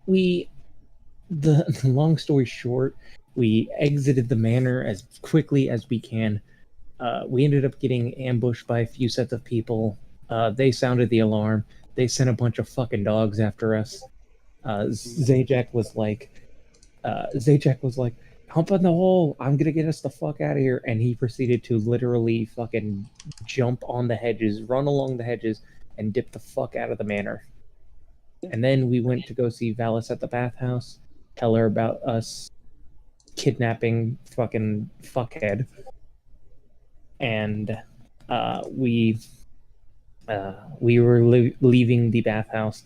we the long story short, we exited the manor as quickly as we can. We ended up getting ambushed by a few sets of people. They sounded the alarm. They sent a bunch of fucking dogs after us. Zajac was like, "Hump in the hole! I'm gonna get us the fuck out of here!" And he proceeded to literally fucking jump on the hedges, run along the hedges, and dip the fuck out of the manor. And then we went to go see Valis at the bathhouse, tell her about us kidnapping fucking fuckhead, and we were leaving the bathhouse,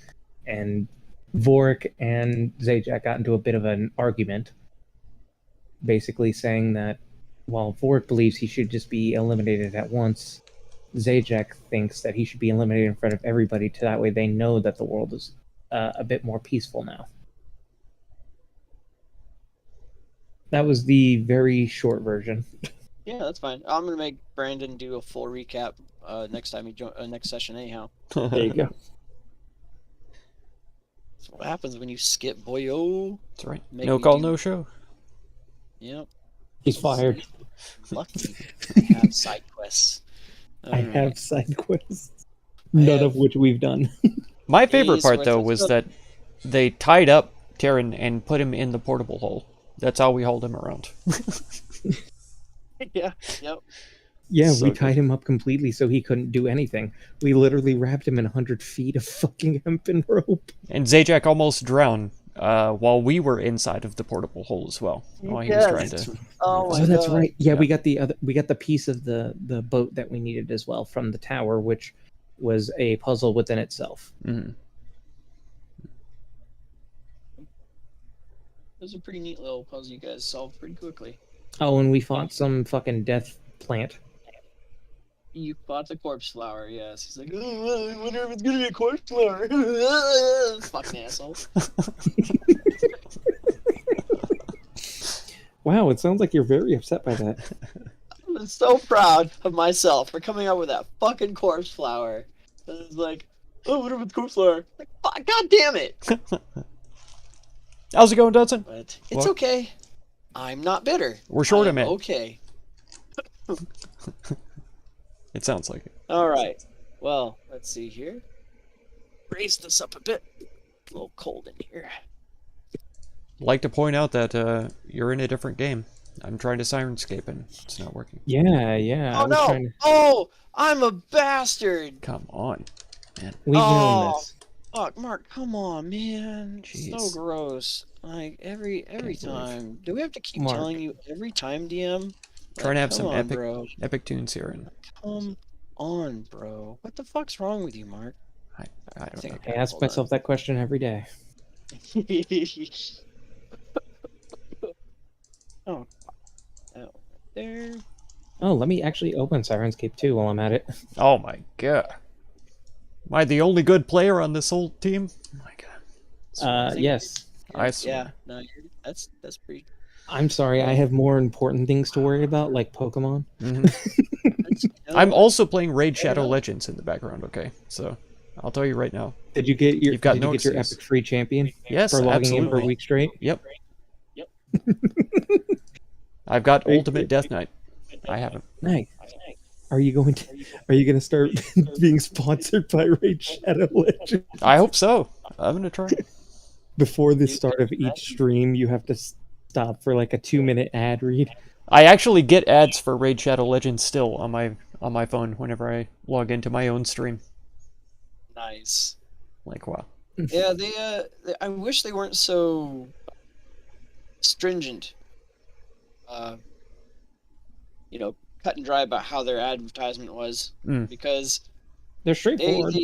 and Vorik and Zajac got into a bit of an argument, basically saying that while Vorik believes he should just be eliminated at once, Zajac thinks that he should be eliminated in front of everybody, so that way they know that the world is a bit more peaceful now. That was the very short version. Yeah, that's fine. I'm gonna make Brandon do a full recap next time he next session. Anyhow, There you go. that's what happens when you skip, boyo. That's right. Make No me call, do- no show. Yep. He's fired. Lucky I have side quests. I Alright. have side quests, none of which we've done. My favorite These part, though, ones- was that they tied up Terran and put him in the portable hole. That's how we hold him around. Yeah. Yep. Yeah, So we good. tied him up completely so he couldn't do anything. We literally wrapped him in 100 feet of fucking hempen rope. And Zajac almost drowned while we were inside of the portable hole as well. While he was trying to. Oh my Oh, that's God. right. Yeah, Yeah. we got the piece of the boat that we needed as well from the tower, which was a puzzle within itself. Mhm. It was a pretty neat little puzzle you guys solved pretty quickly. Oh, and we fought some fucking death plant. You fought the corpse flower, yes. He's like, oh, I wonder if it's gonna be a corpse flower. Fucking asshole. Wow, it sounds like you're very upset by that. I'm so proud of myself for coming up with that fucking corpse flower. And it's like, oh, what if it's corpse flower? Like, fuck, god damn it! How's it going, Dudson? But it's What? okay. I'm not bitter. We're short a I'm man. Okay. It sounds like it. Alright. Well, let's see here. Raise this up a bit. A little cold in here. Like to point out that you're in a different game. I'm trying to Sirenscape and it's not working. Yeah, yeah. Oh no! Oh! I'm a bastard! Come on. We've known Oh. this. Fuck, Mark, come on, man. It's so Jeez. gross. Like, every Can't believe- time. Do we have to keep Mark. telling you every time, DM? Trying to have come some on, bro. epic tunes here, and Come on, bro. What the fuck's wrong with you, Mark? I don't know. I ask myself that question every day. Oh. Oh. There. Oh, let me actually open Sirenscape 2 while I'm at it. Oh my god. Am I the only good player on this whole team? Oh my god. Yes. I swear. Yeah, no, that's pretty. I'm sorry, I have more important things to worry about, like Pokemon. That's, I'm also playing Raid Fair Shadow enough. Legends in the background, okay? So, I'll tell you right now. Did you get your You've got did no you get your excuse. epic free champion Yes, for logging in for a absolutely. week straight? Yep. Yep. I've got Right. Ultimate Death Knight. I haven't. Nice. Are you going to start being sponsored by Raid Shadow Legends? I hope so. I'm gonna try. Before the start of each stream, you have to stop for like a 2-minute ad read. I actually get ads for Raid Shadow Legends still on my phone whenever I log into my own stream. Nice. Like, wow. Yeah, I wish they weren't so stringent. Cut and dry about how their advertisement was, Mm. because They're straightforward.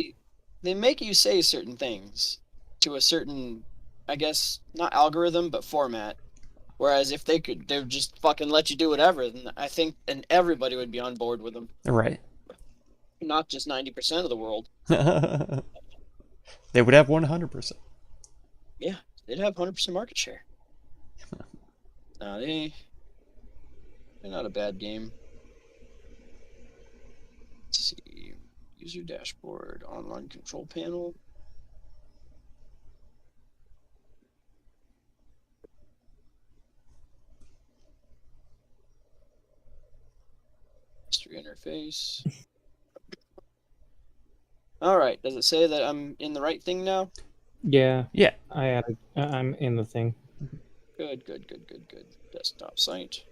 they make you say certain things to a certain, I guess, not algorithm but format. Whereas if they would just fucking let you do whatever, then I think everybody would be on board with them. Right. Not just 90% of the world. They would have 100%. Yeah, they'd have 100% market share. No, they're not a bad game. Let's see. User dashboard, online control panel. interface. All right. Does it say that I'm in the right thing now? Yeah, Yeah. I added. I'm in the thing. Good. Desktop site.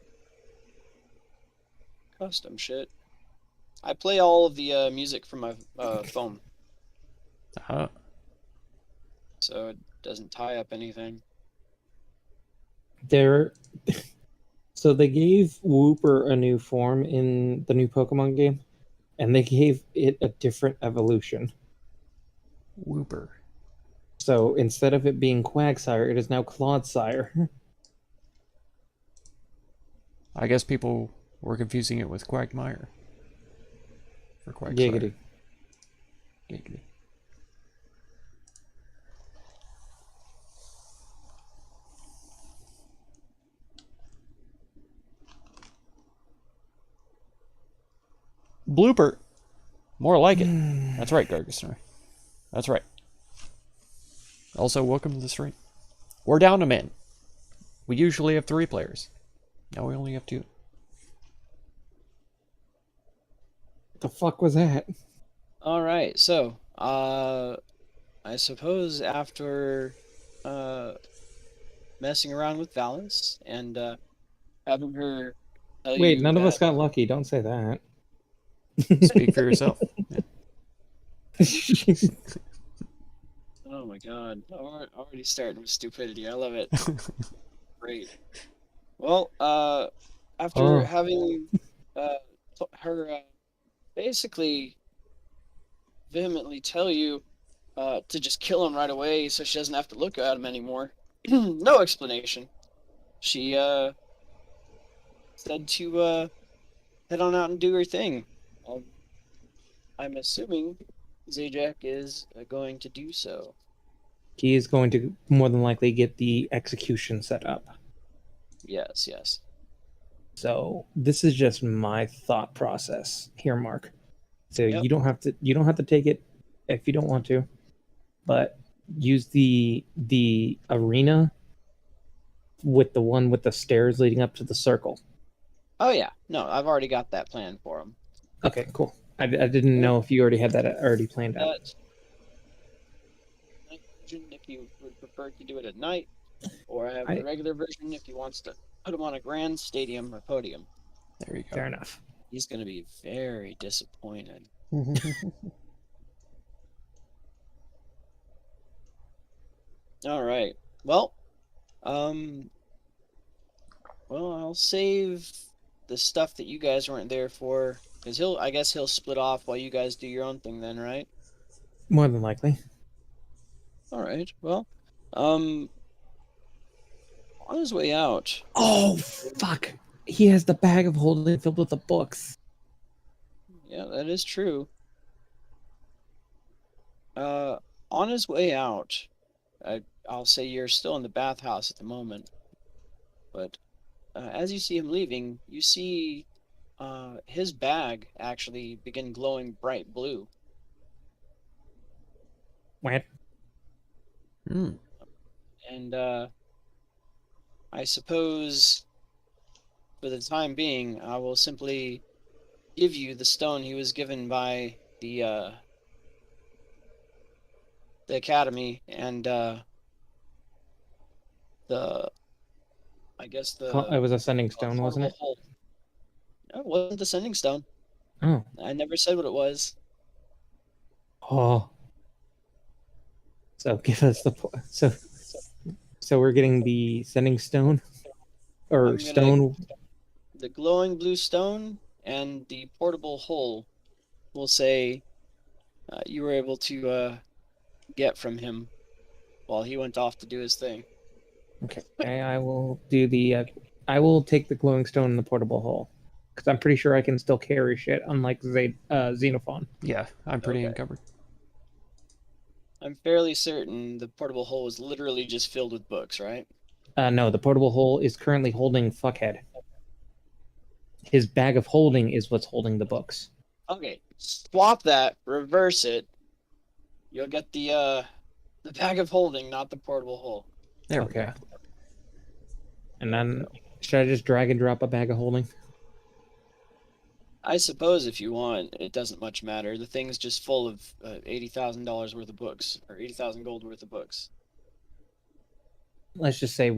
Custom shit. I play all of the music from my phone, Uh, so it doesn't tie up anything. There. So they gave Wooper a new form in the new Pokemon game, and they gave it a different evolution. Wooper. So instead of it being Quagsire, it is now Clodsire. I guess people were confusing it with Quagmire. For Quagsire. Giggity. Giggity. Blooper. More like it. That's right, Gargasner. That's right. Also, welcome to the stream. We're down a man. We usually have 3 players. Now we only have 2. The fuck was that? All right. So, I suppose after messing around with Valence and having her tell Wait, you none of us that- got lucky. Don't say that. Speak for yourself. Yeah. Oh my god. Already starting with stupidity. I love it. Great. Well, after Oh. having her basically vehemently tell you to just kill him right away so she doesn't have to look at him anymore. No explanation. She said to head on out and do her thing. I'm assuming Zajac is going to do so. He is going to more than likely get the execution set up. Yes. So this is just my thought process here, Mark. So Yep. you don't have to take it if you don't want to, but use the arena with the one with the stairs leading up to the circle. Oh yeah. No, I've already got that plan for him. Okay, cool. I didn't know if you already had that already planned out. That night version if you would prefer to do it at night, or I have the regular version if he wants to put him on a grand stadium or podium. There you go. Fair enough. He's going to be very disappointed. All right. Well, I'll save the stuff that you guys weren't there for, because I guess he'll split off while you guys do your own thing then, right? More than likely. All right. Well, on his way out. Oh fuck! He has the bag of holding filled with the books. Yeah, that is true. On his way out, I'll say you're still in the bathhouse at the moment, but as you see him leaving, you see his bag actually begin glowing bright blue. What? And I suppose for the time being, I will simply give you the stone he was given by the academy and It was a sending stone, wasn't it? No, it wasn't the sending stone. Oh. I never said what it was. Oh. So give us the so we're getting the sending stone or stone. The glowing blue stone and the portable hole will say you were able to get from him while he went off to do his thing. Okay, I will do the. I will take the glowing stone in the portable hole because I'm pretty sure I can still carry shit, unlike Xenophon. Yeah, I'm pretty Okay. encumbered. I'm fairly certain the portable hole was literally just filled with books, right? No, the portable hole is currently holding Fuckhead. His bag of holding is what's holding the books. Okay, swap that, reverse it. You'll get the bag of holding, not the portable hole. There Okay. we go. And then should I just drag and drop a bag of holding? I suppose if you want, it doesn't much matter. The thing's just full of $80,000 worth of books, or 80,000 gold worth of books. Let's just say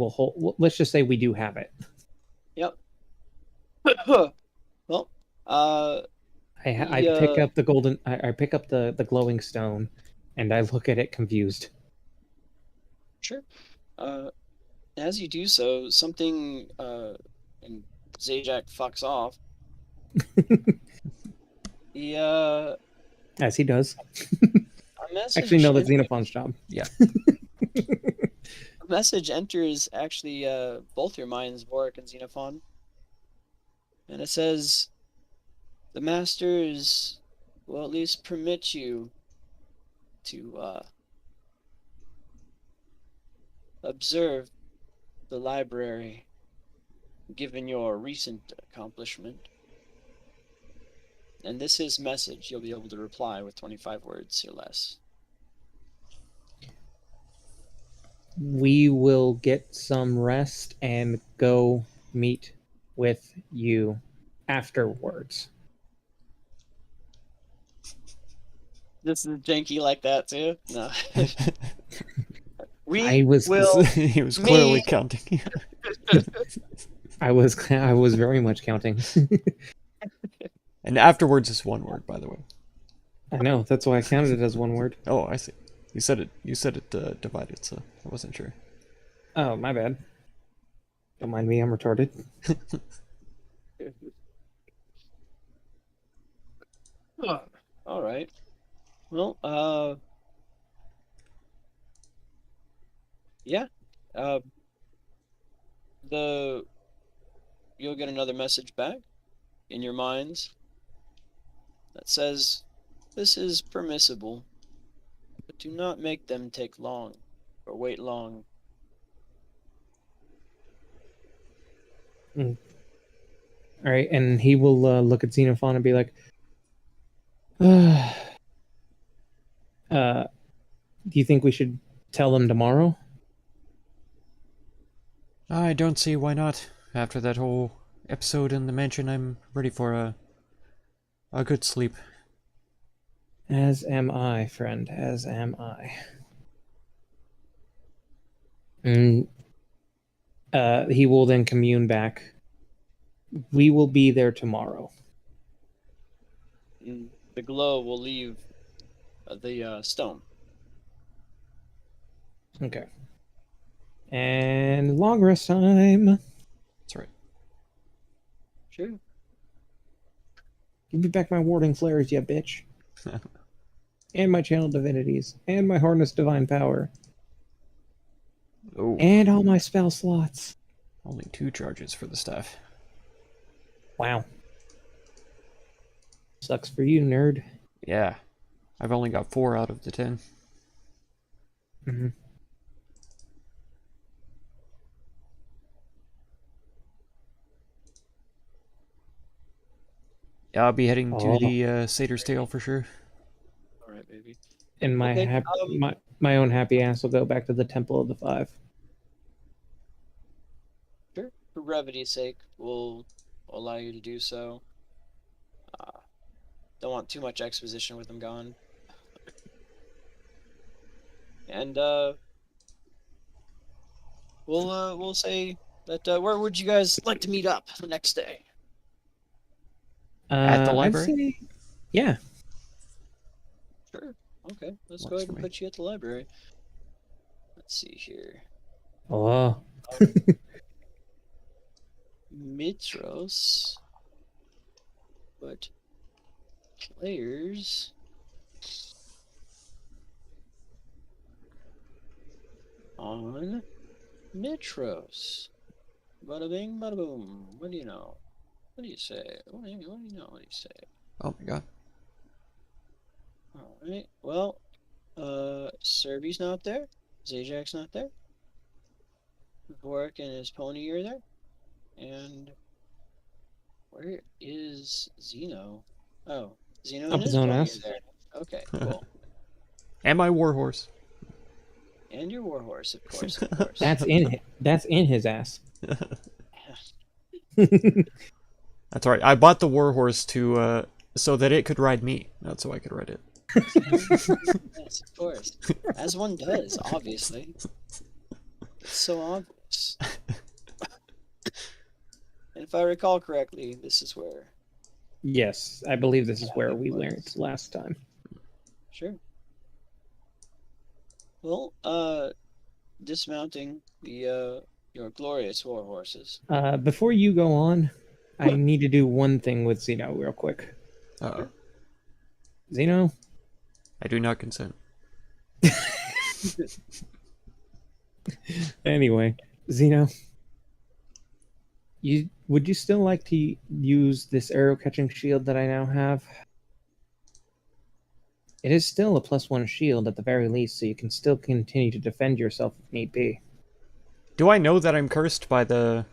let's just say we do have it. Yep. Well, I pick up the golden. I pick up the glowing stone, and I look at it confused. sure. As you do so, something and Zajac fucks off. He As he does. a message. Actually, no, that's Xenophon's job. A message enters actually both your minds, Vorik and Xenophon, and it says, "The masters will at least permit you to observe the library, given your recent accomplishment." And this is message. You'll be able to reply with 25 words or less. We will get some rest and go meet with you afterwards. This is janky like that too. No. We I was- will. He was clearly Me- counting. I was very much counting. And afterwards is one word, by the way. I know, that's why I counted it as one word. Oh, I see. You said it divided, so I wasn't sure. Oh, my bad. Don't mind me, I'm retarded. All right. Well, yeah. You'll get another message back in your minds that says, "This is permissible, but do not make them take long or wait long." All right, and he will look at Xenophon and be like, do you think we should tell them tomorrow? I don't see why not. After that whole episode in the mansion, I'm ready for a good sleep. As am I, friend, as am I. And he will then commune back. We will be there tomorrow. And the glow will leave the stone. Okay. And long rest time. That's right. Sure. Give me back my warding flares, you bitch. And my channel divinities. And my harness divine power. Oh, And all my spell slots. only 2 charges for the staff. Wow. Sucks for you, nerd. Yeah. I've only got 4 out of the 10. Mm-hmm. Yeah, I'll be heading to Oh. the Satyr's Tail for sure. All right, baby. And my Okay, my own happy ass will go back to the Temple of the Five. Sure. For brevity's sake, we'll allow you to do so. Don't want too much exposition with them gone. And we'll say that where would you guys like to meet up the next day? At the I'd library? say- yeah. Sure. Okay, let's Works go ahead for and me. put you at the library. Let's see here. Oh. Mitros. But players on Mitros. Bada bing, bada boom. What do you know? What do you say? What do you know? What do you say? Oh my god. All right. Well, Serby's not there. Zajac's not there. Vorik and his pony are there. And where is Zeno? Oh, Zeno Up and his his own pony ass. are there. Okay, cool. And my warhorse. And your warhorse, of course, of course. That's in his ass. That's right. I bought the warhorse to so that it could ride me, not so I could ride it. Yes, of course. As one does, obviously. It's so obvious. And if I recall correctly, this is where. Yes, I believe this is where we learned last time. Sure. Well, dismounting the your glorious war horses. Before you go on, I need to do one thing with Zeno real quick. Uh-oh. Zeno, I do not consent. anyway, Zeno, would you still like to use this arrow catching shield that I now have? It is still a +1 shield at the very least, so you can still continue to defend yourself if need be. Do I know that I'm cursed by the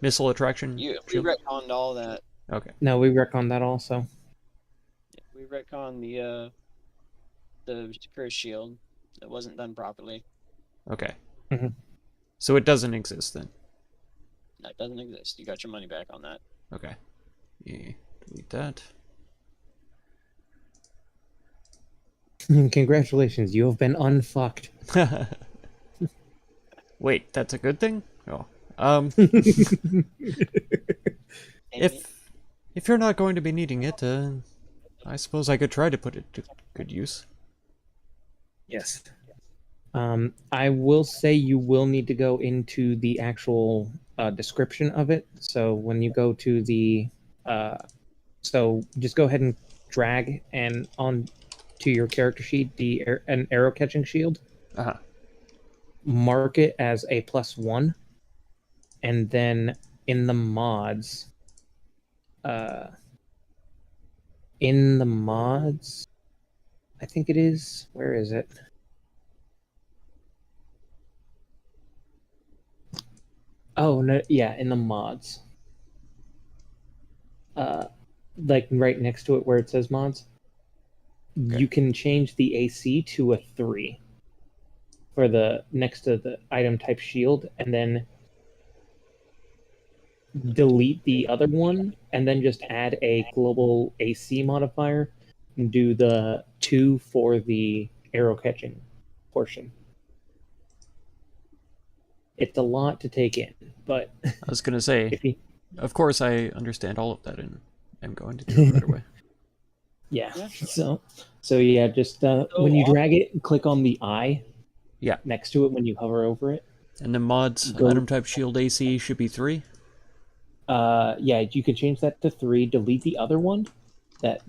missile attraction? We shield? retconned all that. Okay. No, we retconned that also. We retconned the curse shield that wasn't done properly. Okay. Mhm. So it doesn't exist then. That doesn't exist. You got your money back on that. Okay. Yeah, delete that. Congratulations, you have been unfucked. Wait, that's a good thing? Oh. If you're not going to be needing it, I suppose I could try to put it to good use. Yes. I will say you will need to go into the actual description of it. So when you go to the, so just go ahead and drag and on to your character sheet an arrow catching shield. Uh-huh. Mark it as a +1, and then in the mods, I think it is. Where is it? Oh no, yeah, in the mods. Like right next to it where it says mods, Okay. you can change the AC to a 3 for the next to the item type shield, and then delete the other one, and then just add a global AC modifier and do the 2 for the arrow catching portion. It's a lot to take in, but I was gonna say, if you, of course I understand all of that and am going to do it right away. yeah. Yeah, sure. So yeah, just when you drag it, click on the eye. Yeah. Next to it when you hover over it. And the mods, Go- item type shield AC should be 3. Yeah, you can change that to 3. Delete the other one. There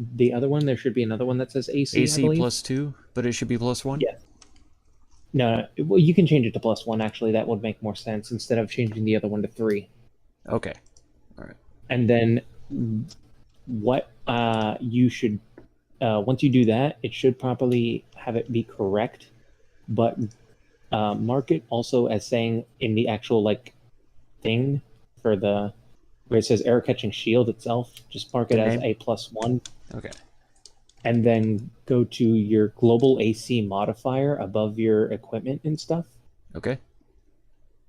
should be another one that says AC. I AC believe. +2, but it should be +1? Yeah. No, well, you can change it to +1. Actually, that would make more sense instead of changing the other one to 3. Okay. Alright. And then what you should once you do that, it should properly have it be correct, but mark it also as saying in the actual thing for the where it says arrow catching shield itself, just mark it as a +1, Okay. and then go to your global AC modifier above your equipment and stuff. Okay.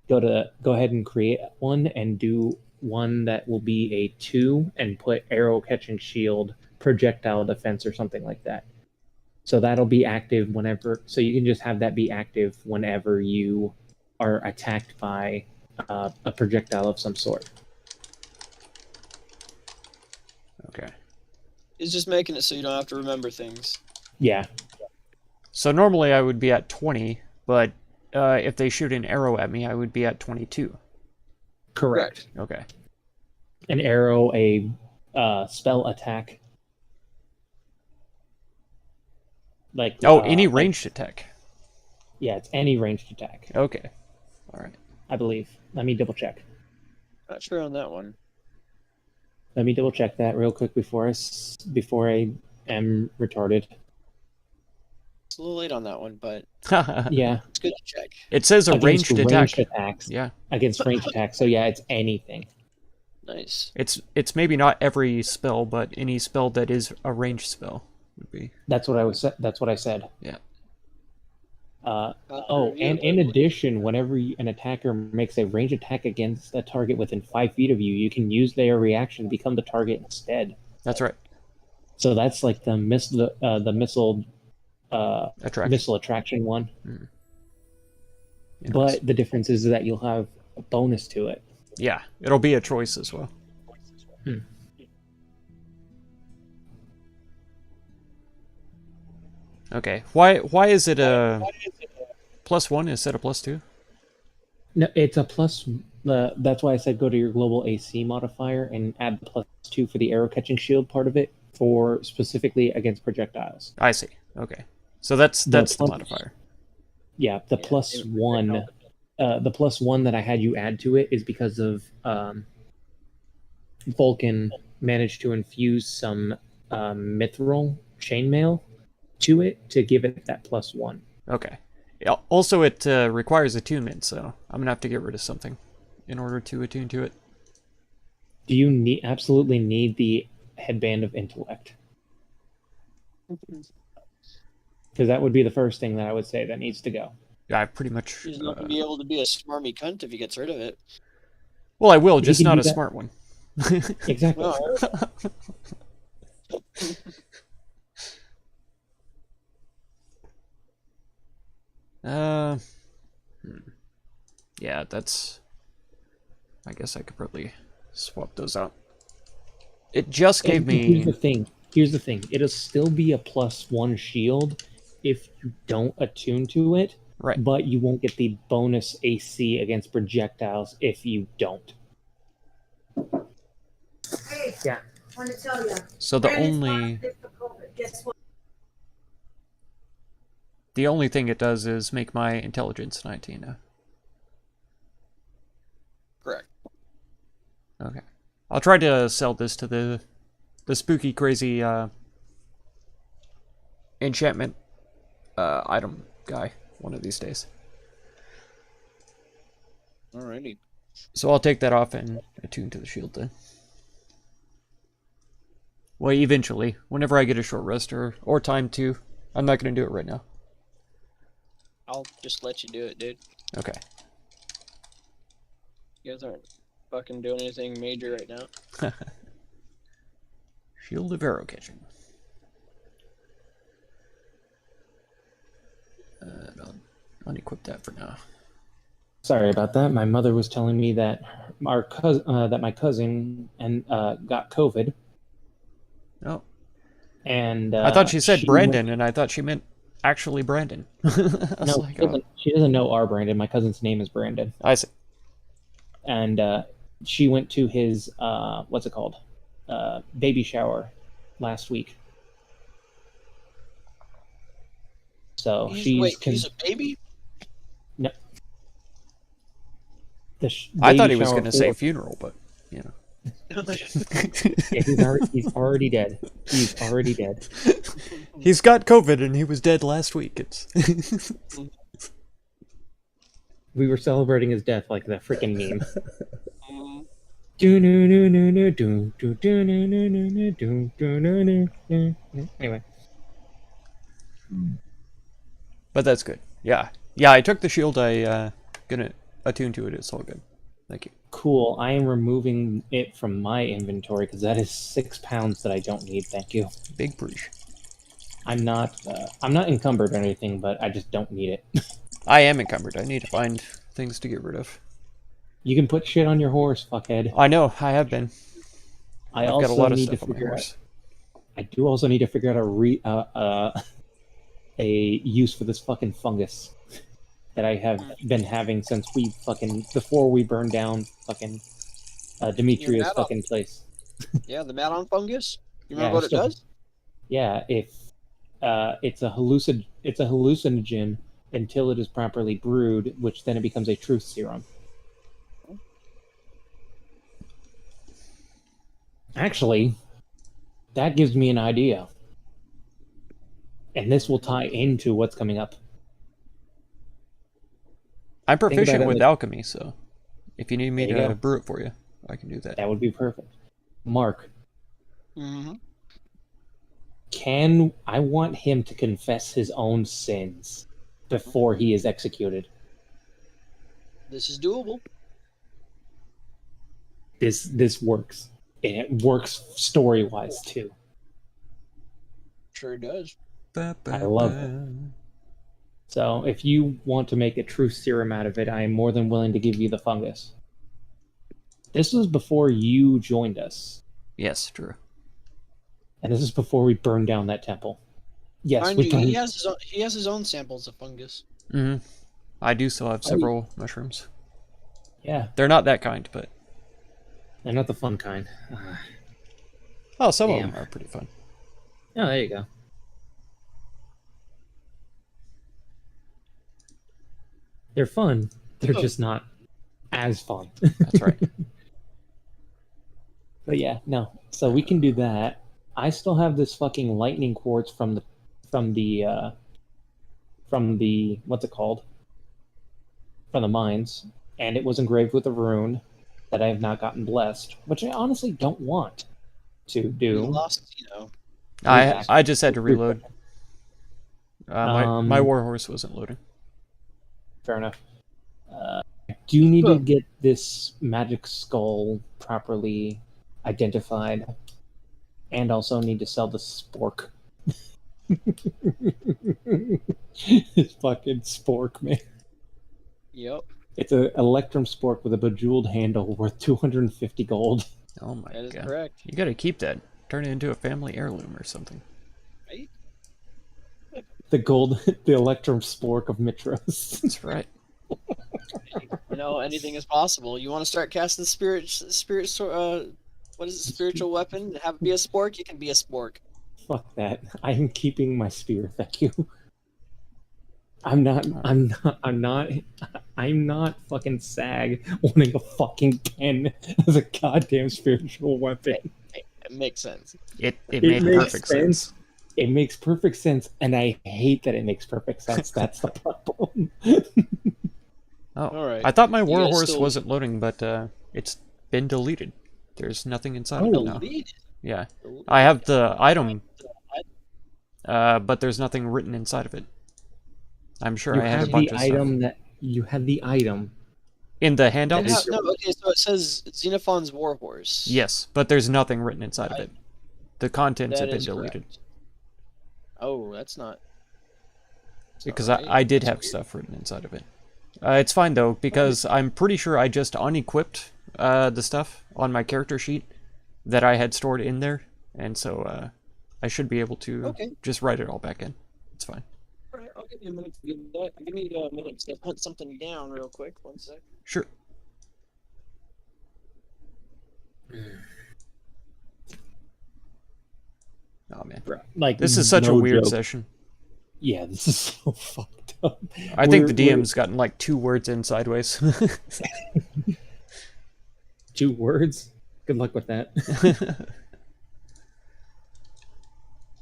Go ahead and create one and do one that will be a 2 and put arrow catching shield projectile defense or something like that. So that'll be active whenever. So you can just have that be active whenever you are attacked by a projectile of some sort. Okay. It's just making it so you don't have to remember things. Yeah. So normally I would be at 20, but if they shoot an arrow at me, I would be at 22. Correct. Okay. An arrow, a spell attack. Any ranged attack. Yeah, it's any ranged attack, Okay. Alright. I believe. Let me double check. Not sure on that one. Let me double check that real quick before I am retarded. It's a little late on that one, but Yeah. it's good to check. It says a Against ranged attack. attacks. Yeah. Against ranged attacks. So yeah, it's anything. Nice. It's maybe not every spell, but any spell that is a ranged spell would be. That's what I said. Yeah. And in addition, whenever an attacker makes a ranged attack against a target within 5 feet of you, you can use their reaction to become the target instead. That's right. So that's like the missile attraction one. Mm. But the difference is that you'll have a bonus to it. Yeah, it'll be a choice as well. Okay, why is it a +1 instead of +2? No, it's a plus. That's why I said go to your global AC modifier and add the +2 for the arrow catching shield part of it for specifically against projectiles. I see. Okay, so that's the modifier. Yeah, the +1. The +1 that I had you add to it is because of Vulcan managed to infuse some mithril chainmail to it to give it that +1. Okay. Also, it requires attunement, so I'm gonna have to get rid of something in order to attune to it. Do you absolutely need the headband of intellect? Because that would be the first thing that I would say that needs to go. Yeah, I pretty much. He's not gonna be able to be a smarmy cunt if he gets rid of it. Well, I will, just not a smart one. Exactly. Yeah, that's... I guess I could probably swap those out. It just gave me... Here's the thing. It'll still be a +1 shield if you don't attune to it. Right. But you won't get the bonus AC against projectiles if you don't. Hey, yeah. I want to tell you. So the only... Guess what? The only thing it does is make my intelligence 19 now. Correct. Okay. I'll try to sell this to the spooky, crazy enchantment item guy one of these days. Alrighty. So I'll take that off and attune to the shield then. Well, eventually, whenever I get a short rest or time to. I'm not going to do it right now. I'll just let you do it, dude. Okay. You guys aren't fucking doing anything major right now. Shield of arrow catching. I'll unequip that for now. Sorry about that. My mother was telling me that my cousin got COVID. Oh. And I thought she said Brandon, and I thought she meant actually Brandon. No, like, she doesn't know our Brandon. My cousin's name is Brandon. I see. And she went to his baby shower last week. So he's a baby? No. I thought he was going to say funeral, but you know. Yeah, he's already dead. He's already dead. He's got COVID and he was dead last week. It's We were celebrating his death like the freaking meme. Anyway. But that's good. Yeah. Yeah, I took the shield. I gonna attune to it. It's all good. Thank you. Cool. I am removing it from my inventory because that is 6 pounds that I don't need. Thank you. Big breach. I'm not encumbered or anything, but I just don't need it. I am encumbered. I need to find things to get rid of. You can put shit on your horse, fuckhead. I know. I have been. I've got a lot of stuff on my horse. I do also need to figure out a use for this fucking fungus that I have been having since before we burned down fucking Demetria's fucking place. Yeah, the Madon fungus. You remember what it does? Yeah, if it's a hallucinogen until it is properly brewed, which then it becomes a truth serum. Actually, that gives me an idea. And this will tie into what's coming up. I'm proficient with alchemy, so if you need me to brew it for you, I can do that. That would be perfect. Mark. Mm-hmm. I want him to confess his own sins. before he is executed. This is doable. This works, and it works story wise too. Sure does. I love it. So if you want to make a true serum out of it, I am more than willing to give you the fungus. This was before you joined us, Yes, true. and this is before we burned down that temple. Yes, Mind we you, can. he has his own samples of fungus. Mm-hmm. I do still have several mushrooms. Yeah, They're not that kind, but they're not the fun kind. oh, some of Damn. them are pretty fun. Oh, there you go. They're fun. They're just not as fun. That's right. But yeah, no. So we can do that. I still have this fucking lightning quartz from the what's it called? From the mines, and it was engraved with a rune that I have not gotten blessed, which I honestly don't want to We do. lost, I just had to reload. My Um, warhorse wasn't loading. Fair enough. I do need to get this magic skull properly identified, and also need to sell the spork. This fucking spork, man. Yep, It's an electrum spork with a bejeweled handle worth 250 gold. Oh my that is god. correct. You gotta keep that. Turn it into a family heirloom or something. Right? The electrum spork of Mitros. That's right. Anything is possible. You want to start casting what is it? Spiritual weapon? Have it be a spork? You can be a spork. Fuck that. I am keeping my spear, thank you. I'm not fucking SAG wanting a fucking pen as a goddamn spiritual weapon. It makes sense. It made perfect sense. It makes perfect sense, and I hate that it makes perfect sense. That's the problem. Oh, Alright. I thought my You guys warhorse still- wasn't loading, but it's been deleted. There's nothing inside of it now. Delete. Yeah, I have the item, but there's nothing written inside of it. I'm sure You I had have a bunch the of item stuff that you had the item. in the handout. No, okay, so it says Xenophon's Warhorse. Yes, but there's nothing written inside of it. The contents That have been is deleted correct. Oh, that's not. because alright. I did That's have weird. stuff written inside of it. It's fine though because I'm pretty sure I just unequipped the stuff on my character sheet that I had stored in there, and so I should be able to Okay. just write it all back in. It's fine. Alright, I'll give you a minute to get that. Give me a minute to hunt something down real quick. 1 sec. Sure. Oh man, Like this is such a no weird joke. session. Yeah, this is so fucked up. I think We're- the DM's gotten like 2 words in sideways. 2 words. Good luck with that.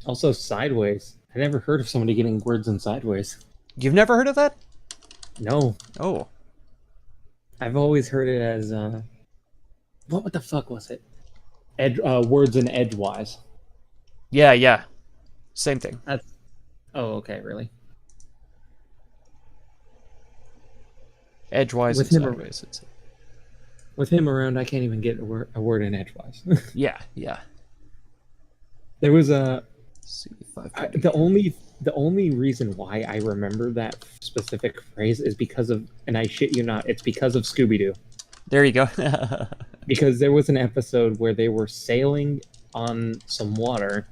Also, sideways. I never heard of somebody getting words in sideways. You've never heard of that? No, Oh, I've always heard it as what the fuck was it? Words in edgewise. yeah. Same thing. That's oh okay, really. Edgewise With and him ar- sideways. It's... With him around, I can't even get a word in edgewise. Yeah. There was a See if I've I, got the only reason why I remember that specific phrase is because of, and I shit you not, it's because of Scooby Doo. There you go. Because there was an episode where they were sailing on some water,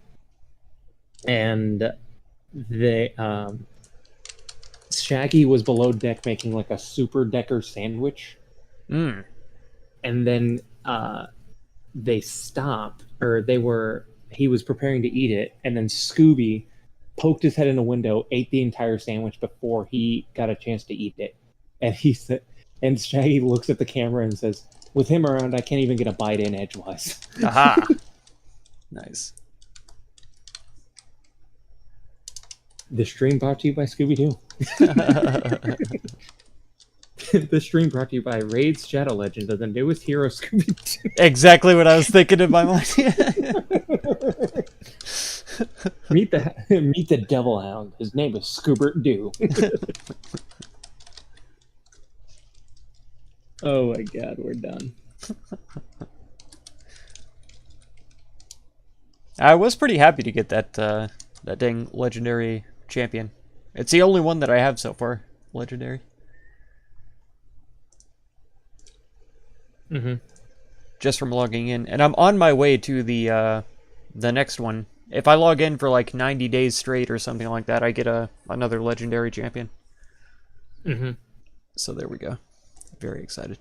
and they Shaggy was below deck making like a super decker sandwich, Mm. and then they stopped, or he was preparing to eat it, and then Scooby poked his head in a window, ate the entire sandwich before he got a chance to eat it. And he said, and Shaggy looks at the camera and says, "With him around, I can't even get a bite in edgewise." Aha. Nice. The stream brought to you by Scooby Doo. This stream brought to you by Raid's Shadow Legend of the newest hero, Scooby Doo. Exactly what I was thinking in my mind. Meet the Devil Hound. His name is Scoobert Doo. Oh my god, we're done. I was pretty happy to get that that dang legendary champion. It's the only one that I have so far, legendary. Mm-hmm. Just from logging in, and I'm on my way to the next one. If I log in for like 90 days straight or something like that, I get another legendary champion. Mm-hmm. So there we go. Very excited.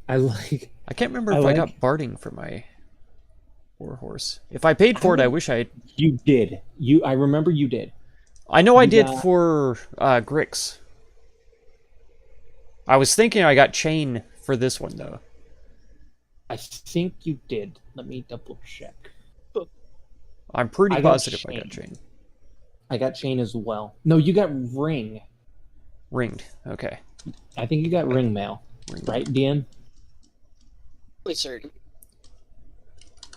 I can't remember if I got Barding for my Warhorse. If I paid for it, I wish I... You did. I remember you did. I know I did for Grix. I was thinking I got Chain for this one, though. I think you did. Let me double check. I'm pretty positive I got Chain. I got Chain as well. No, you got Ring. Ringed. Okay. I think you got Ring Mail. Right, DM? Wait, certain.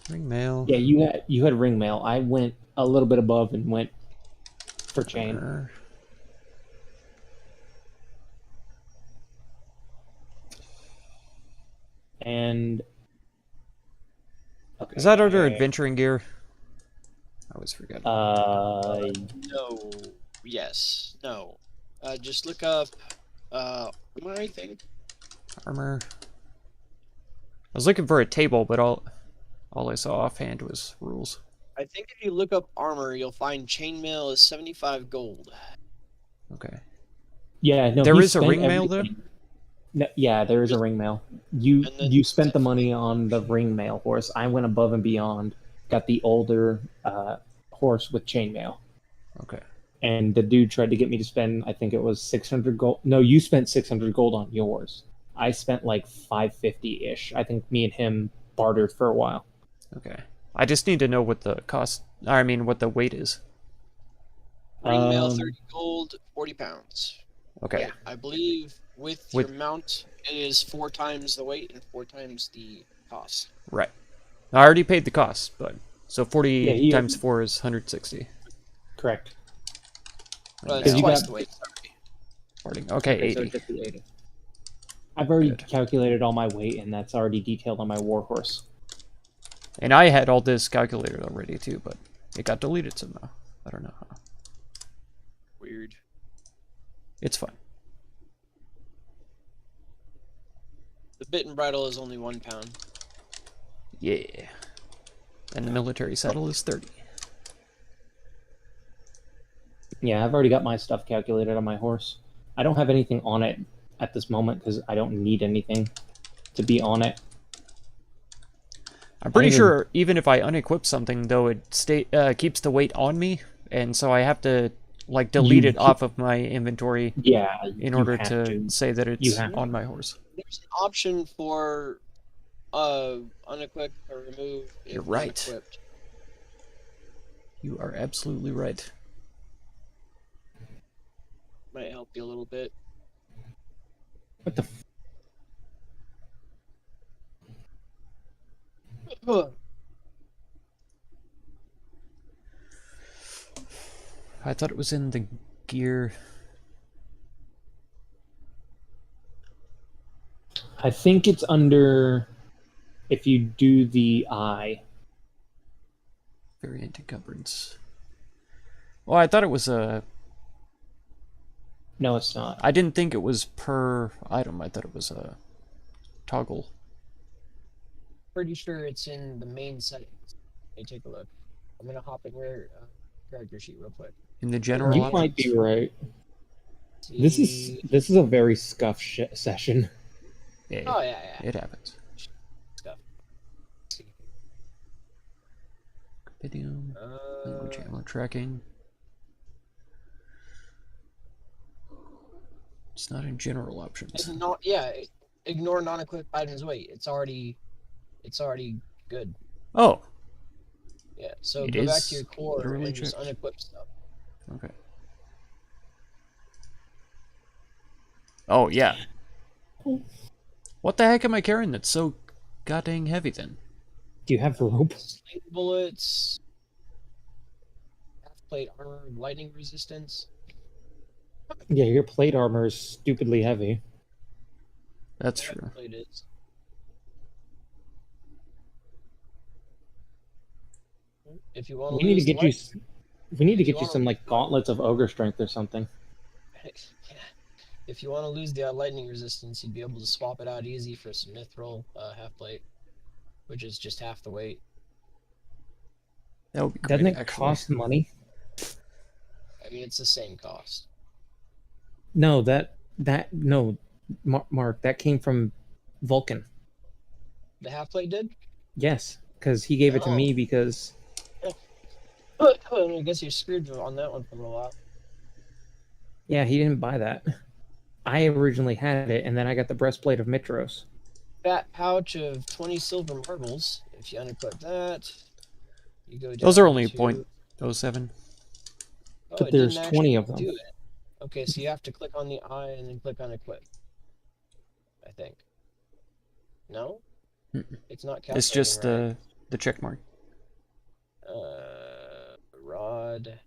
Ring Mail. Yeah, you had Ring Mail. I went a little bit above and went for Chain. And okay. Is that under adventuring gear? I always forget. No. Yes. No. Just look up my thing. Armor. I was looking for a table, but all I saw offhand was rules. I think if you look up armor, you'll find chainmail is 75 gold. Okay. Yeah, no. There is a ring mail though? No, yeah, there is a ring mail. You spent the money on the ring mail horse. I went above and beyond, got the older horse with chainmail. Okay. And the dude tried to get me to spend, I think it was 600 gold. No, you spent 600 gold on yours. I spent like 550-ish. I think me and him bartered for a while. Okay. I just need to know what the cost, I mean, what the weight is. Ringmail 30 gold, 40 pounds. Okay. Yeah, I believe with your mount, it is 4 times the weight and 4 times the cost. Right. I already paid the cost, but so 40 times 4 is 160. Correct. It's twice the weight. Sorry. Okay, 80. So 80. I've already calculated all my weight, and that's already detailed on my warhorse. And I had all this calculated already too, but it got deleted somehow. I don't know how. Weird. It's fine. The bit and bridle is only 1 pound. Yeah. And the military saddle is 30. Yeah, I've already got my stuff calculated on my horse. I don't have anything on it at this moment because I don't need anything to be on it. I'm pretty sure even if I unequip something, though, it keeps the weight on me, and so I have to like delete it off of my inventory. Yeah, in order to say that it's on my horse. There's an option for unequipped or remove. You're right. Unequipped. You are absolutely right. Might help you a little bit. What the? I thought it was in the gear. I think it's under if you do the eye. Variant encumbrance. Well, I thought it was a... No, it's not. I didn't think it was per item. I thought it was a toggle. Pretty sure it's in the main settings. Hey, take a look. I'm gonna hop in your character sheet real quick. In the general You options? might be right. This is a very scuff session. Yeah, oh yeah. It happens. Stuff. Video, language ammo tracking. It's not in general options. It's not. Yeah. Ignore non-equipped items weight. It's already good. Oh. Yeah. So it go back is to your core literally and just checked. unequip stuff. Okay. Oh yeah. What the heck am I carrying that's so goddamn heavy then? Do you have rope? Sling bullets, half plate armor, lightning resistance. Yeah, your plate armor is stupidly heavy. That's Half true. plate is. If you want We to need to lose get you. We need to if you get you wanna- some like gauntlets of ogre strength or something. if you want to lose the lightning resistance, you'd be able to swap it out easy for some mithril half plate, which is just half the weight. That would be great, Doesn't it actually. cost money? I mean, it's the same cost. No, no, Mark, that came from Vulcan. The half plate did. Yes, because he gave it to Oh. me because I guess you're screwed on that one for a little while. yeah, he didn't buy that. I originally had it, and then I got the breastplate of Mitros. Fat pouch of 20 silver marbles. If you unequip that, you go down. Those are only to... 0.07. Oh, But it there's didn't 20 actually of them. do it. Okay, so you have to click on the eye and then click on equip. I think. No, Mm-mm. it's not calculating. It's just right. the check mark. Rod.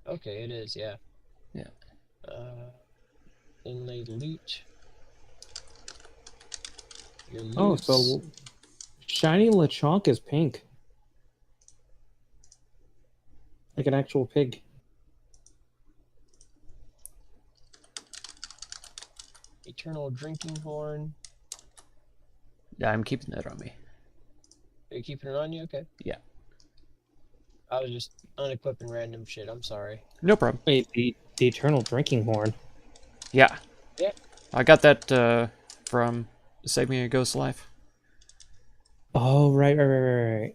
Okay, it is. Yeah. Yeah. Inlaid loot. Your Oh, loots. so shiny Lechonk is pink, like an actual pig. Eternal drinking horn. Yeah, I'm keeping that on me. Are you keeping it on you? Okay. Yeah. I was just unequipping random shit. I'm sorry. No problem. Wait, the eternal drinking horn. Yeah. Yeah. I got that from Save Me a Ghost Life. Oh, right.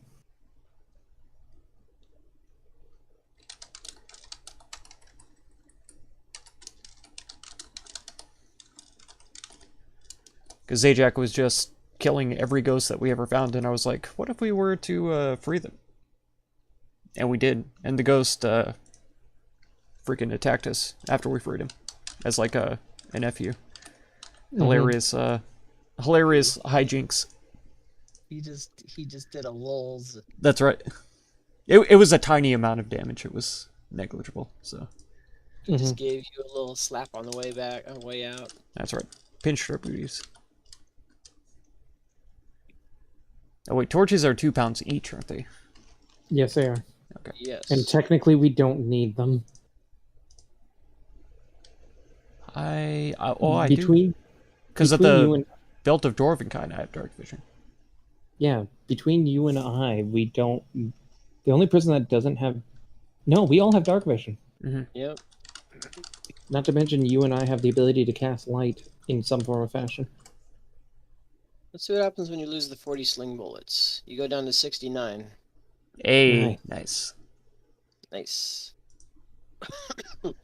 Because Zajac was just killing every ghost that we ever found, and I was like, what if we were to free them? And we did, and the ghost freaking attacked us after we freed him, as like a FU. Hilarious, hilarious hijinks. He just did a lulz. That's right. It was a tiny amount of damage. It was negligible. So Just gave you a little slap on the way back, on the way out. that's right. Pinched our booties. Oh wait, torches are 2 pounds each, aren't they? Yes, they are. Yes. And technically, we don't need them. I do. between Because of between the you and Belt of Dwarvenkind, I have dark vision. yeah, between you and I, we don't. The only person that doesn't have, no, we all have dark vision. Yep. Not to mention, you and I have the ability to cast light in some form or fashion. Let's see what happens when you lose the 40 sling bullets. You go down to 69. Hey, Nice. nice. Nice.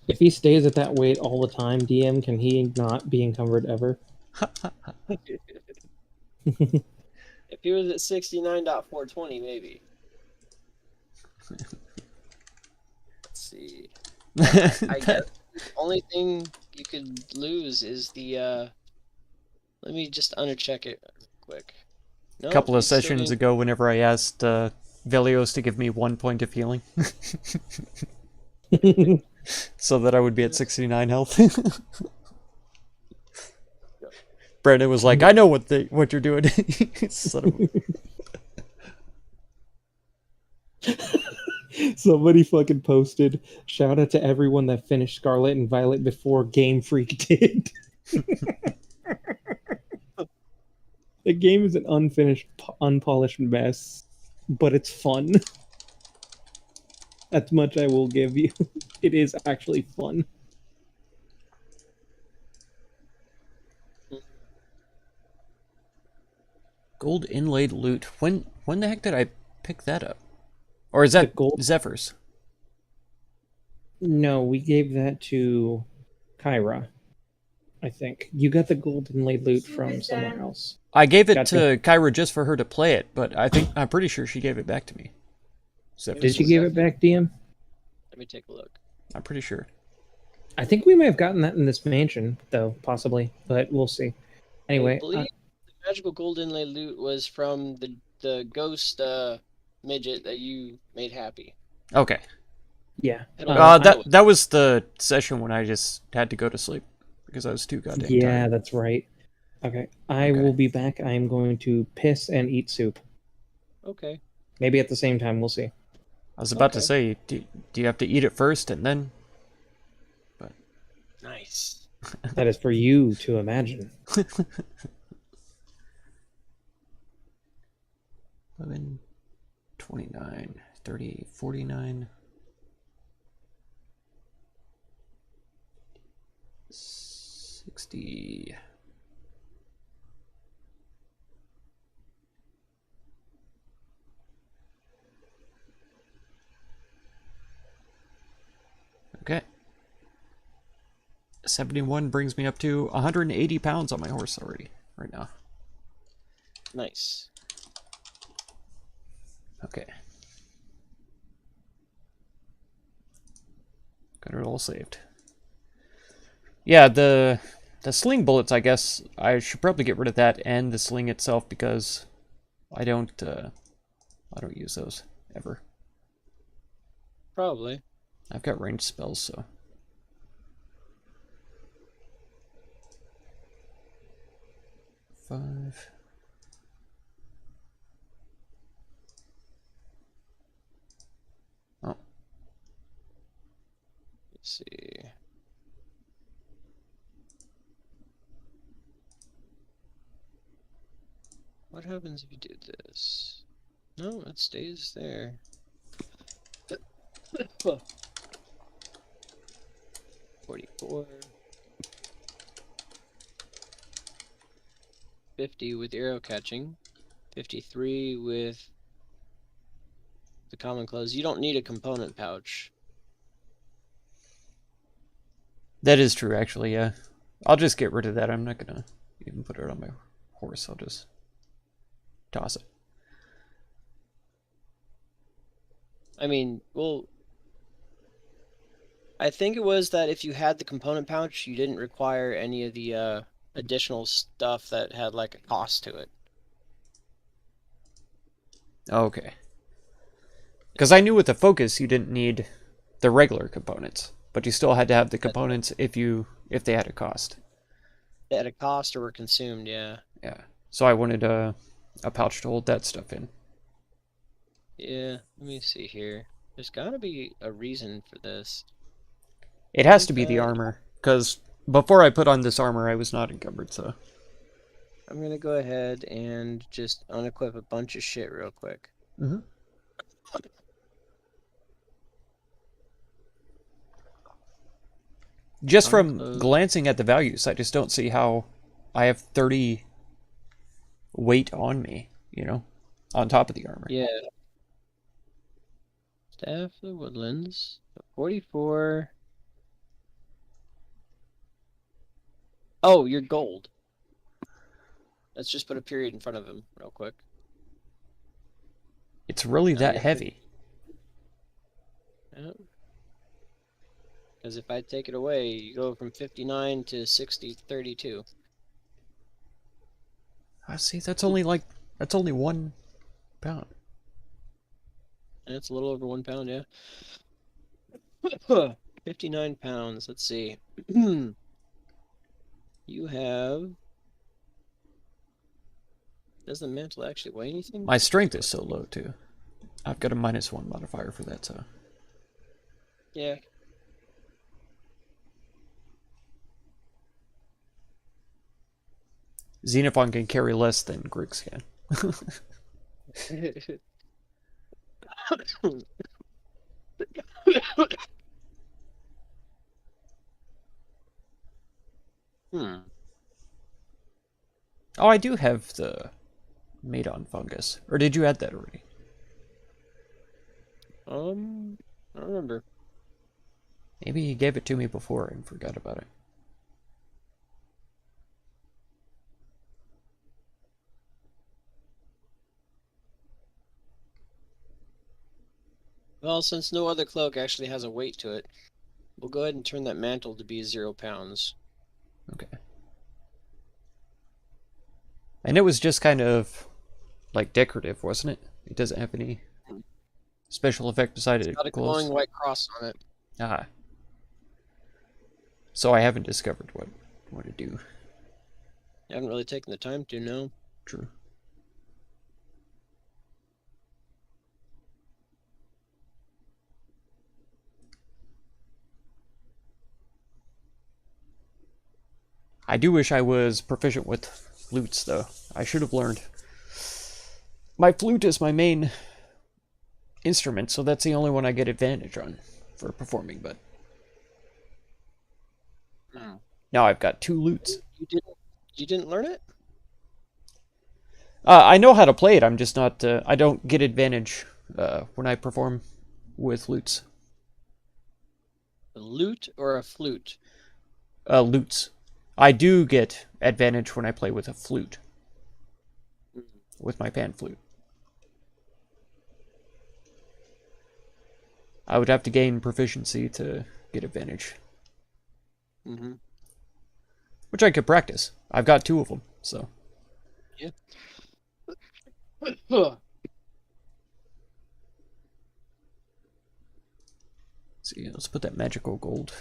If he stays at that weight all the time, DM, can he not be encumbered ever? If he was at 69.420, maybe. Let's see. I guess the only thing you could lose is the. Let me just undercheck it quick. A couple of sessions ago, whenever I asked Velios to give me 1 point of healing, so that I would be at 69 health. Brandon was like, "I know what you're doing." Son of a... Somebody fucking posted, shout out to everyone that finished Scarlet and Violet before Game Freak did. The game is an unfinished, unpolished mess, but it's fun. That much I will give you. It is actually fun. Gold inlaid loot. When the heck did I pick that up? Or is that The gold- Zephyr's? No, we gave that to Kyra. I think you got the gold inlaid loot from somewhere else. I gave it Gotcha. to Kyra just for her to play it, but I'm pretty sure she gave it back to me. Zephyr's. Did she give it back, DM? Let me take a look. I'm pretty sure. I think we may have gotten that in this mansion, though, possibly, but we'll see. Anyway, I believe the magical gold inlay loot was from the the ghost midget that you made happy. Okay. Yeah. It'll- That was the session when I just had to go to sleep because I was too goddamn Yeah, tired. that's right. Okay. I Okay. will be back. I am going to piss and eat soup. Okay. Maybe at the same time. We'll see. I was about to Okay. say, do you have to eat it first and then? Nice. That is for you to imagine. 11, 29, 30, 49, 60. Okay. 71 brings me up to 180 pounds on my horse already, right now. Nice. Okay. Got it all saved. Yeah, the sling bullets, I guess I should probably get rid of that and the sling itself because I don't use those ever. Probably. I've got ranged spells, so. Five. Oh, Let's see. What happens if you do this? No, it stays there. 44. 50 with arrow catching. 53 with the common clothes. You don't need a component pouch. that is true, actually. Yeah, I'll just get rid of that. I'm not gonna even put it on my horse. I'll just toss it. I mean, well, I think it was that if you had the component pouch, you didn't require any of the additional stuff that had like a cost to it. Okay. Because I knew with the focus you didn't need the regular components, but you still had to have the components if they had a cost. They had a cost or were consumed, yeah. Yeah. So I wanted a pouch to hold that stuff in. Yeah, let me see here. There's gotta be a reason for this. It has to be the Okay. armor, because before I put on this armor, I was not encumbered, so. I'm gonna go ahead and just unequip a bunch of shit real quick. Mm-hmm. Just from Unclothed. glancing at the values, I just don't see how I have 30 weight on me, on top of the armor. Yeah. Staff of the Woodlands. 44. Oh, you're gold. Let's just put a period in front of him real quick. It's really that yeah. heavy. Yeah. Because if I take it away, you go from 59 to 60, 32. I see, that's only 1 pound. And it's a little over 1 pound, yeah. 59 pounds. Let's see. You have. Does the mantle actually weigh anything? My strength is so low, too. I've got a -1 modifier for that, so. Yeah. Xenophon can carry less than Griggs can. Hmm. Oh, I do have the Madon fungus. Or did you add that already? I don't remember. Maybe he gave it to me before and forgot about it. Well, since no other cloak actually has a weight to it, we'll go ahead and turn that mantle to be 0 pounds. Okay. And it was just kind of like decorative, wasn't it? It doesn't have any special effect beside it. It's got a glows. glowing white cross on it. Ah. So I haven't discovered what to do. I haven't really taken the time to know. True. I do wish I was proficient with flutes, though. I should have learned. My flute is my main instrument, so that's the only one I get advantage on for performing, but Oh. now I've got 2 lutes. You didn't learn it? I know how to play it, I'm just not, I don't get advantage when I perform with lutes. A lute or a flute? Lutes. I do get advantage when I play with a flute. With my pan flute. I would have to gain proficiency to get advantage. Mm-hmm. Which I could practice. I've got 2 of them, so. Yeah. See, let's put that magical gold.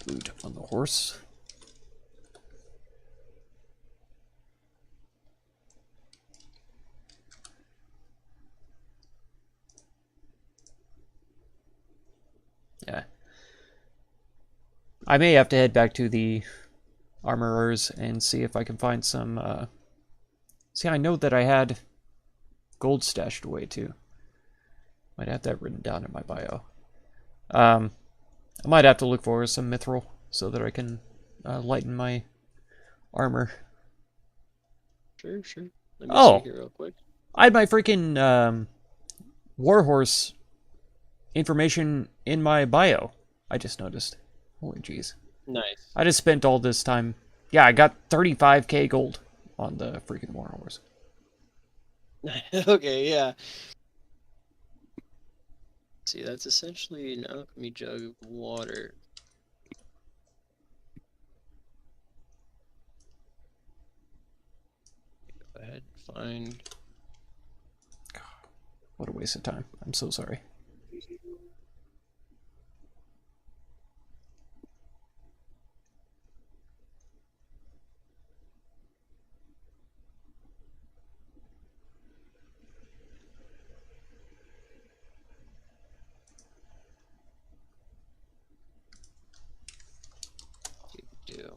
Loot on the horse. Yeah. I may have to head back to the armorers and see if I can find some, See, I know that I had gold stashed away, too. Might have that written down in my bio. I might have to look for some mithril so that I can lighten my armor. Sure. Let me Oh. see here real quick. I had my freaking warhorse information in my bio. I just noticed. Holy jeez. Nice. I just spent all this time. Yeah, I got 35k gold on the freaking warhorse. Okay, yeah. See, that's essentially an alchemy jug of water. Go ahead, find. What a waste of time. I'm so sorry. Do.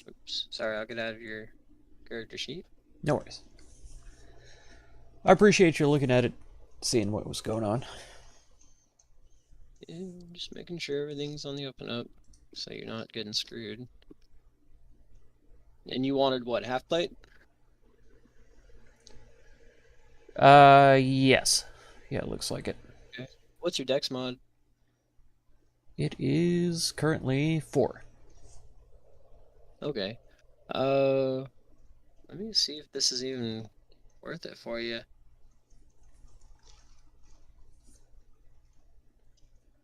Oops. Sorry, I'll get out of your character sheet. No worries. I appreciate you looking at it, seeing what was going on. Yeah, just making sure everything's on the up and up, so you're not getting screwed. And you wanted what, half plate? Yes. Yeah, it looks like it. What's your dex mod? It is currently 4. Okay. Let me see if this is even worth it for you.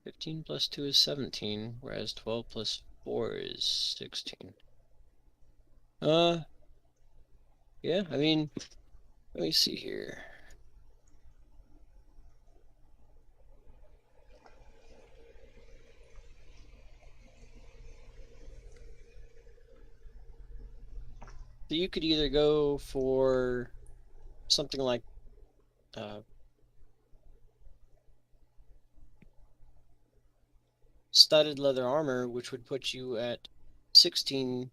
15 plus 2 is 17, whereas 12 plus 4 is 16. Yeah, I mean, let me see here. So you could either go for something like studded leather armor, which would put you at 16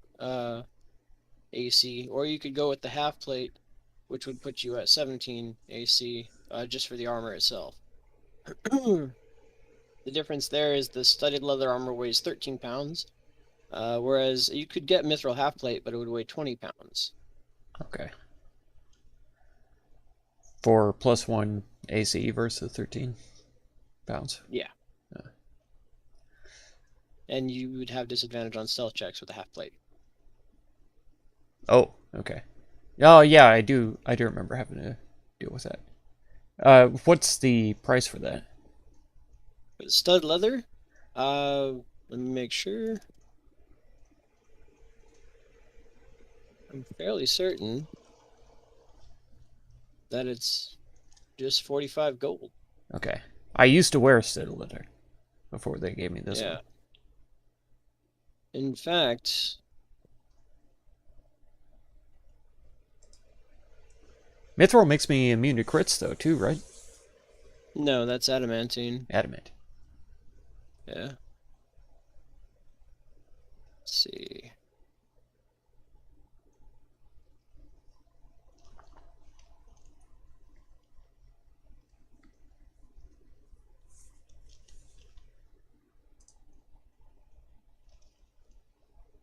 AC, or you could go with the half plate, which would put you at 17 AC, just for the armor itself. The difference there is the studded leather armor weighs 13 pounds, Whereas you could get mithril half plate, but it would weigh 20 pounds. Okay. For +1 AC versus 13 pounds. Yeah. And you would have disadvantage on stealth checks with a half plate. Oh, okay. Oh yeah, I do remember having to deal with that. What's the price for that? But stud leather? Let me make sure. I'm fairly certain that it's just 45 gold. Okay. I used to wear studded leather before they gave me this Yeah. one. In fact, Mithril makes me immune to crits though, too, right? no, that's adamantine. Adamant. Yeah. Let's see.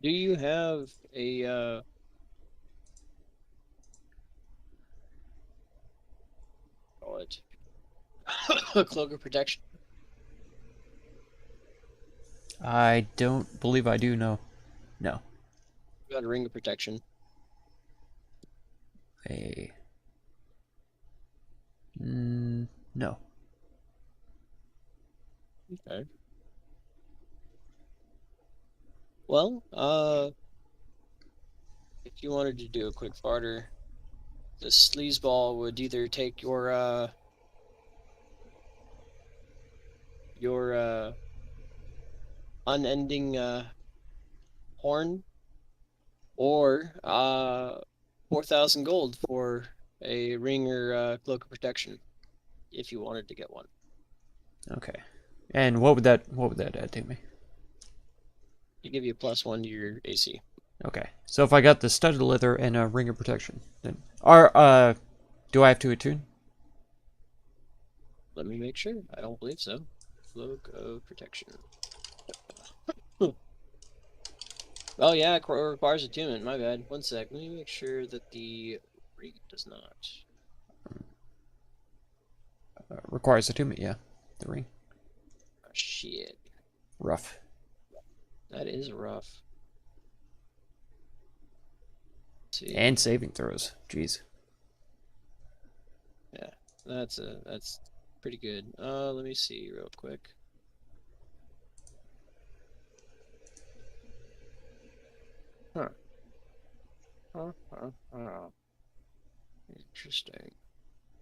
Do you have a call it a cloak of protection? I don't believe I do know. No. You got a ring of protection. No. Okay. Well, if you wanted to do a quick barter, the sleazeball would either take your unending horn, or 4,000 gold for a ring or cloak of protection, if you wanted to get one. Okay. And what would that add to me? To give you a +1 to your AC. Okay. So if I got the studded leather and a ring of protection, then do I have to attune? Let me make sure. I don't believe so. Cloak of protection. Oh yeah, it requires attunement. My bad. One sec. Let me make sure that the ring does not. Requires attunement, yeah. The ring. Oh, shit. Rough. That is rough. Let's see. And saving throws. Jeez. Yeah, that's pretty good. Let me see real quick. Huh. Interesting.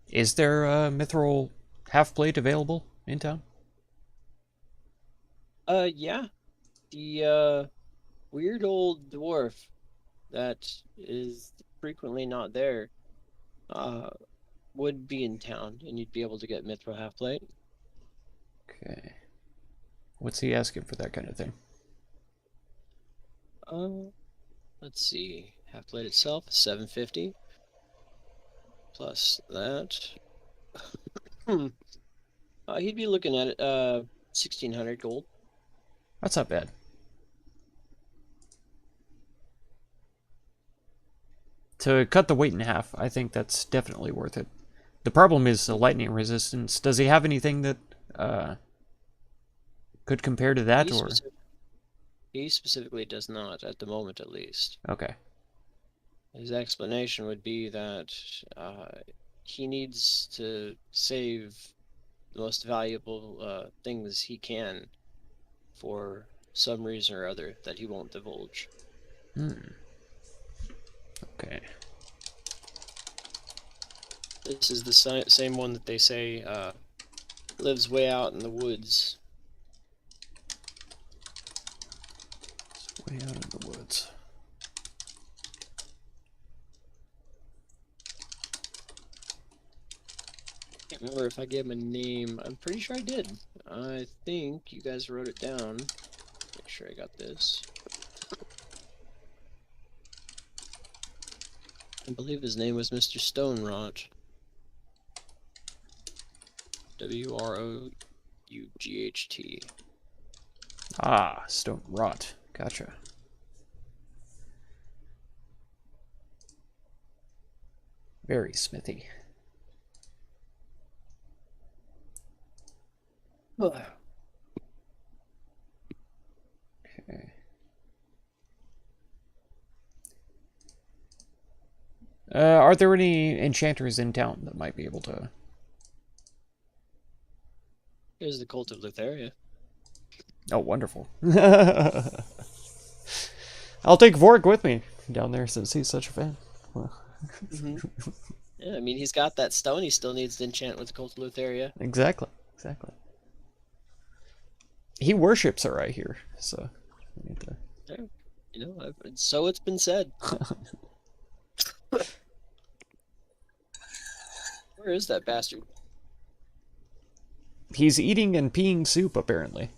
Is there a mithril half plate available in town? Yeah. The weird old dwarf that is frequently not there would be in town, and you'd be able to get mithril half plate. Okay. What's he asking for that kind of thing? Let's see. Half plate itself, 750. Plus that. He'd be looking at it 1,600 gold. That's not bad. To cut the weight in half, I think that's definitely worth it. The problem is the lightning resistance. Does he have anything that could compare to that, or? He specifically does not, at the moment at least. Okay. His explanation would be that he needs to save the most valuable things he can for some reason or other that he won't divulge. Okay. This is the same one that they say lives way out in the woods. Way out in the woods. Can't remember if I gave him a name. I'm pretty sure I did. I think you guys wrote it down. Make sure I got this. I believe his name was Mr. Stonerot. W-R-O-U-G-H-T. Ah, stone rot. Gotcha. Very smithy. Okay. Are there any enchanters in town that might be able to... Here's the Cult of Lutheria. Oh, wonderful. I'll take Vork with me down there since he's such a fan. Well, Yeah, I mean, he's got that stone he still needs to enchant with the Cult of Lutheria. exactly. Exactly. He worships her, I hear, so... we need to... Yeah, you know, so it's been said. Where is that bastard? He's eating and peeing soup, apparently.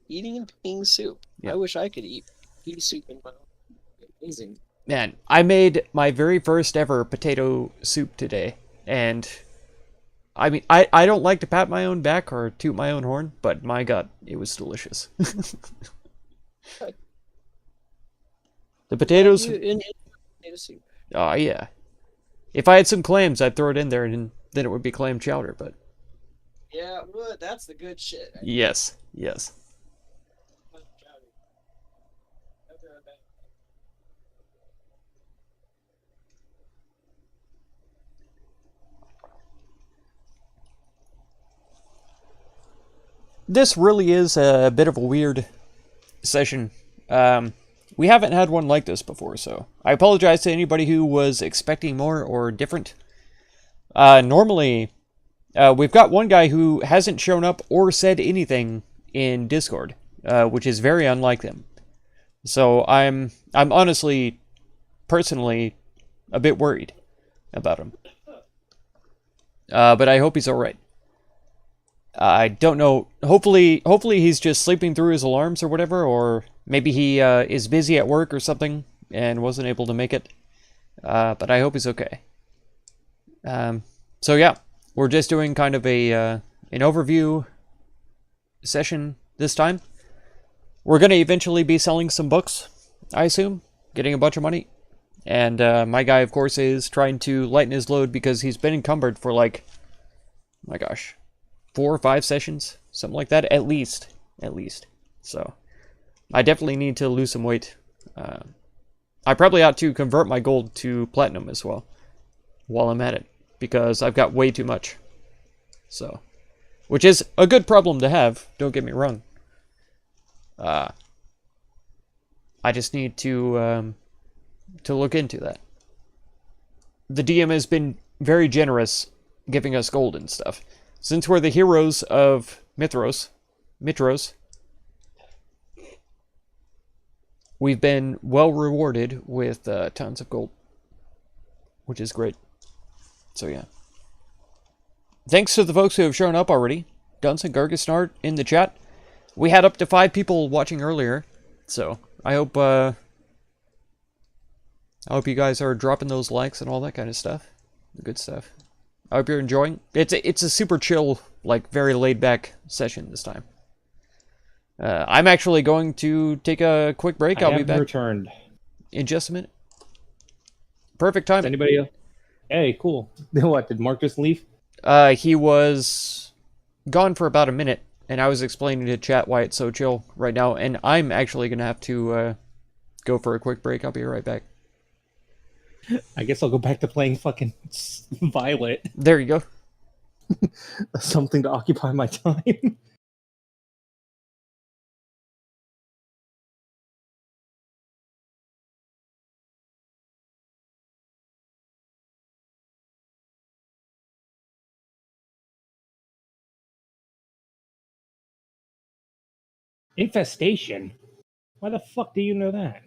Eating and peeing soup. Yeah. I wish I could eat pea soup in my own. Amazing. Man, I made my very first ever potato soup today, and I mean, I don't like to pat my own back or toot my own horn, but my god, it was delicious. The potatoes... In potato soup. Oh, yeah. If I had some clams, I'd throw it in there, and then it would be clam chowder, but... Yeah, well, that's the good shit. Yes, yes. This really is a bit of a weird session. We haven't had one like this before, so I apologize to anybody who was expecting more or different. Normally, we've got one guy who hasn't shown up or said anything in Discord, which is very unlike them. So I'm honestly, personally, a bit worried about him. But I hope he's all right. I don't know. Hopefully he's just sleeping through his alarms or whatever, or maybe he is busy at work or something and wasn't able to make it. But I hope he's okay. So yeah, we're just doing kind of a an overview session this time. We're gonna eventually be selling some books, I assume, getting a bunch of money. And my guy, of course, is trying to lighten his load because he's been encumbered for like, oh my gosh, 4 or 5 sessions, something like that, at least. So I definitely need to lose some weight. I probably ought to convert my gold to platinum as well while I'm at it, because I've got way too much. So, which is a good problem to have, don't get me wrong. I just need to look into that. The DM has been very generous giving us gold and stuff. Since we're the heroes of Mitros, we've been well rewarded with tons of gold, which is great. So yeah. Thanks to the folks who have shown up already. Dunson, Gargisnard in the chat. We had up to 5 people watching earlier, so I hope you guys are dropping those likes and all that kind of stuff. The good stuff. I hope you're enjoying. It's a super chill, like very laid back session this time. I'm actually going to take a quick break. I'll be back returned. in just a minute. Perfect timing. Anybody else? Hey, cool. What, did Mark just leave? He was gone for about a minute, and I was explaining to chat why it's so chill right now, and I'm actually gonna have to go for a quick break. I'll be right back. I guess I'll go back to playing fucking Violet. There you go. Something to occupy my time. Infestation? Why the fuck do you know that?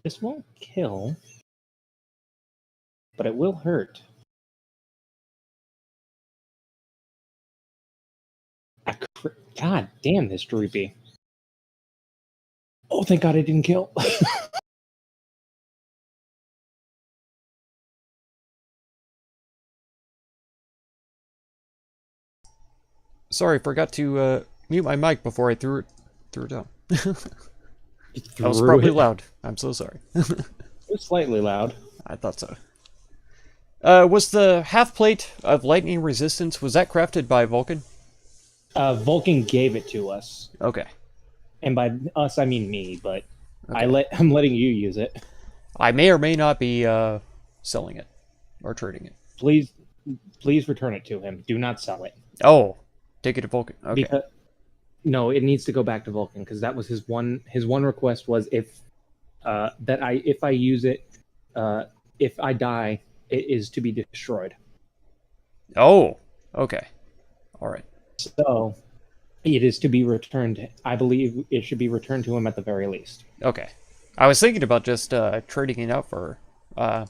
This won't kill, but it will hurt. God damn this droopy. Oh, thank God I didn't kill. Sorry, forgot to mute my mic before I threw it down. That was probably loud. I'm so sorry. It was slightly loud. I thought so. Was the half plate of lightning resistance, was that crafted by Vulcan? Vulcan gave it to us. Okay. And by us, I mean me, but Okay. I'm letting you use it. I may or may not be selling it or trading it. Please return it to him. Do not sell it. Oh, take it to Vulcan. Okay. Because, no, it needs to go back to Vulcan because that was his one request was if I use it, if I die, it is to be destroyed. Oh, okay. All right. So it is to be returned. I believe it should be returned to him at the very least. Okay. I was thinking about just trading it out for a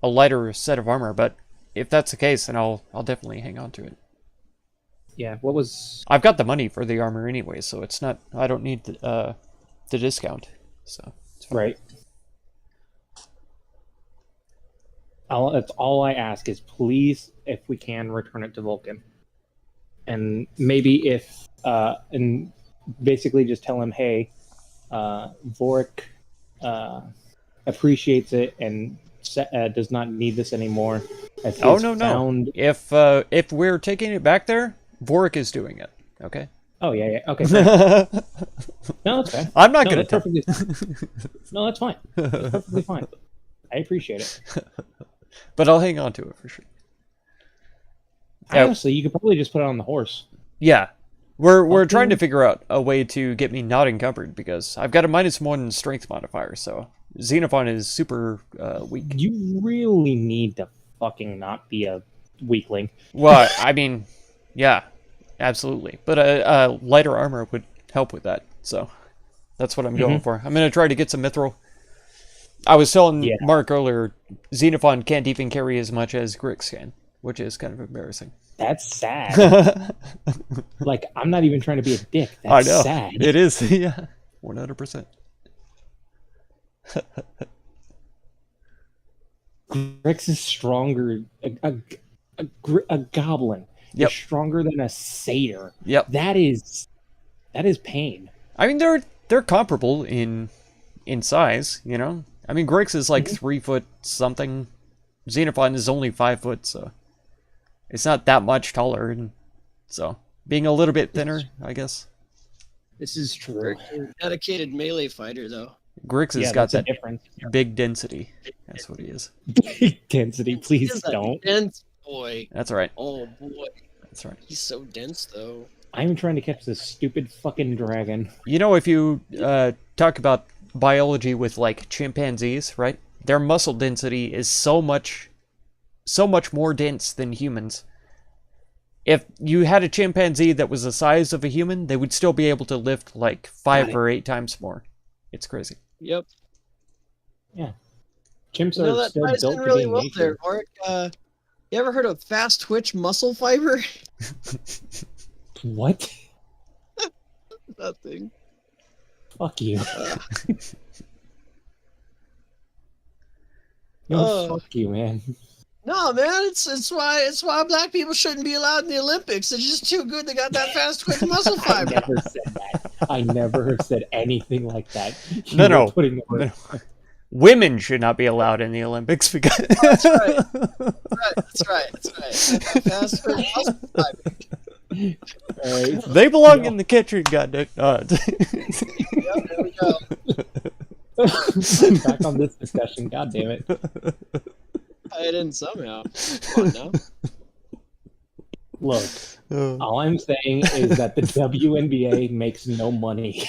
lighter set of armor, but if that's the case, then I'll definitely hang on to it. Yeah. What was? I've got the money for the armor anyway, so it's not. I don't need the discount. So it's fine. Right. That's all I ask is please, if we can, return it to Vulcan. And maybe and basically just tell him, hey, Vorik appreciates it and does not need this anymore. As Oh his no. found- If we're taking it back there, Vorik is doing it. Okay. Oh yeah. Okay. Fair. No, that's fine. I'm not No, gonna that's perfectly. No, that's fine. That's perfectly fine. I appreciate it. but I'll hang on to it for sure. Yeah. Honestly, you could probably just put it on the horse. Yeah. We're Okay. trying to figure out a way to get me not encumbered because I've got a -1 strength modifier, so Xenophon is super weak. You really need to fucking not be a weakling. Well, I mean, yeah, absolutely. But lighter armor would help with that, so that's what I'm going for. I'm gonna try to get some mithril. I was telling Yeah. Mark earlier, Xenophon can't even carry as much as Grix can, which is kind of embarrassing. That's sad. Like, I'm not even trying to be a dick. I That's know. sad. It is, yeah, 100%. Grix is stronger. A goblin Yep. is stronger than a satyr. Yep. That is pain. I mean, they're comparable in size, you know. I mean, Grix is like 3 foot something. Xenophon is only 5 foot, so it's not that much taller. And so being a little bit thinner, I guess. This is true. Dedicated melee fighter, though. Grix has Yeah, got that's a that difference. big density. That's what he is. Density, He please is a don't. dense boy. That's right. Oh boy, That's right. he's so dense though. I'm trying to catch this stupid fucking dragon. You know, if you talk about biology with like chimpanzees, right? Their muscle density is so much more dense than humans. If you had a chimpanzee that was the size of a human, they would still be able to lift like 5 or 8 times more. It's crazy. Yep. Chimps You know, are that still ties built in to really be well nature. there, Mark. You ever heard of fast twitch muscle fiber? What? Nothing. Fuck you. Uh, No, Oh. fuck you, man. No, man, it's why black people shouldn't be allowed in the Olympics. They're just too good. They got that fast twitch muscle I fiber. never said that. I never said anything like that. You No. were putting the word- Women should not be allowed in the Olympics because That's right. That's right. That fast twitch muscle fiber. Alright. they belong in the kitchen. Goddamn. Yep, there we go. Back on this discussion. God damn it. I didn't somehow. Come on now. Look, all I'm saying is that the WNBA makes no money.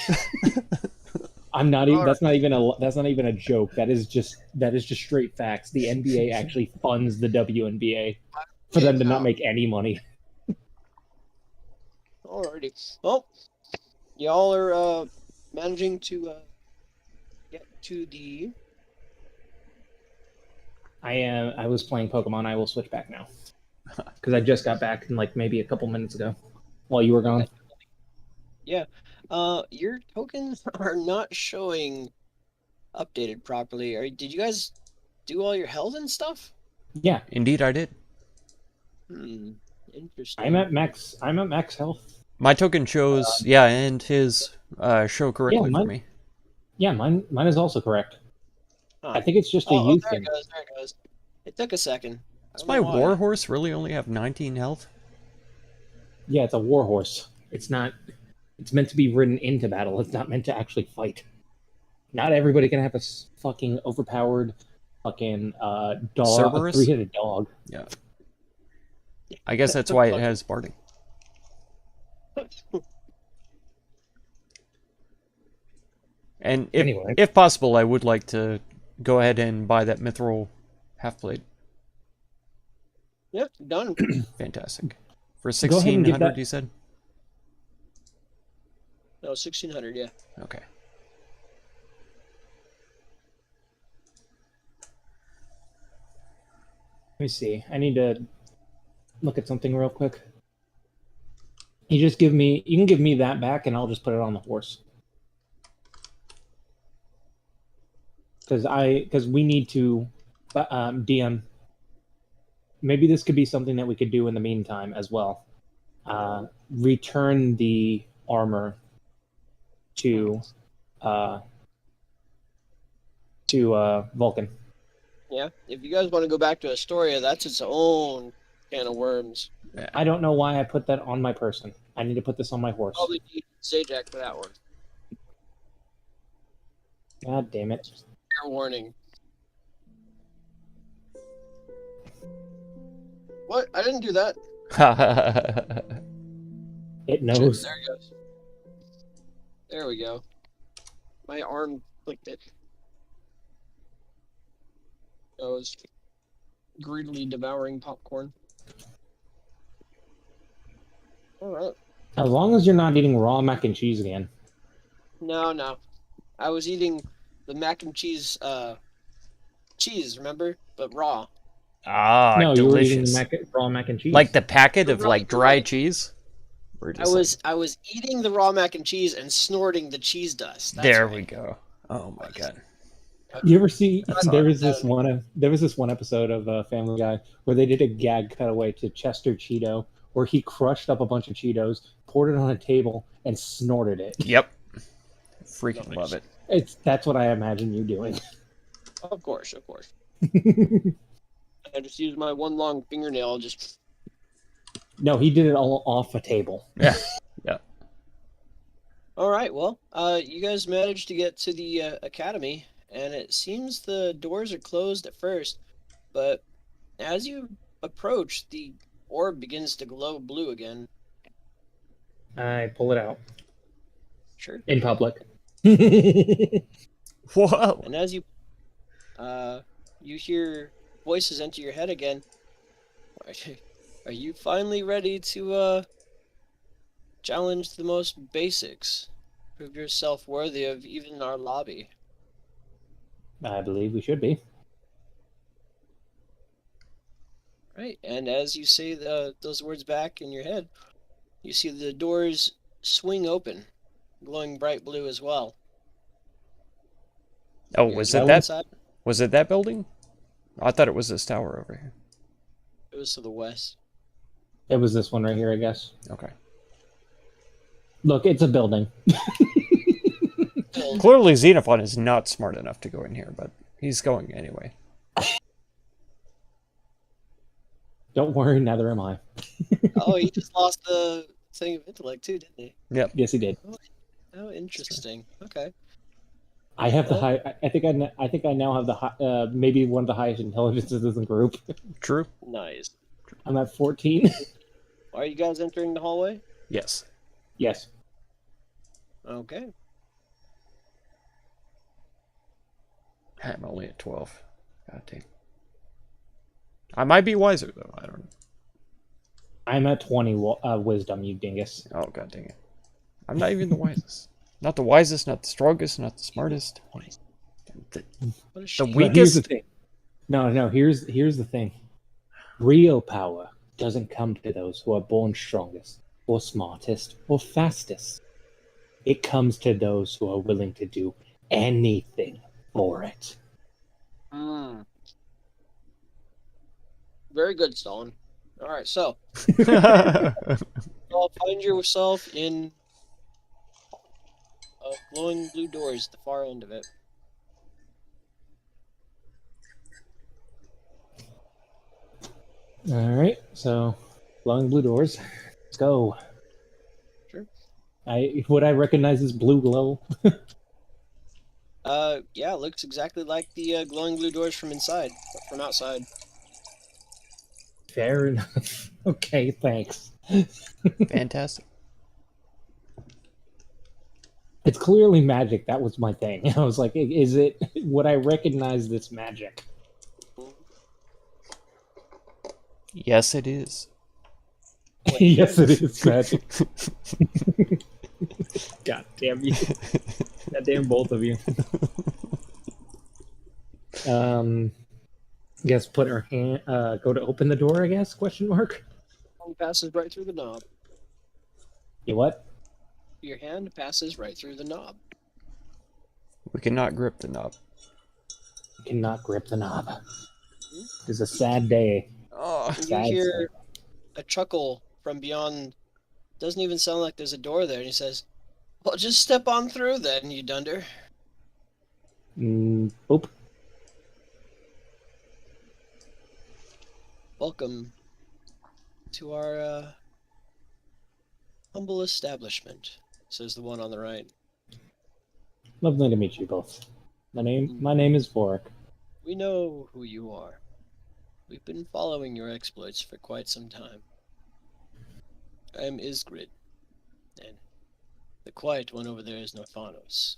I'm not even. That's not even a joke. That is just straight facts. The NBA actually funds the WNBA for them to not make any money. Alrighty. Well, y'all are managing to get to the I was playing Pokemon. I will switch back now because I just got back like maybe a couple minutes ago while you were gone. Yeah. Your tokens are not showing updated properly. Did you guys do all your health and stuff? Yeah, Indeed, I did. Interesting. I'm at max. I'm at max health. My token shows, yeah, and his show correctly for mine- me. Yeah, mine is also correct. Huh. I think it's just a Oh, you there it thing. goes. There it goes. It took a second. I Does don't my know why. warhorse really only have 19 health? Yeah, it's a warhorse. It's not. It's meant to be ridden into battle. It's not meant to actually fight. Not everybody can have a fucking overpowered fucking dog, Cerberus? a three-headed dog. Yeah. I guess that's why it has barding. And Anyway. if possible, I would like to go ahead and buy that mithril half-blade. Yep, done. Fantastic. For Go ahead and get 1600, that- you said? No, 1600. Yeah. Okay. Let me see. I need to look at something real quick. You can give me that back, and I'll just put it on the horse. Because we need to, DM. Maybe this could be something that we could do in the meantime as well. Return the armor to Vulcan. Yeah. If you guys want to go back to Astoria, that's its own can of worms. I don't know why I put that on my person. I need to put this on my horse. Probably need Zajac for that one. God damn it. Fair warning. What? I didn't do that. It knows. There it goes. There we go. My arm clicked it. I was greedily devouring popcorn. Alright. As long as you're not eating raw mac and cheese again. No. I was eating the mac and cheese, remember? But raw. Ah, No, you were delicious. eating raw mac and cheese. Like the packet You're of like right, dry you're right. cheese? We're I just was eating the raw mac and cheese and snorting the cheese dust. like, That's there right. we go. Oh my god. You ever see? That's There all. was this one episode of Family Guy where they did a gag cutaway to Chester Cheeto, where he crushed up a bunch of Cheetos, poured it on a table, and snorted it. Yep. Freaking Nice. love it. That's what I imagine you doing. Of course. I just used my one long fingernail. Just No, he did it all off a table. Yeah. all right. Well, you guys managed to get to the academy, and it seems the doors are closed at first, but as you approach, the orb begins to glow blue again. I pull it out Sure. in public. Whoa. And as you hear voices enter your head again. Are you finally ready to challenge the most basics? Prove yourself worthy of even our lobby. I believe we should be. Right, and as you say those words back in your head, you see the doors swing open, glowing bright blue as well. Oh, You was guys it go that? inside. Was it that building? I thought it was this tower over here. It was to the west. It was this one right here, I guess. Okay. Look, it's a building. Clearly, Xenophon is not smart enough to go in here, but he's going anyway. Don't worry, neither am I. Oh, he just lost the thing of intellect too, didn't he? Yep. Yes, he did. Oh, interesting. Okay. I have the Well- high. I think I now have the high, maybe one of the highest intelligences in the group. True. Nice. I'm at 14. Are you guys entering the hallway? Yes. Yes. Okay. I'm only at 12. God dang. I might be wiser, though. I don't know. I'm at 20 wisdom, you dingus. Oh, god dang it. I'm not even the wisest. Not the wisest, not the strongest, not the smartest. The What a shame. But here's the weakest? thing. No. Here's the thing. Real power doesn't come to those who are born strongest, or smartest, or fastest. It comes to those who are willing to do anything for it. Mm. Very good, Stalin. All right, so find yourself in glowing blue doors at the far end of it. All right, so glowing blue doors. Let's go. Sure. Would I recognize this blue glow? Yeah, it looks exactly like the glowing blue doors from inside, but from outside. Fair enough. Okay, thanks. Fantastic. It's clearly magic. That was my thing. I was like, is it? Would I recognize this magic? Yes, it is. Yes, it is magic. God damn you! God damn both of you. Guess put her hand. Go to open the door. I guess? Question mark. Hand passes right through the knob. You what? Your hand passes right through the knob. We cannot grip the knob. You cannot grip the knob. It's a sad day. Oh, And you Sad, hear a chuckle from beyond. Doesn't even sound like there's a door there. And he says, "Well, just step on through then, you dunder." Boop. Welcome to our humble establishment, says the one on the right. Lovely to meet you both. My name is Vorik. We know who you are. We've been following your exploits for quite some time. I am Isgrid, and the quiet one over there is Norfanos.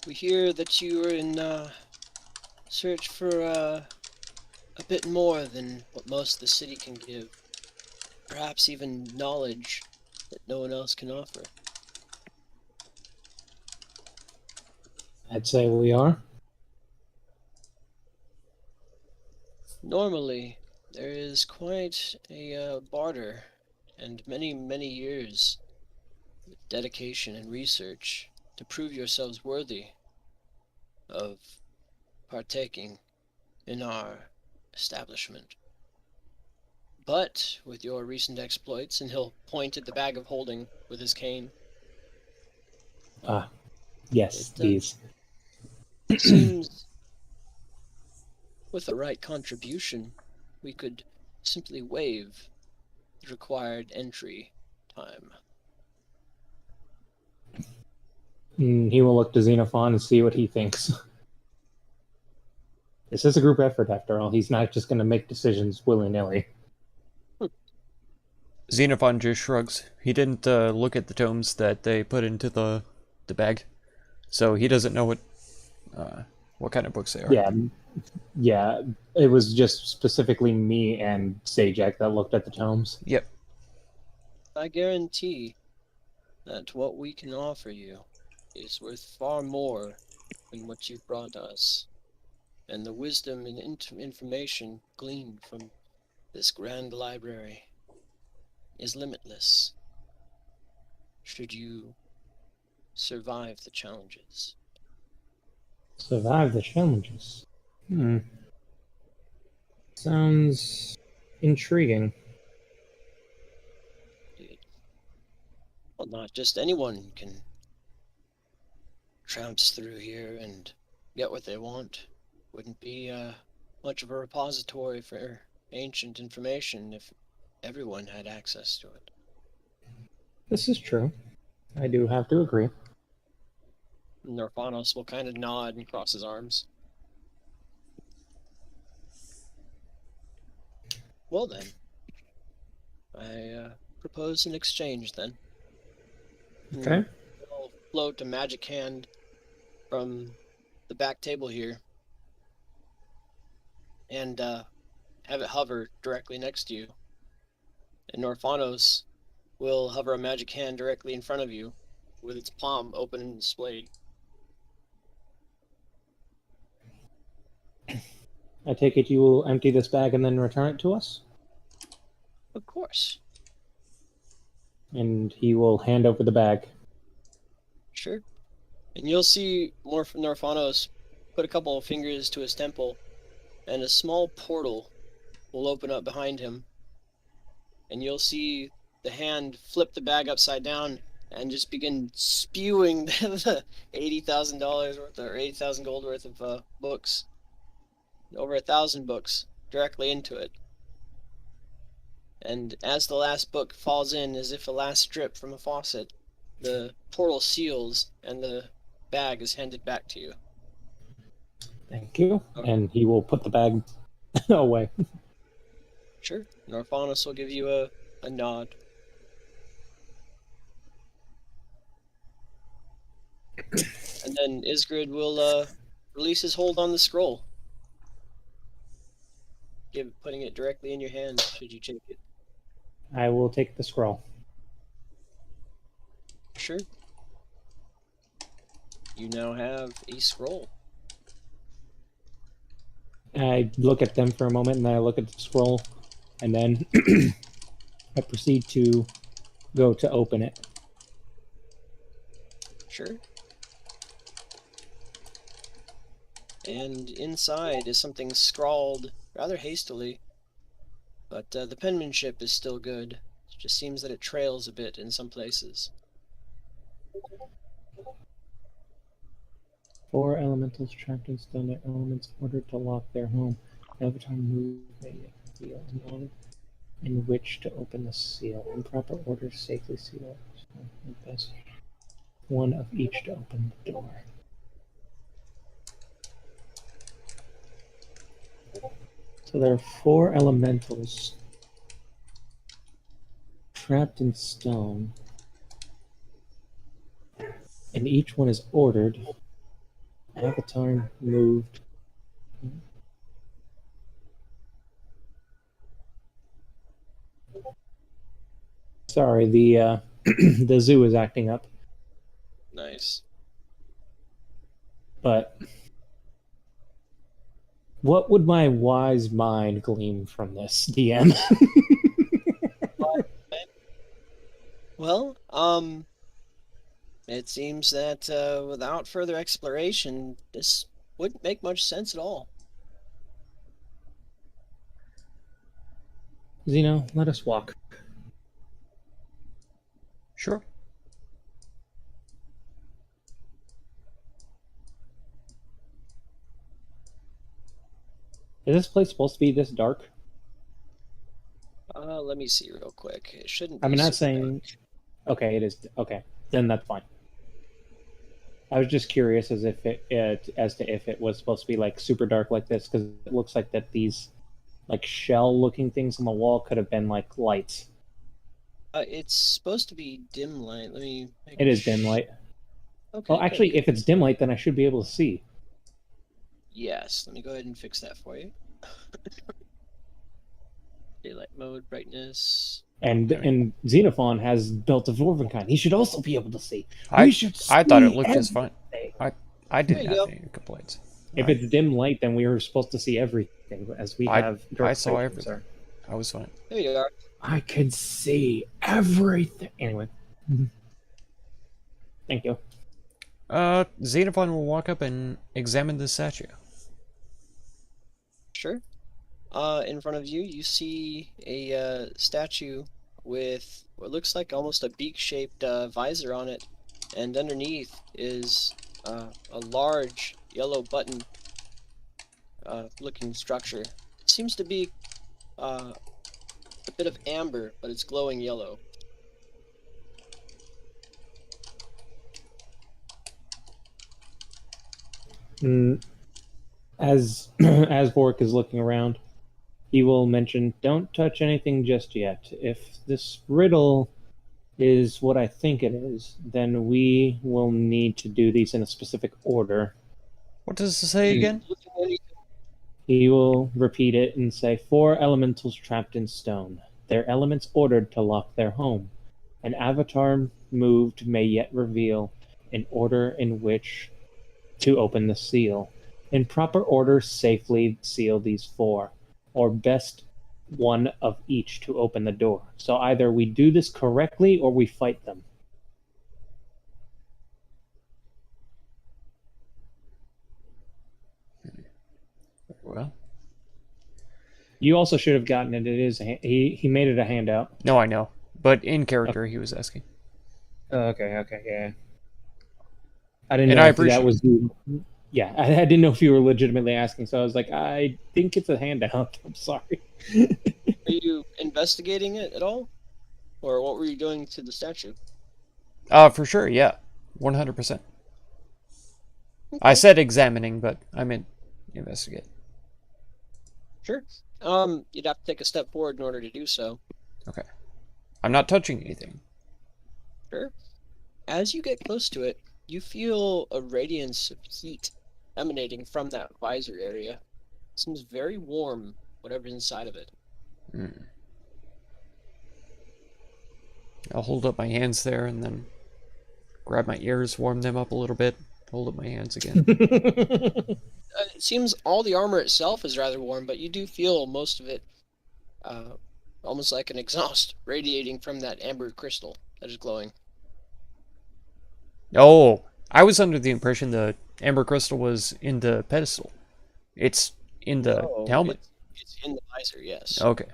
We hear that you are in search for a bit more than what most of the city can give. Perhaps even knowledge that no one else can offer. I'd say we are. Normally, there is quite a barter and many, many years of dedication and research to prove yourselves worthy of partaking in our establishment. But with your recent exploits, and he'll point at the bag of holding with his cane, Yes, these. it seems with the right contribution, we could simply waive the required entry time. He will look to Xenophon and see what he thinks. This is a group effort, after all. He's not just going to make decisions willy-nilly. Xenophon just shrugs. He didn't look at the tomes that they put into the bag, so he doesn't know what kind of books they are. Yeah. It was just specifically me and Sajak that looked at the tomes. Yep. I guarantee that what we can offer you is worth far more than what you've brought us, and the wisdom and information gleaned from this grand library is limitless, should you survive the challenges. Survive the challenges. Sounds intriguing. Well, not just anyone can trounce through here and get what they want. Wouldn't be much of a repository for ancient information if everyone had access to it. This is true. I do have to agree. Norfanos will kind of nod and cross his arms. Well then, I propose an exchange then. Okay. I'll float a magic hand from the back table here and have it hover directly next to you. And Norfanos will hover a magic hand directly in front of you with its palm open and displayed. I take it you will empty this bag and then return it to us? Of course. And he will hand over the bag. Sure. And you'll see Norfanos put a couple of fingers to his temple, and a small portal will open up behind him. And you'll see the hand flip the bag upside down and just begin spewing the $80,000 worth or 80,000 gold worth of books, over 1,000 books, directly into it. And as the last book falls in, as if a last drip from a faucet, the portal seals and the bag is handed back to you. Thank you. And he will put the bag away. Sure. Norfanos will give you a nod. And then Isgrid will release his hold on the scroll. Putting it directly in your hand, should you take it. I will take the scroll. Sure. You now have a scroll. I look at them for a moment, and then I look at the scroll, and then I proceed to go to open it. Sure. And inside is something scrawled rather hastily, but the penmanship is still good. It just seems that it trails a bit in some places. 4 elementals trapped in stone, their elements ordered to lock their home. Every time move, they reveal an order in which to open the seal. In proper order, safely seal it. Best one of each to open the door. So there are 4 elementals trapped in stone, and each one is ordered. Avatar moved. Sorry, the the zoo is acting up, Nice. but what would my wise mind glean from this, DM? Well, it seems that without further exploration, this wouldn't make much sense at all. Zeno, let us walk. Sure. Is this place supposed to be this dark? Let me see real quick. It shouldn't. I'm be not super saying. dark. Okay, it is. Okay, then that's fine. I was just curious as if as to if it was supposed to be like super dark like this, because it looks like that these like shell-looking things on the wall could have been like lights. It's supposed to be dim light. Let me. It is dim light. Okay. Well, good. actually, if it's dim light, then I should be able to see. Yes. Let me go ahead and fix that for you. Daylight mode, brightness. And Okay. and Xenophon has Belt of Dwarvenkind. He should also be able to see. I We should thought it see looked just fine. everything. I didn't There you have go. any complaints. If I- it's dim light, then we were supposed to see everything, as we I- have. I dark saw vision, everything. sir. I was fine. There you are. I can see everything. Anyway. Thank you. Xenophon will walk up and examine the statue. Sure. In front of you, you see a statue with what looks like almost a beak-shaped visor on it, and underneath is a large yellow button looking structure. Seems to be a bit of amber, but it's glowing yellow. As as Vork is looking around, he will mention, "Don't touch anything just yet. If this riddle is what I think it is, then we will need to do these in a specific order." What does it say again? Looking at any- He will repeat it and say, 4 elementals trapped in stone. Their elements ordered to lock their home. An avatar moved may yet reveal an order in which to open the seal. In proper order, safely seal these 4, or best one of each to open the door. So either we do this correctly or we fight them. Well, You also should have gotten it. It is he made it a handout. no, I know. But in character, he was asking. Okay, yeah. I didn't And know I if that appreciate was you. Yeah, I didn't know if you were legitimately asking, so I was like, I think it's a handout. I'm sorry. Are you investigating it at all? Or what were you doing to the statue? For sure, yeah. 100%. I said examining, but I meant investigate. Sure. You'd have to take a step forward in order to do so. Okay. I'm not touching anything. Sure. As you get close to it, you feel a radiance of heat emanating from that visor area. It seems very warm, whatever's inside of it. I'll hold up my hands there and then grab my ears, warm them up a little bit, hold up my hands again. It seems all the armor itself is rather warm, but you do feel most of it almost like an exhaust radiating from that amber crystal that is glowing. Oh, I was under the impression the amber crystal was in the pedestal. It's in the No, helmet. It's in the visor, yes. Okay.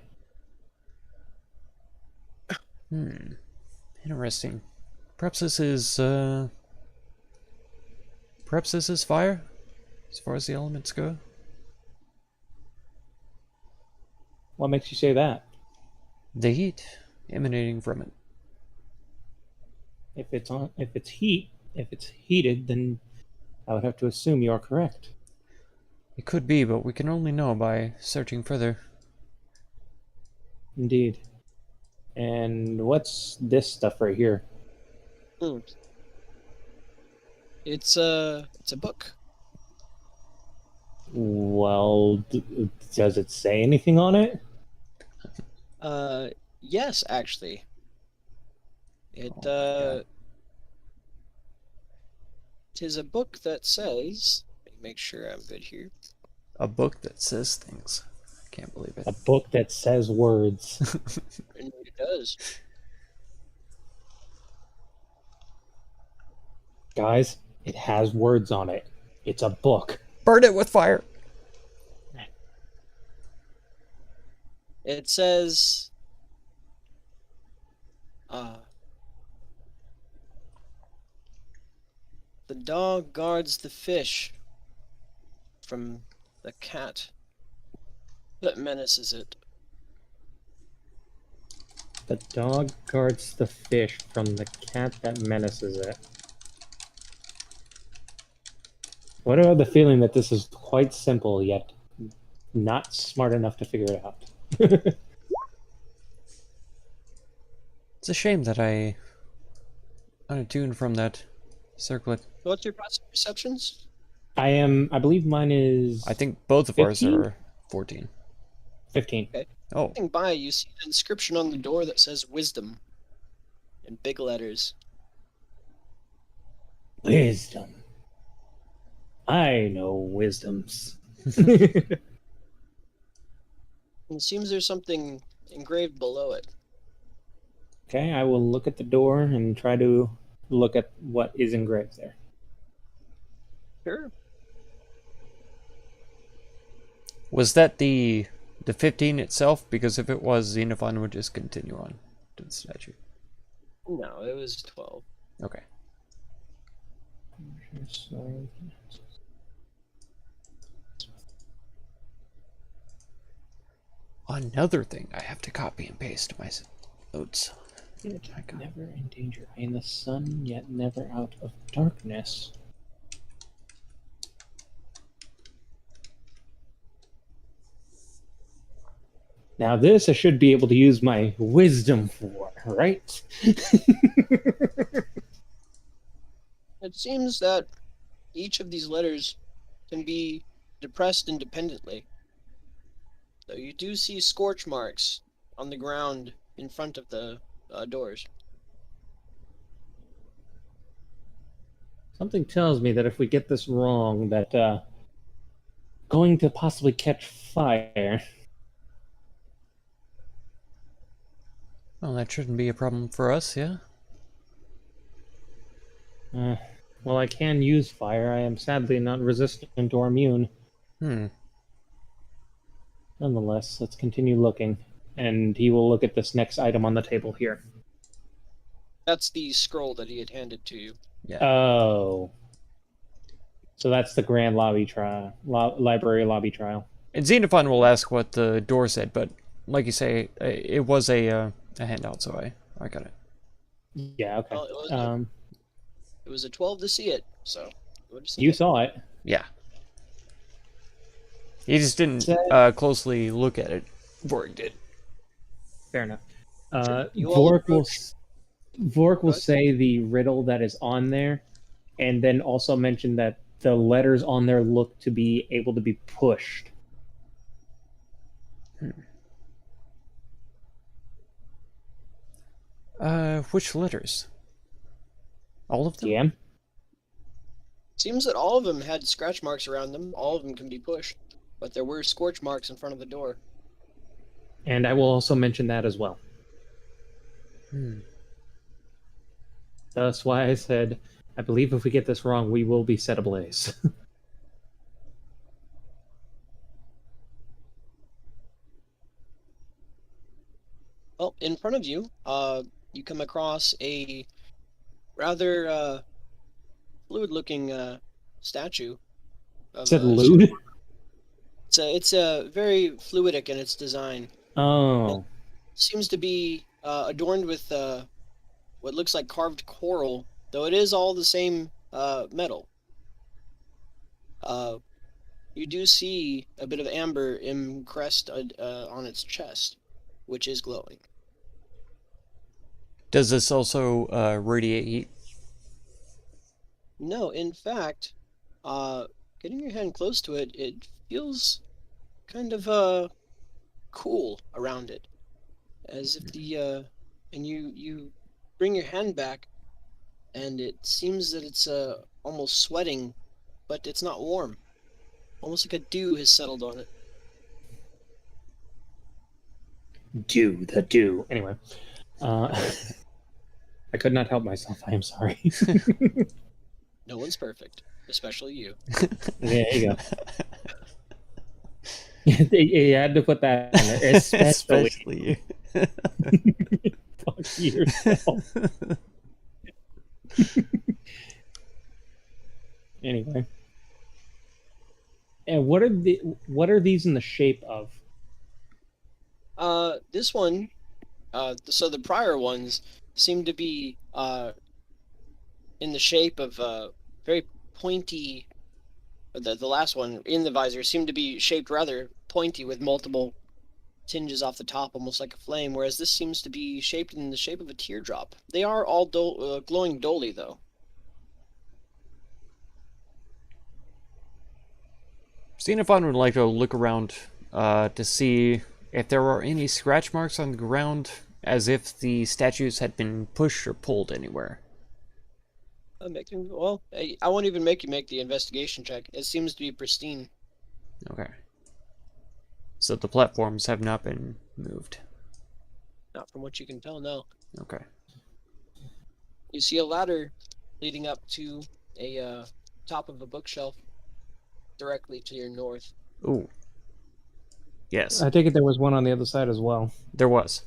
Interesting. Perhaps this is fire, as far as the elements go. What makes you say that? The heat emanating from it. If it's heated, then I would have to assume you are correct. It could be, but we can only know by searching further. Indeed. And what's this stuff right here? It's a book. Well, does it say anything on it? Yes, actually. It God. tis a book that says. Let me make sure I'm good here. A book that says things. I can't believe it. A book that says words. And it does. Guys, it has words on it. It's a book. Burn it with fire! It says, the dog guards the fish from the cat that menaces it. The dog guards the fish from the cat that menaces it. What about the feeling that this is quite simple, yet not smart enough to figure it out? It's a shame that I unattuned from that circlet. What's your passive perceptions? I believe mine is I think both of ours 15? are 14. 15. Oh, Walking by, you see an inscription on the door that says wisdom in big letters. Wisdom. I know wisdoms. And it seems there's something engraved below it. Okay, I will look at the door and try to look at what is engraved there. Sure. was that the 15 itself? Because if it was, Xenophon would just continue on to the statue. No, it was 12. Okay. Another thing I have to copy and paste to my notes. Never in danger. In the sun, yet never out of darkness. Now this I should be able to use my wisdom for, right? It seems that each of these letters can be depressed independently. So you do see scorch marks on the ground in front of the doors. Something tells me that if we get this wrong, that going to possibly catch fire. Well, that shouldn't be a problem for us, yeah? Well, I can use fire. I am sadly not resistant or immune. Hmm. Nonetheless, let's continue looking. And he will look at this next item on the table here. That's the scroll that he had handed to you. Oh. So that's the Grand Lobby Trial. Library Lobby Trial. And Xenophon will ask what the door said, but like you say, it was a handout, so I got it. Yeah, okay. Well, it was a 12 to see it, so You saw it. Yeah. He just didn't closely look at it before he did. Fair enough. You all Vork will say the riddle that is on there, and then also mention that the letters on there look to be able to be pushed. Which letters? All of them? Yeah. Seems that all of them had scratch marks around them. All of them can be pushed, but there were scorch marks in front of the door. And I will also mention that as well. That's why I said, I believe if we get this wrong, we will be set ablaze. Well, in front of you, you come across a rather fluid-looking statue. Said lewd? It's a very fluidic in its design. Oh. Seems to be adorned with what looks like carved coral, though it is all the same metal. You do see a bit of amber impressed on its chest, which is glowing. Does this also radiate heat? No, in fact, getting your hand close to it, it feels kind of cool around it, as if and you bring your hand back, and it seems that it's almost sweating, but it's not warm, almost like a dew has settled on it. The dew. Anyway. I could not help myself. I am sorry. No one's perfect, especially you. There you go. You had to put that in there. Especially. Fuck yourself. Anyway. And what are these in the shape of? This one, so the prior ones seem to be in the shape of very pointy. The last one in the visor seemed to be shaped rather pointy with multiple tinges off the top, almost like a flame, whereas this seems to be shaped in the shape of a teardrop. They are all glowing dully, though. Xenophon would like to look around to see if there are any scratch marks on the ground, as if the statues had been pushed or pulled anywhere. Well, I won't even make you make the investigation check. It seems to be pristine. Okay. So the platforms have not been moved. Not from what you can tell, no. Okay. You see a ladder leading up to a top of a bookshelf directly to your north. Ooh. Yes, I take it there was one on the other side as well. there was.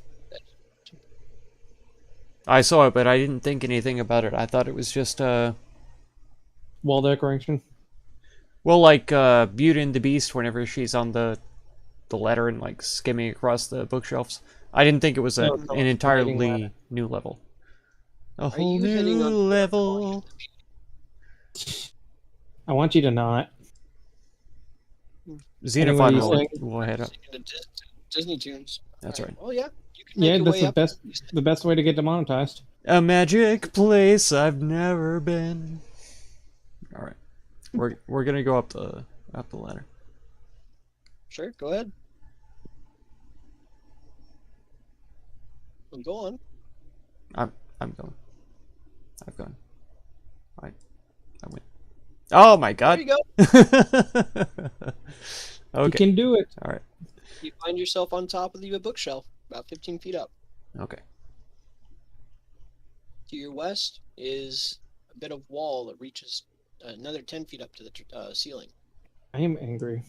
I saw it, but I didn't think anything about it. I thought it was just, Wall decoration? well, like, Beauty and the Beast whenever she's on the ladder and, like, skimming across the bookshelves. I didn't think it was No, an sliding entirely ladder. new level. A Are whole you hitting new on level. I want you to not. Xenophon you will, saying? will head up. Disney tunes. That's right. Oh yeah, you can make Yeah, your that's way the up. best way to get demonetized. A magic place I've never been. All right, we're gonna go up the ladder. Sure, go ahead. Well, go on. I'm going. I've gone. I went. Oh my There god. you go. You Okay. can do it. All right. You find yourself on top of the bookshelf, about 15 feet up. Okay. To your west is a bit of wall that reaches another 10 feet up to the ceiling. I am angry.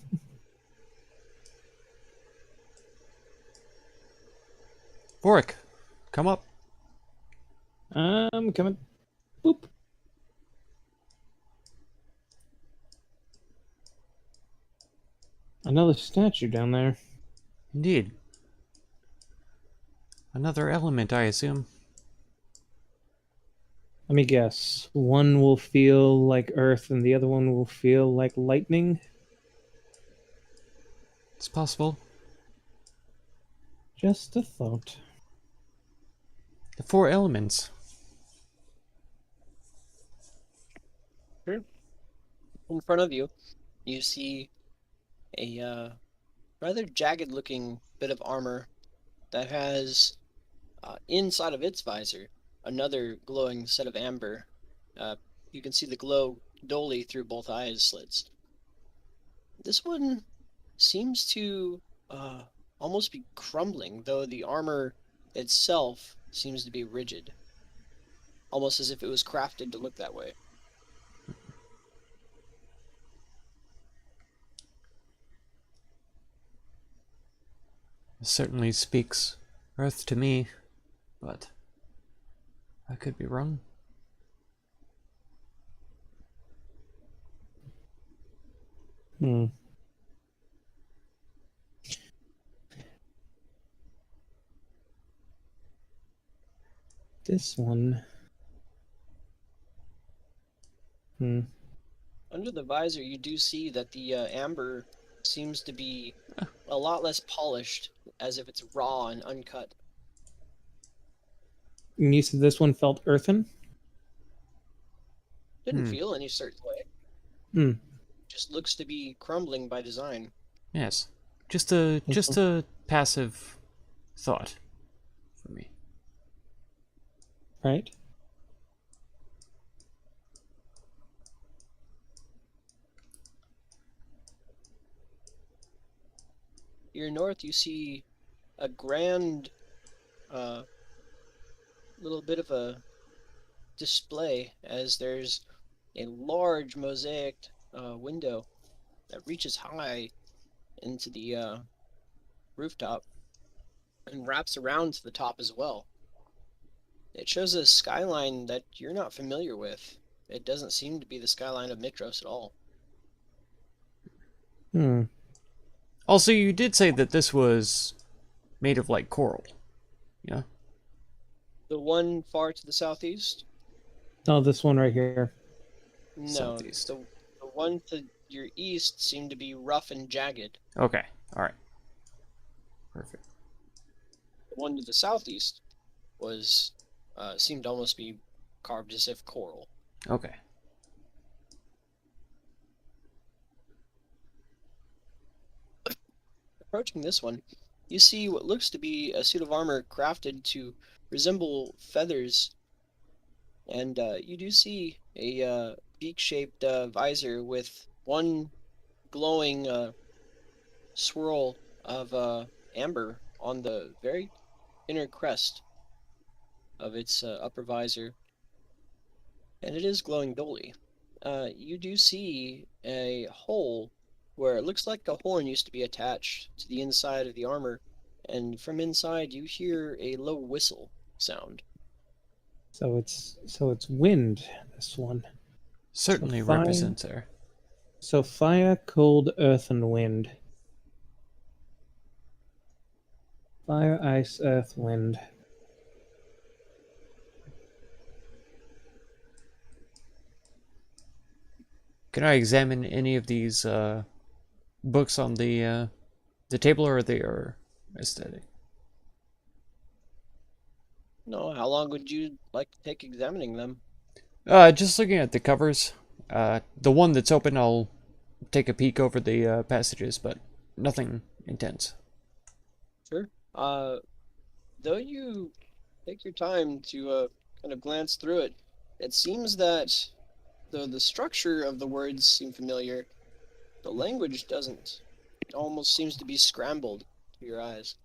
Vorik, come up. I'm coming. Boop. Another statue down there. Indeed. Another element, I assume. Let me guess. One will feel like earth and the other one will feel like lightning. It's possible. Just a thought. The 4 elements. In front of you, you see a rather jagged-looking bit of armor that has inside of its visor another glowing set of amber. You can see the glow dully through both eyes slits. This one seems to almost be crumbling, though the armor itself seems to be rigid, almost as if it was crafted to look that way. It certainly speaks Earth to me, but I could be wrong. Hmm. This one. Hmm. Under the visor, you do see that the amber seems to be a lot less polished, as if it's raw and uncut. And you said this one felt earthen? Didn't Hmm. feel any certain way. Hmm. Just looks to be crumbling by design. Yes. Just a passive thought for me. Right? Here north, you see a grand little bit of a display, as there's a large mosaic window that reaches high into the rooftop and wraps around to the top as well. It shows a skyline that you're not familiar with. It doesn't seem to be the skyline of Mitros at all. Hmm. Also, you did say that this was made of like coral. Yeah. The one far to the southeast? Oh, this one right here. No, Southeast. the one to your east seemed to be rough and jagged. Okay. All right. Perfect. The one to the southeast was seemed to almost be carved as if coral. Okay. Approaching this one, you see what looks to be a suit of armor crafted to resemble feathers, and you do see a beak-shaped visor with one glowing swirl of amber on the very inner crest of its upper visor, and it is glowing dully. You do see a hole where it looks like a horn used to be attached to the inside of the armor, and from inside you hear a low whistle sound. So it's wind, this one. Certainly fine. represents air. So fire, cold, earth, and wind. Fire, ice, earth, wind. Can I examine any of these books on the table, or they are aesthetic? No, how long would you like to take examining them? Just looking at the covers. The one that's open, I'll take a peek over the passages, but nothing intense. Sure. Though you take your time to kind of glance through it, it seems that Though the structure of the words seem familiar, the language doesn't. It almost seems to be scrambled to your eyes.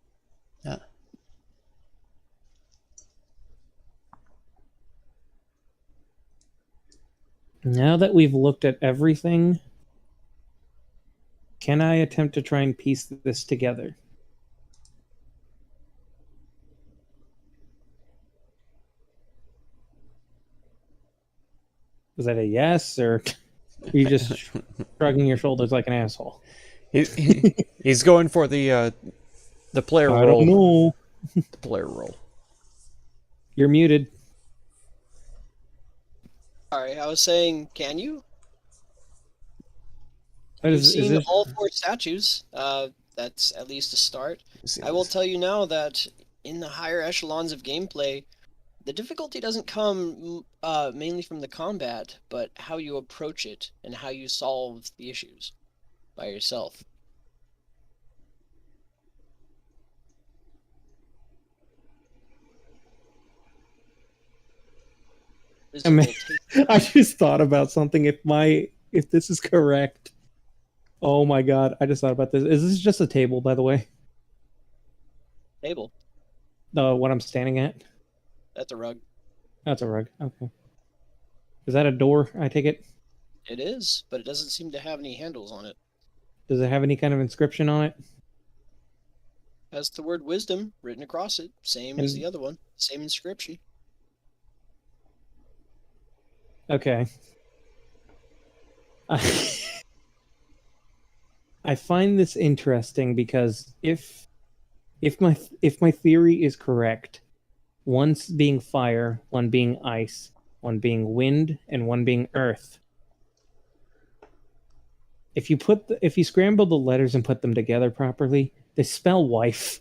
Yeah. Now that we've looked at everything, can I attempt to try and piece this together? Was that a yes, or are you just shrugging your shoulders like an asshole? He's going for the player I role. don't know. The player role. You're muted. Alright, I was saying, can you? What You've is seen this? all 4 statues. That's at least a start. I will tell you now that in the higher echelons of gameplay, the difficulty doesn't come mainly from the combat, but how you approach it and how you solve the issues by yourself. I mean- Visible taste- I just thought about something. If this is correct, oh my god! I just thought about this. Is this just a table, by the way? table. The what I'm standing at? That's a rug. That's a rug. Okay. Is that a door? I take it. It is, but it doesn't seem to have any handles on it. Does it have any kind of inscription on it? Has the word wisdom written across it, same as And- the other one, same inscription. Okay. I find this interesting because if my theory is correct, one being fire, one being ice, one being wind, and one being earth. If you scramble the letters and put them together properly, they spell wife.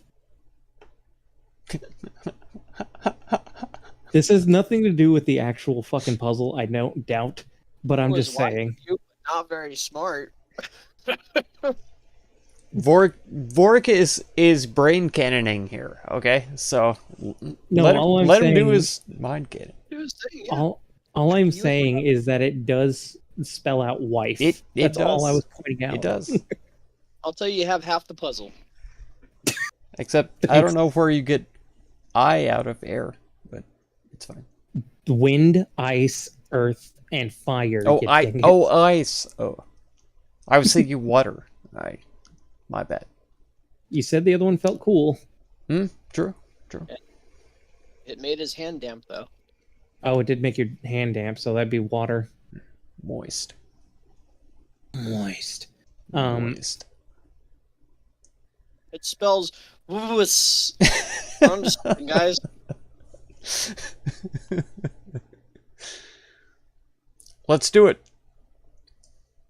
This has nothing to do with the actual fucking puzzle, I don't doubt, but I'm Was just wise saying. of you, but not very smart. Vorik is brain cannoning here, okay? So No, let all I'm him do saying- his mind cannon. He was saying, yeah. All I'm You- saying is that it does spell out wife. It That's all I does. was pointing out. It does. I'll tell you have half the puzzle. Except I don't know where you get I out of air, but it's fine. Wind, ice, earth, and fire. Oh, you dang it. ice. Oh, I was thinking water. My bad. You said the other one felt cool. True. It made his hand damp, though. Oh, it did make your hand damp, so that'd be water. Moist. Moist. Moist. It spells wuss. I'm just kidding, guys. Let's do it.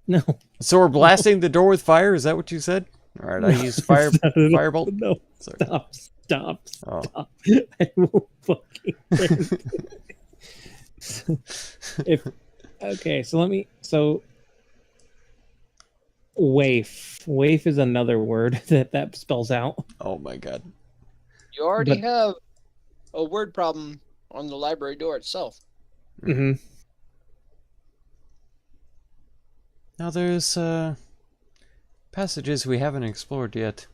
No. So we're blasting the door with fire. Is that what you said? All right, I use fire. Firebolt. No, Sorry. stop. Oh. I will fucking. Okay, so let me. So, waif. Waif is another word that spells out. Oh my god. You already But- have a word problem on the library door itself. Hmm. Now there's passages we haven't explored yet.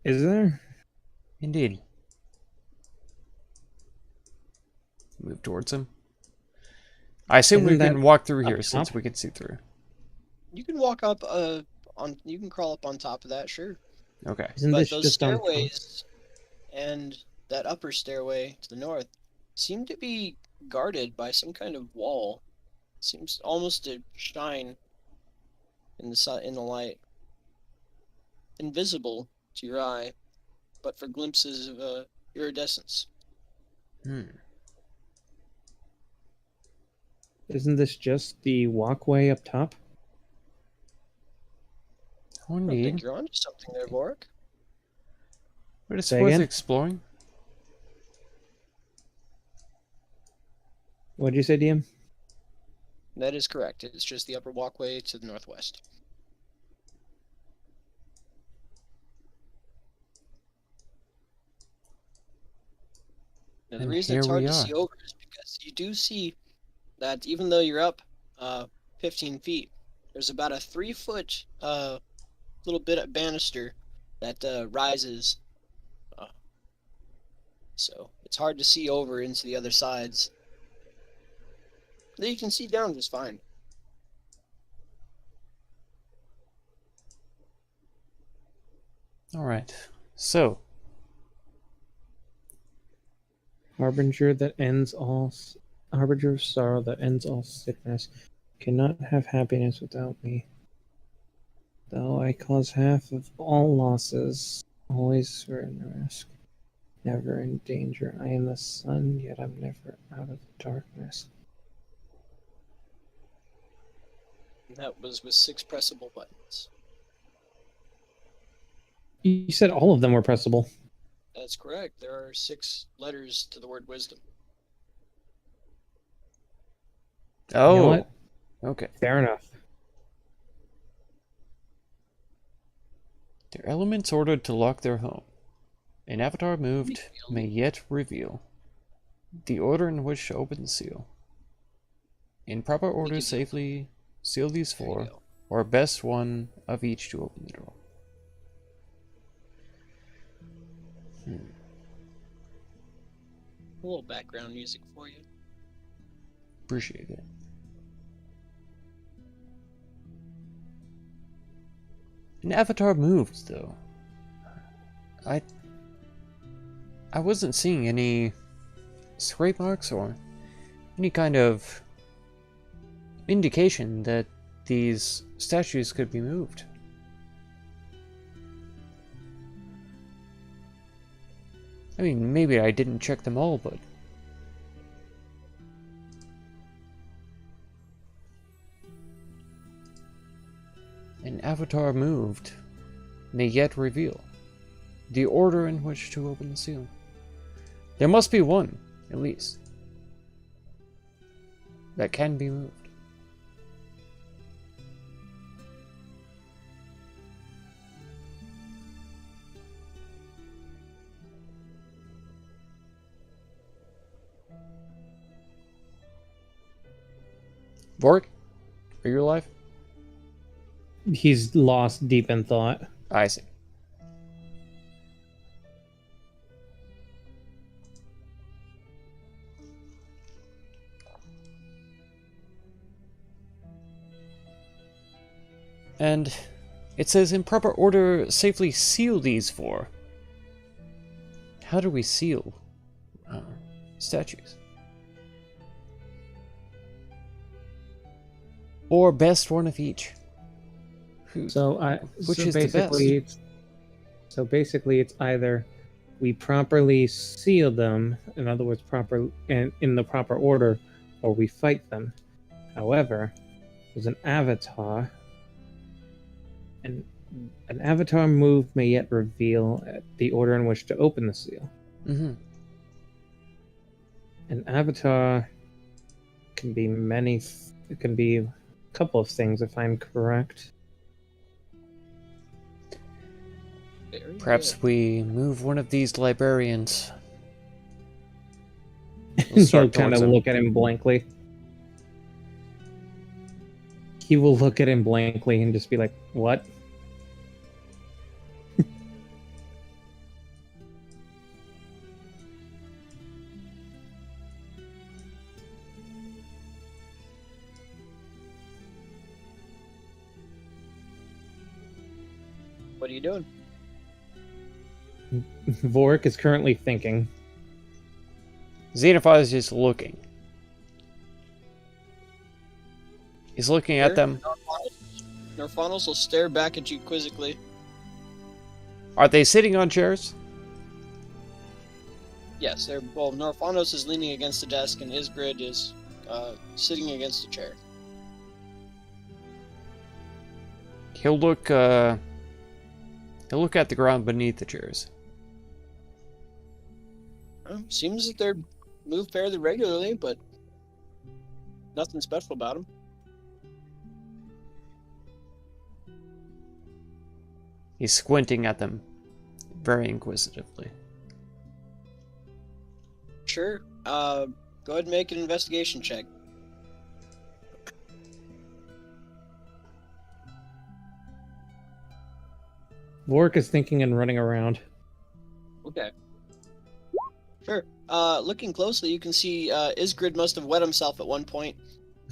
Is there? Indeed. Move towards him. I assume we Isn't that can walk through up here since top? we can see through. You can walk up on. You can crawl up on top of that, sure. Okay. Isn't But this those just on? stairways and that upper stairway to the north seem to be guarded by some kind of wall. Seems almost to shine in the light. Invisible to your eye, but for glimpses of iridescence. Isn't this just the walkway up top? Oh, I don't think indeed. you're onto something there, Vorik. But it's Say worth again? exploring. What'd you say, DM? That is correct. It's just the upper walkway to the northwest. Now, the And reason it's here hard we to are. see over is because you do see that even though you're up 15 feet. There's about a 3-foot little bit of banister that rises. So it's hard to see over into the other sides. But you can see down just fine. All right. So, Harbinger of sorrow that ends all sickness, cannot have happiness without me. Though I cause half of all losses, always are in risk, never in danger. I am the sun, yet I'm never out of darkness. And that was with 6 pressable buttons. You said all of them were pressable. That's correct. There are 6 letters to the word wisdom. You know oh, what? okay. Fair enough. Their elements ordered to lock their home. An avatar moved may yet reveal the order in which to open the seal. In proper order, safely seal these There you 4, go. or best one of each to open the door. A little background music for you. Appreciate it. An avatar moved, though. I wasn't seeing any scrape marks or any kind of indication that these statues could be moved. I mean, maybe I didn't check them all, but an avatar moved may yet reveal the order in which to open the seal. There must be one, at least, that can be moved. Vork, are you alive? He's lost deep in thought. I see. And it says in proper order, safely seal these 4. How do we seal statues? Or best one of each. Which is the best? So basically, it's either we properly seal them, in other words, in the proper order, or we fight them. However, there's an avatar, and an avatar move may yet reveal the order in which to open the seal. Mm-hmm. An avatar can be it can be a couple of things, if I'm correct. Very Perhaps good. we move one of these librarians. He'll kind of look at him blankly. He will look at him blankly and just be like, "What?" What are you doing? Vork is currently thinking. Xenophon is just looking. He's looking at them. Norphonos will stare back at you quizzically. Are they sitting on chairs? Yes, Norphonos is leaning against the desk and Isgrid is sitting against a chair. He'll look at the ground beneath the chairs. Seems that they're moved fairly regularly, but nothing special about them. He's squinting at them very inquisitively. Sure. Go ahead and make an investigation check. Vork is thinking and running around. Okay. Sure. Looking closely, you can see Isgrid must have wet himself at one point,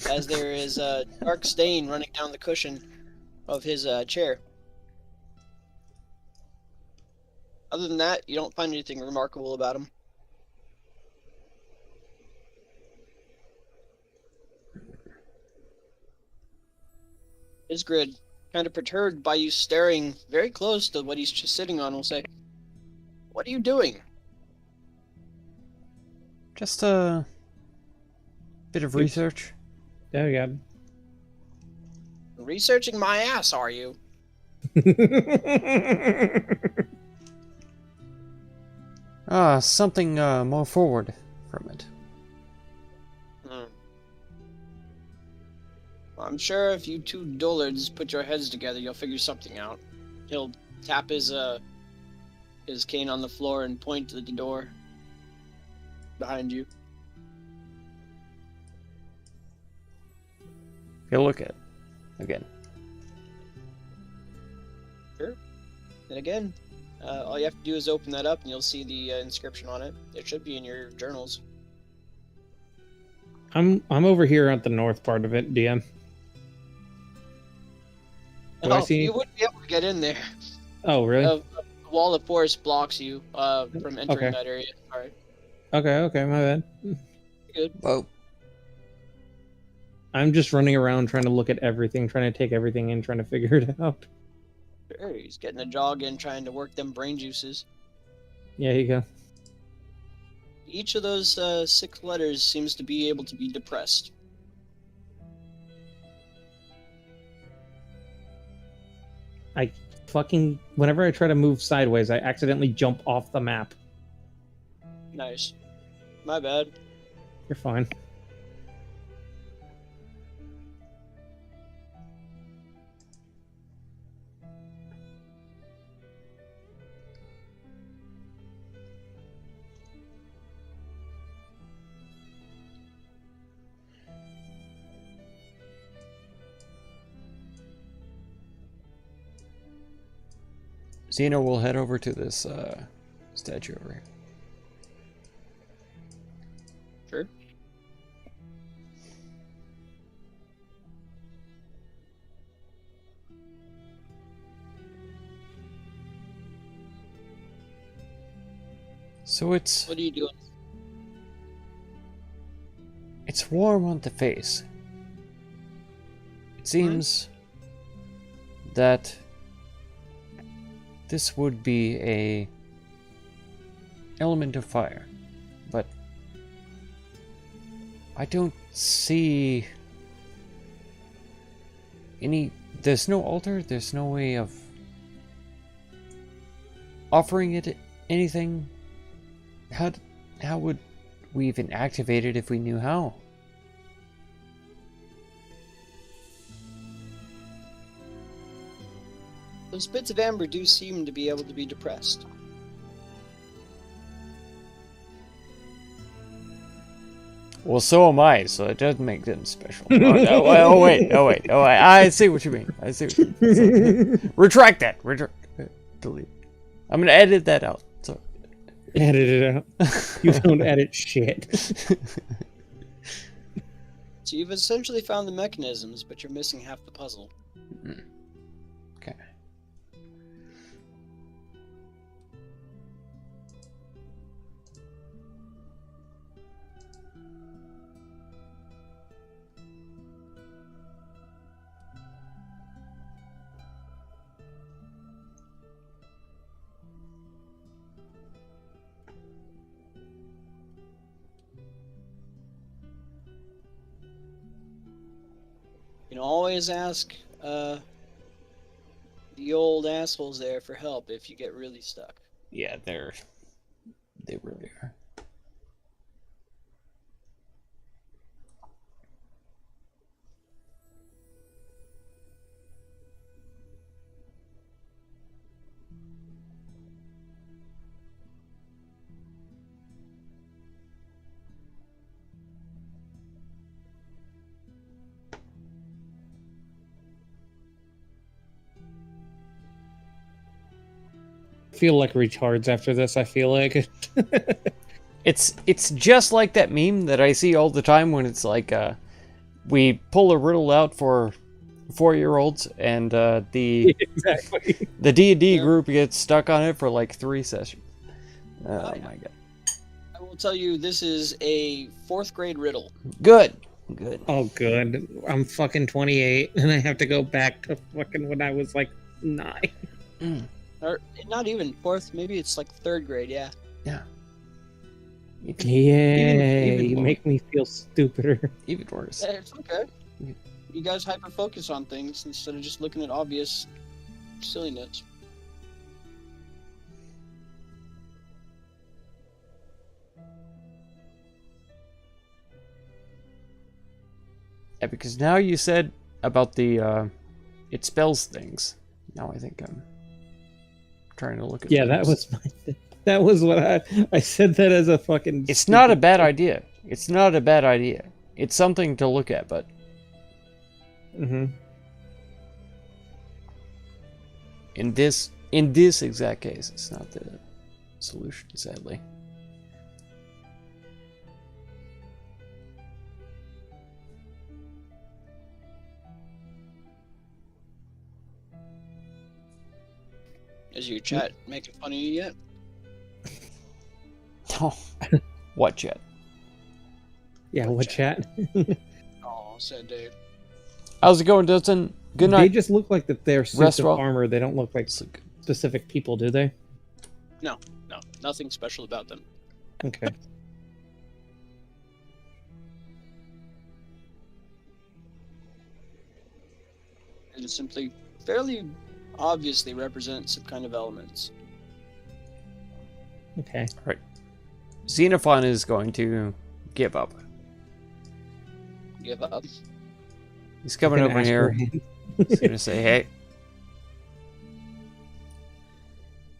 as there is a dark stain running down the cushion of his chair. Other than that, you don't find anything remarkable about him. Isgrid, kind of perturbed by you staring very close to what he's just sitting on, will say, "What are you doing?" Just a bit of research. Oh, God. "Researching my ass, are you?" Something more forward from it. Hmm. Well, I'm sure if you two dullards put your heads together, you'll figure something out. He'll tap his cane on the floor and point to the door behind you. He'll look at it again. Sure. And again, all you have to do is open that up, and you'll see the inscription on it. It should be in your journals. I'm over here at the north part of it, DM. Do I see? You wouldn't be able to get in there. Oh, really? A wall of forest blocks you from entering Okay. that area. All right. Okay, my bad. Good. Well, I'm just running around trying to look at everything, trying to take everything in, trying to figure it out. Sure. He's getting a jog in, trying to work them brain juices. Yeah, here you go. Each of those 6 letters seems to be able to be depressed. Whenever I try to move sideways, I accidentally jump off the map. Nice. My bad. You're fine. Xeno will head over to this statue over here. Sure. So it's What are you doing? warm on the face. It seems that this would be a element of fire, but I don't see any. There's no altar. There's no way of offering it anything. How would we even activate it if we knew how? Those bits of amber do seem to be able to be depressed. Well, so am I, so it does make them special. Oh, wait. I see what you mean. So, retract that. Delete. I'm gonna edit that out. So. Edit it out. You don't edit shit. So you've essentially found the mechanisms, but you're missing half the puzzle. Okay. You can always ask the old assholes there for help if you get really stuck. Yeah, they really are. feel like retards after this. I feel like. It's just like that meme that I see all the time when it's like we pull a riddle out for 4-year-olds and the Exactly. the D&D Yeah. group gets stuck on it for like 3 sessions. Oh Oh, yeah. my god. I will tell you, this is a 4th grade riddle. Good. Good. Oh, good. I'm fucking 28, and I have to go back to fucking when I was like 9. Or not even 4th, maybe it's like 3rd grade, yeah. Yeah. Yay! even You more. make me feel stupider. Even worse. Yeah, it's okay. You guys hyper focus on things instead of just looking at obvious silliness. Yeah, because now you said about the it spells things. Now I think I'm trying to look at Yeah, that things. was my. That was what I said that as a fucking. It's not a stupid- bad idea. It's not a bad idea. It's something to look at, but Mhm. in this exact case, it's not the solution, sadly. Is your chat making fun of you yet? Oh, what yet? Yeah, what chat? Oh, said Dave. How's it going, Dustin? Good They night. just look like that they're suits Rest of well. armor. They don't look like Sleep good. specific people, do they? No, nothing special about them. Okay. It simply fairly obviously represents some kind of elements. Okay. Xenophon is going to give up. Give up. He's coming Gonna over ask here. for a hand. He's gonna say, "Hey,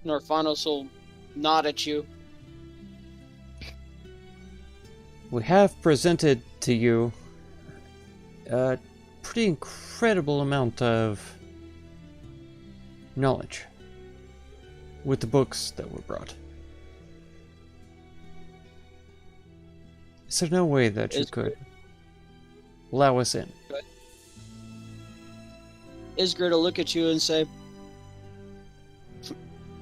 Norphanos will nod at you. we have presented to you a pretty incredible amount of knowledge with the books that were brought. Is there no way that you Is- could allow us in?" Isgrid will look at you and say,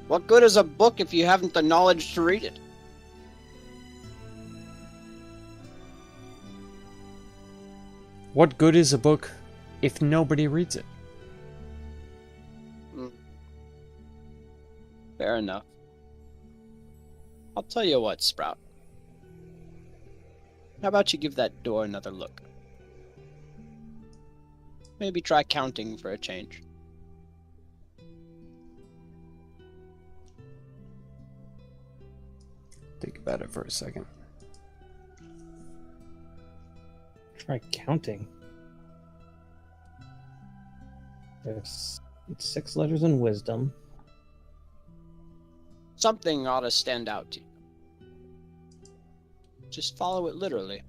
"What good is a book if you haven't the knowledge to read it?" What good is a book if nobody reads it? Fair enough. I'll tell you what, Sprout. How about you give that door another look? Maybe try counting for a change. Think about it for a second. Try counting. There's 6 letters in wisdom. Something ought to stand out to you. Just follow it literally.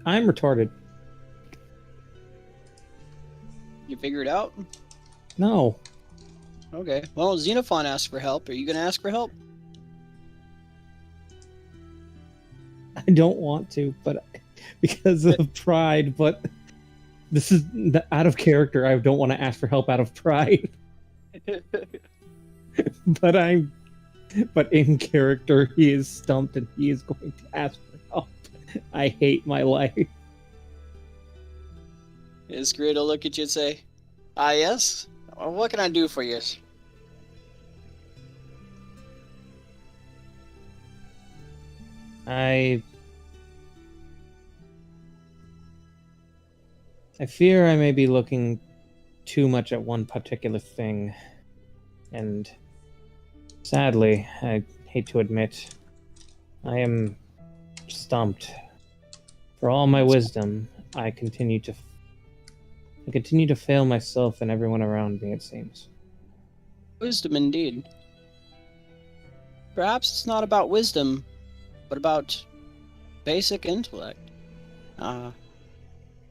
I'm retarded. You figure it out? No. Okay. Well, Xenophon asked for help. Are you gonna ask for help? I don't want to, but because of pride, but this is out of character. I don't want to ask for help out of pride. But in character, he is stumped and he is going to ask for help. I hate my life. Isgrid will look at you and say, "Ah, yes? Well, what can I do for you?" I fear I may be looking too much at one particular thing, and sadly, I hate to admit, I am stumped. For all my wisdom, I continue to fail myself and everyone around me, it seems. Wisdom indeed. Perhaps it's not about wisdom, but about basic intellect.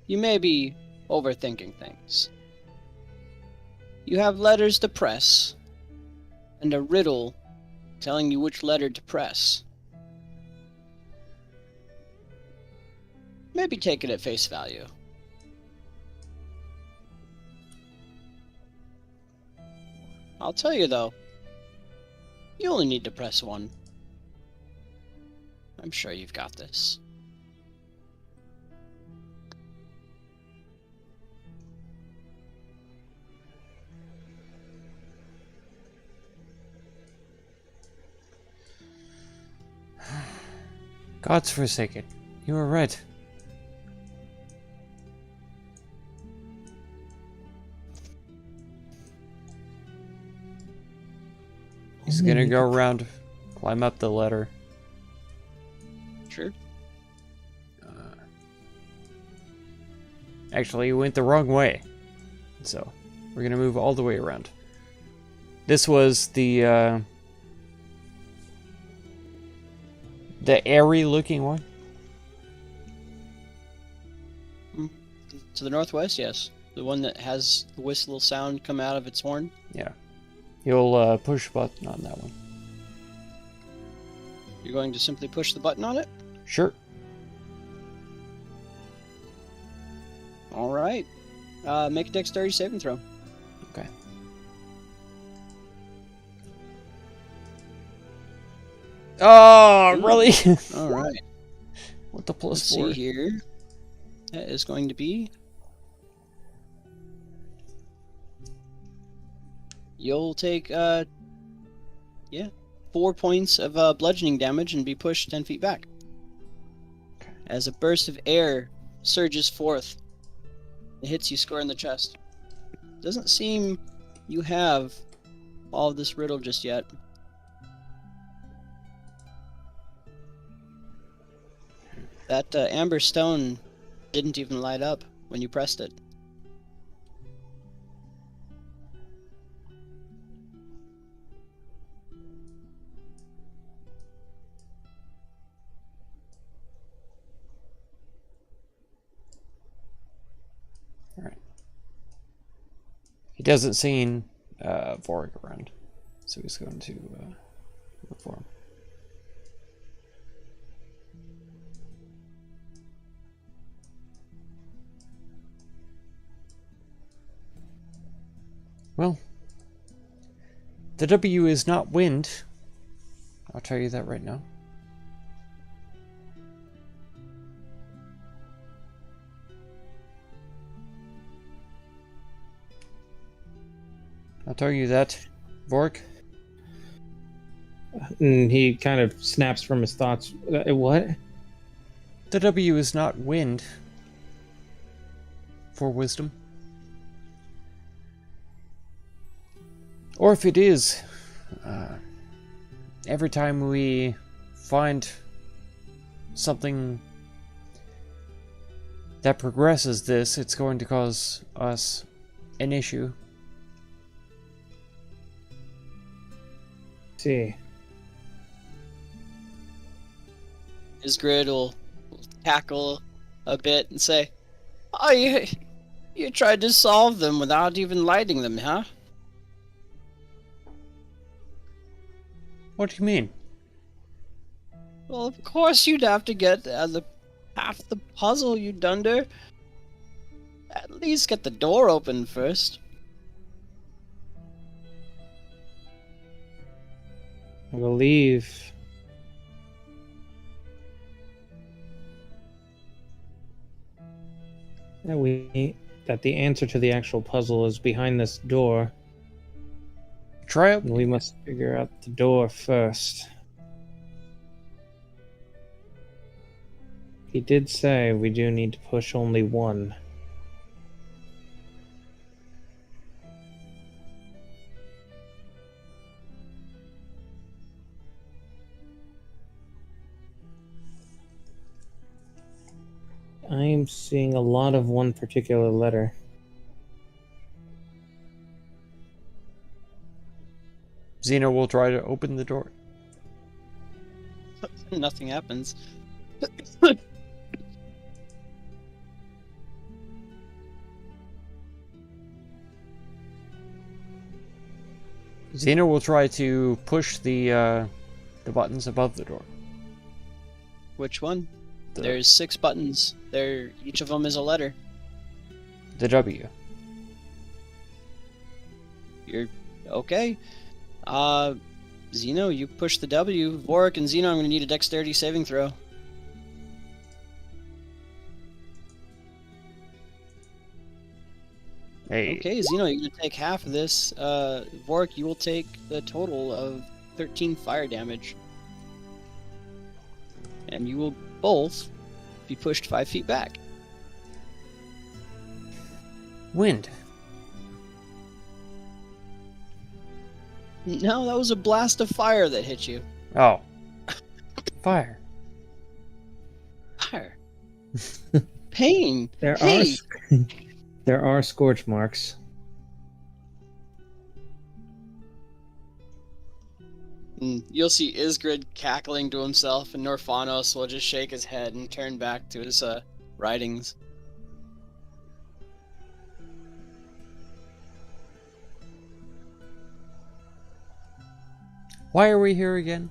You may be overthinking things. You have letters to press, and a riddle telling you which letter to press. Maybe take it at face value. I'll tell you though, you only need to press one. I'm sure you've got this. God's forsaken. You were right. He's gonna go around, climb up the ladder. Sure. Actually, he went the wrong way. So, we're gonna move all the way around. This was the airy looking one. To the northwest, yes. The one that has the whistle sound come out of its horn. Yeah. You'll push a button on that one. You're going to simply push the button on it? Sure. Alright. Make a dexterity saving throw. Okay. Oh, really? Alright. What the plus Let's 4? see here. That is going to be... You'll take, 4 points of bludgeoning damage and be pushed 10 feet back. As a burst of air surges forth, it hits you square in the chest. Doesn't seem you have all of this riddle just yet. That amber stone didn't even light up when you pressed it. Alright. He doesn't see Vorg around, so he's going to look for him. Well, the W is not wind. I'll tell you that right now. I'll tell you that, Vork. And he kind of snaps from his thoughts. What? The W is not wind for wisdom. Or if it is, every time we find something that progresses this, it's going to cause us an issue. See. Isgrid will cackle a bit and say, "Oh, you tried to solve them without even lighting them, huh?" What do you mean? Well, of course you'd have to get half the puzzle, you dunder. At least get the door open first. I believe that the answer to the actual puzzle is behind this door. Try it. And we must figure out the door first. He did say we do need to push only one. I'm seeing a lot of one particular letter. Xeno will try to open the door. Nothing happens. Xeno will try to push the buttons above the door. Which one? The, There's 6 buttons. Each of them is a letter. the W. You're okay. Xeno, you push the W. Vorik and Xeno, I'm gonna need a dexterity saving throw. Hey. Okay, Xeno, you're gonna take half of this. Vorik, you will take the total of 13 fire damage. And you will both be pushed 5 feet back. Wind. No, that was a blast of fire that hit you. Oh. Fire. Fire. Pain. There Hey! there are scorch marks. You'll see Isgrid cackling to himself, and Norfanos will just shake his head and turn back to his writings. Why are we here again?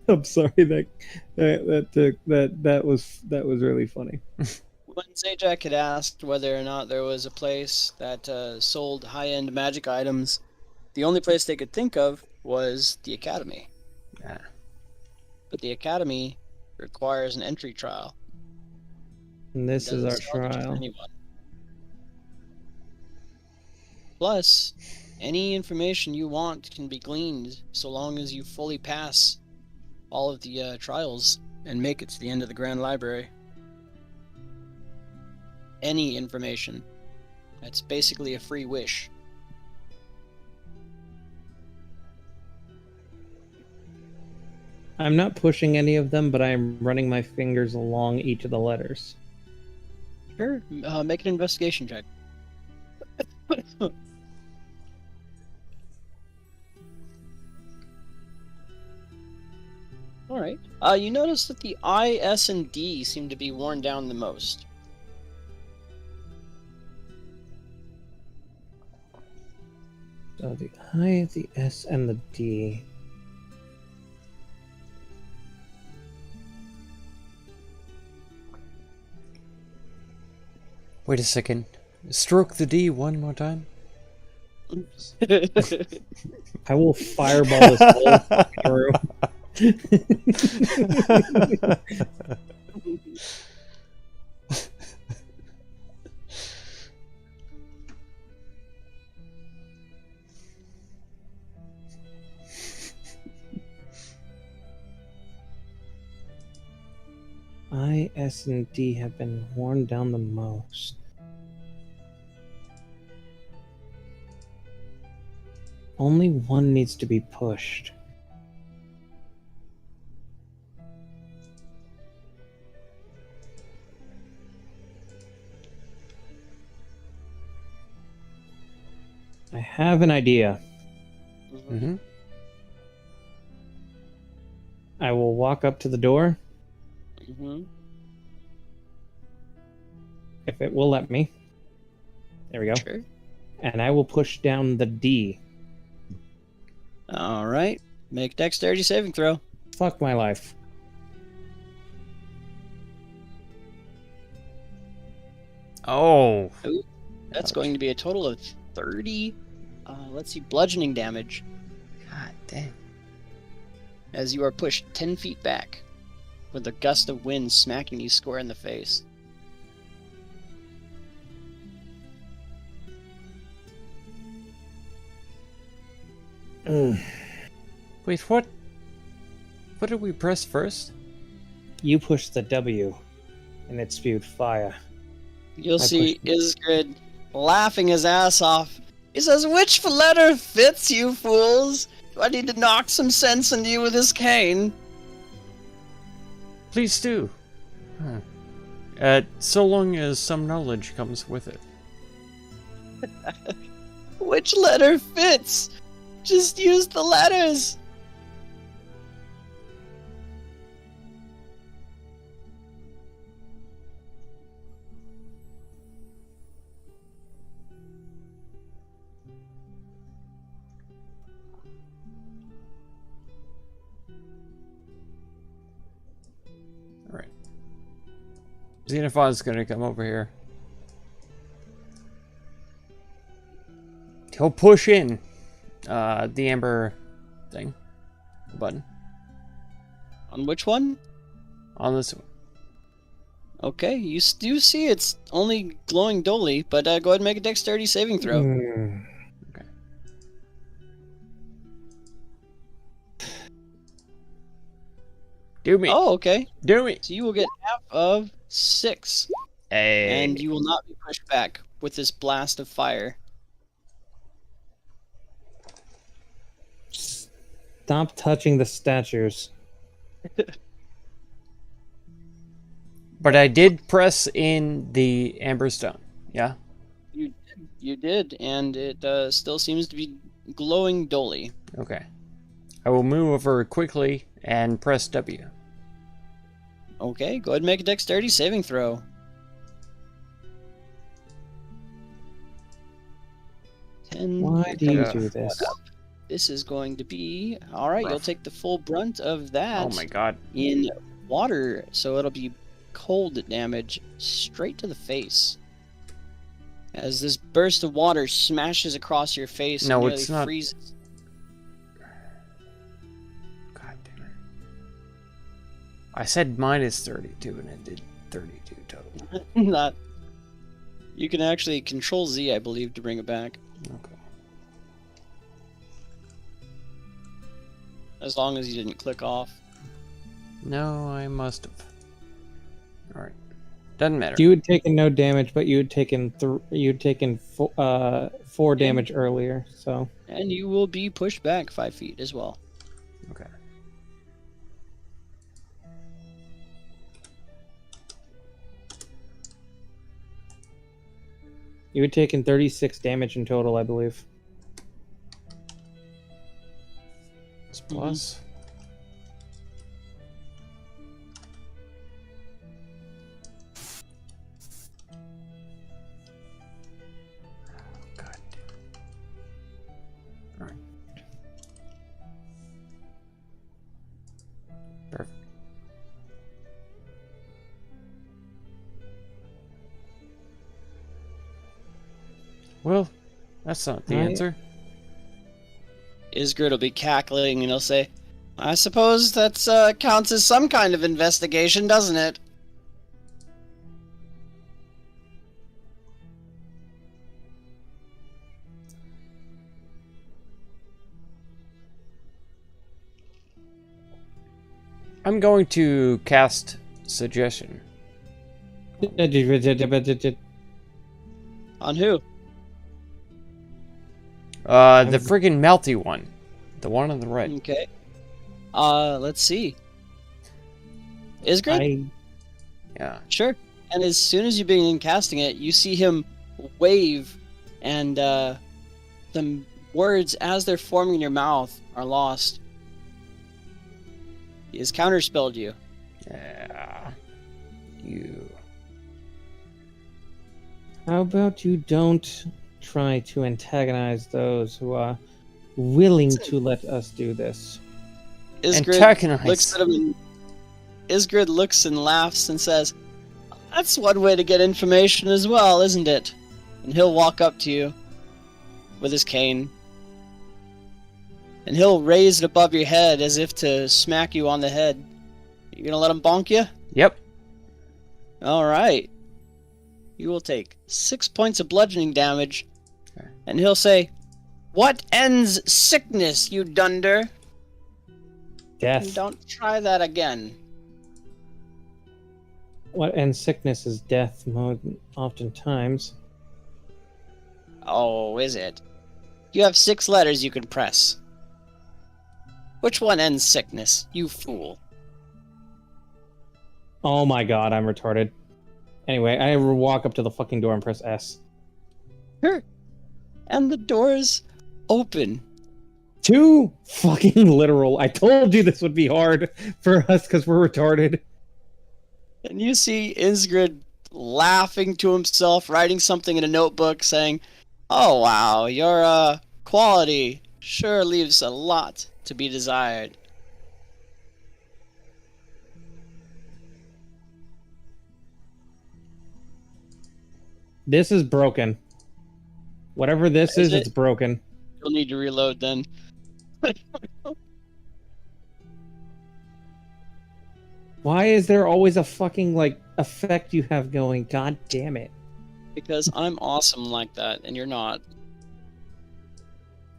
I'm sorry that was really funny. When Zajac had asked whether or not there was a place that sold high-end magic items, the only place they could think of was the Academy. Yeah. But the Academy requires an entry trial. And this is Doesn't our sell it to trial. anyone. Plus, any information you want can be gleaned so long as you fully pass all of the trials and make it to the end of the Grand Library. Any information. That's basically a free wish. I'm not pushing any of them, but I'm running my fingers along each of the letters. Sure, make an investigation check. Alright. You notice that the I, S, and D seem to be worn down the most. So the I, the S, and the D. Wait a second. Stroke the D one more time. I will fireball this whole fucking room. I, S, and D have been worn down the most. Only one needs to be pushed. I have an idea. Mm-hmm. I will walk up to the door, Mm-hmm. if it will let me. There we go. Sure. And I will push down the D. Alright. Make dexterity saving throw. Fuck my life. Oh. That's going to be a total of 30, let's see, bludgeoning damage God damn. as you are pushed 10 feet back with a gust of wind smacking you square in the face. Wait, what? What did we press first? You pushed the W, and it spewed fire. You'll I see pushed Isgrid laughing his ass off. He says, "Which letter fits, you fools? Do I need to knock some sense into you with this cane?" Please do. So long as some knowledge comes with it. Which letter fits? Just use the letters. Alright. Xenophon's gonna come over here. He'll push in the amber thing. Button. On which one? On this one. Okay, you do see it's only glowing dully, but go ahead and make a dexterity saving throw. Hmm. Do me. Oh, okay. Do me. So you will get half of 6, Hey. and you will not be pushed back with this blast of fire. Stop touching the statues. But I did press in the amber stone. Yeah? You did, and it still seems to be glowing dully. Okay. I will move over quickly and press W. Okay, go ahead and make a dexterity saving throw. Why do you do this? This is going to be alright. You'll Rough. take the full brunt of that Oh my god. in water, so it'll be cold damage straight to the face. As this burst of water smashes across your face No, and it's nearly not. freezes. God damn it. I said minus 32 and it did 32 total. Not. You can actually control Z, I believe, to bring it back. Okay. As long as you didn't click off. No, I must have. Alright. Doesn't matter. You had taken no damage, but you had taken 4 damage earlier. So And you will be pushed back 5 feet as well. Okay. you had taken 36 damage in total, I believe. This plus. God damn. Alright. Perfect. Well, that's not the Right. answer. Isgrid will be cackling and he'll say, "I suppose that counts as some kind of investigation, doesn't it?" I'm going to cast suggestion. On who? The friggin' melty one. The one on the right. Okay. Let's see. Isgrid? Yeah. Sure. And as soon as you begin casting it, you see him wave, and the words, as they're forming in your mouth, are lost. He has counterspelled you. Yeah. You. How about you don't try to antagonize those who are willing to let us do this? Isgrid Antagonize. looks at him and Isgrid looks and laughs and says, "That's one way to get information as well, isn't it?" And he'll walk up to you with his cane. And he'll raise it above your head as if to smack you on the head. You gonna let him bonk you? Yep. Alright. You will take 6 points of bludgeoning damage. Okay. And he'll say, "What ends sickness, you dunder? Death. Don't try that again." What ends sickness is death, oftentimes. Oh, is it? You have 6 letters you can press. Which one ends sickness, you fool? Oh my god, I'm retarded. Anyway, I walk up to the fucking door and press S. Sure. And the doors open. Too fucking literal. I told you this would be hard for us because we're retarded. And you see Isgrid laughing to himself, writing something in a notebook saying, "Oh wow, your quality sure leaves a lot to be desired." This is broken. Whatever this Is is, it? it's broken. You'll need to reload then. Why is there always a fucking, like, effect you have going? God damn it. Because I'm awesome like that, and you're not.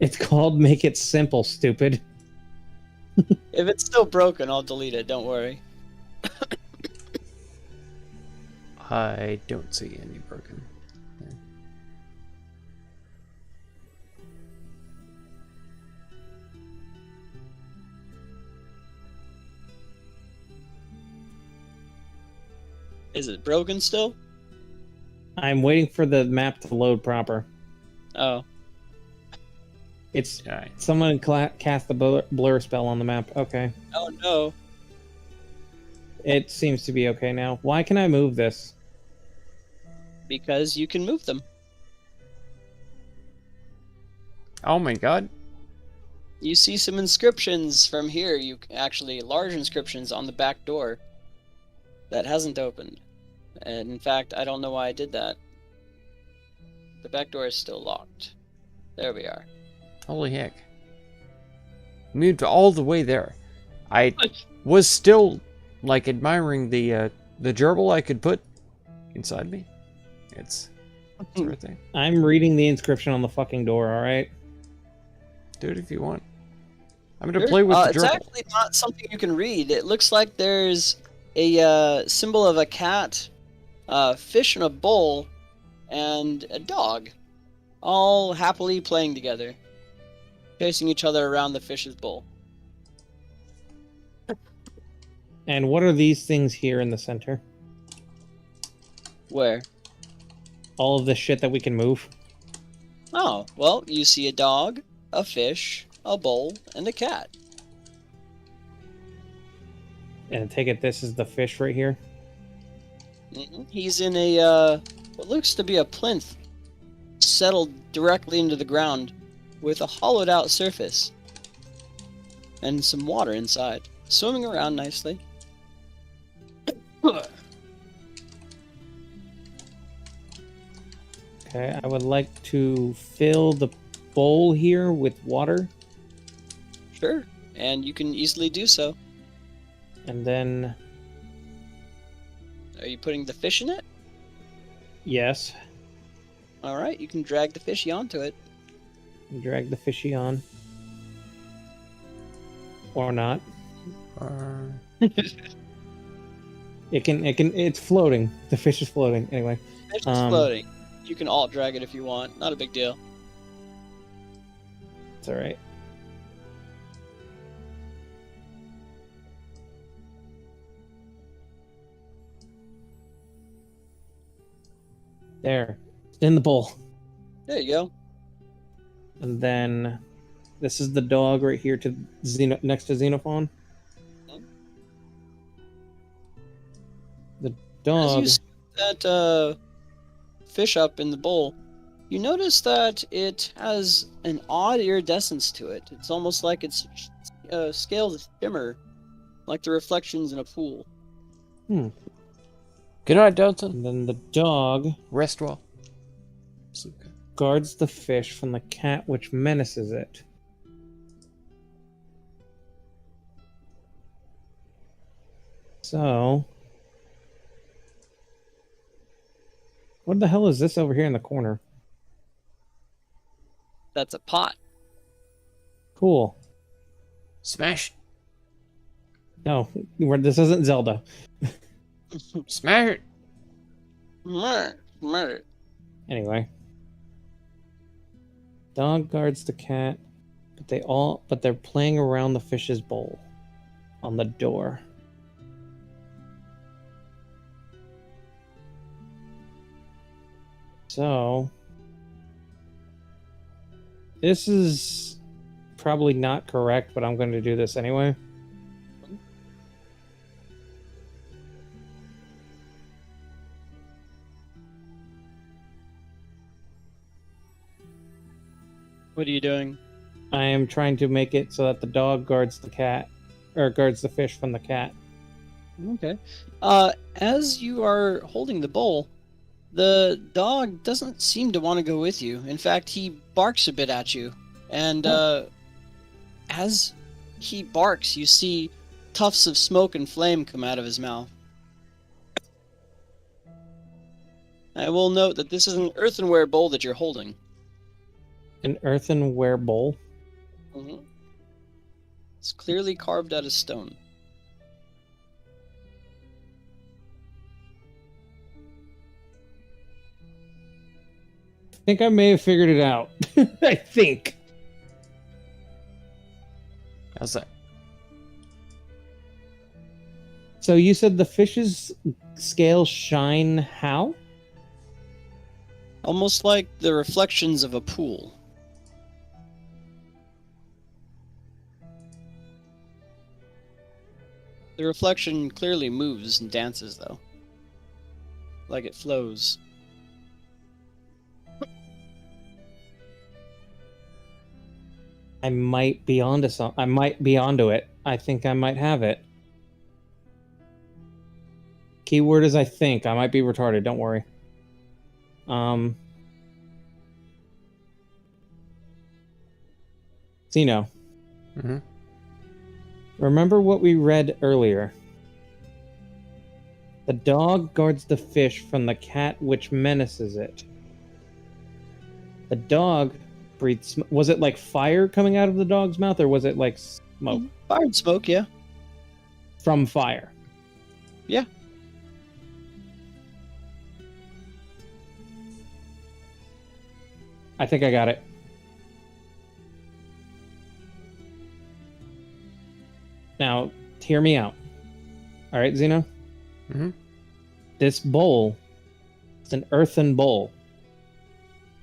It's called Make It Simple, stupid. If it's still broken, I'll delete it, don't worry. I don't see any broken. Is it broken still? I'm waiting for the map to load proper. Oh. It's Okay. someone cast the blur spell on the map. Okay. Oh no. It seems to be okay now. Why can I move this? Because you can move them. Oh my god. You see some inscriptions from here. Actually, large inscriptions on the back door that hasn't opened. And in fact, I don't know why I did that. The back door is still locked. There we are. Holy heck. Moved all the way there. I was still, like, admiring the gerbil I could put inside me. It's right there. I'm reading the inscription on the fucking door, alright? Do it if you want. I'm gonna play with the It's gerbil. actually not something you can read. It looks like there's a symbol of a cat, fish in a bowl, and a dog, all happily playing together, chasing each other around the fish's bowl. And what are these things here in the center? Where? All of the shit that we can move? Oh, well, you see a dog, a fish, a bowl, and a cat. And I take it this is the fish right here? He's in a, what looks to be a plinth, settled directly into the ground, with a hollowed out surface, and some water inside, swimming around nicely. Okay, I would like to fill the bowl here with water, Sure, and you can easily do so. and then, Are you putting the fish in it? yes, Alright, you can drag the fishy onto it. drag the fishy on. Or not. It's floating. The fish is floating. Anyway, Fish is Um, floating. You can alt drag it if you want, not a big deal. it's alright. There. It's in the bowl. There you go. And then this is the dog right here to next to Xenophon. The As dog. you see that fish up in the bowl, you notice that it has an odd iridescence to it. It's almost like its scales shimmer, like the reflections in a pool. Good night, Delton. And then the dog Rest well. Sleep good. guards the fish from the cat which menaces it. So, what the hell is this over here in the corner? That's a pot. Cool. Smash. No, this isn't Zelda. Smash it! Murder. Anyway. Dog guards the cat, but they're playing around the fish's bowl on the door. So this is probably not correct, but I'm going to do this anyway. What are you doing? I am trying to make it so that the dog guards the cat, or guards the fish from the cat. Okay. As you are holding the bowl, the dog doesn't seem to want to go with you. In fact, he barks a bit at you. And as he barks, you see tufts of smoke and flame come out of his mouth. I will note that this is an earthenware bowl that you're holding. An earthenware bowl. Mm-hmm. It's clearly carved out of stone. I think I may have figured it out. I think. How's that? So you said the fish's scales shine how? Almost like the reflections of a pool. The reflection clearly moves and dances, though. Like it flows. I might be onto some. I might be onto it. I think I might have it. Keyword is I think. I might be retarded. Don't worry. Zeno. Mm-hmm. Remember what we read earlier. The dog guards the fish from the cat which menaces it. The dog breathes... Was it like fire coming out of the dog's mouth, or was it like smoke? Fire and smoke, yeah. From fire? Yeah. I think I got it. Now, hear me out. All right, Zeno? Mm-hmm. This bowl is an earthen bowl.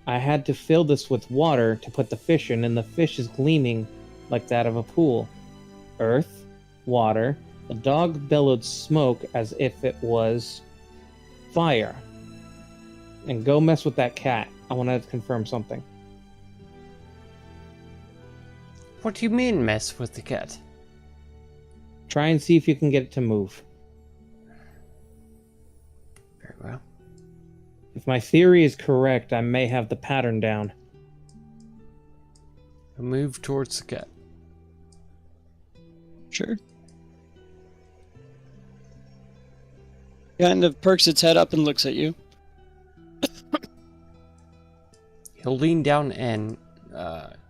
I had to fill this with water to put the fish in, and the fish is gleaming like that of a pool. Earth, water. The dog bellowed smoke as if it was fire. And go mess with that cat. I want to confirm something. What do you mean, mess with the cat? Try and see if you can get it to move. Very well. If my theory is correct, I may have the pattern down. Move towards the cat. Sure. Kind of perks its head up and looks at you. He'll lean down and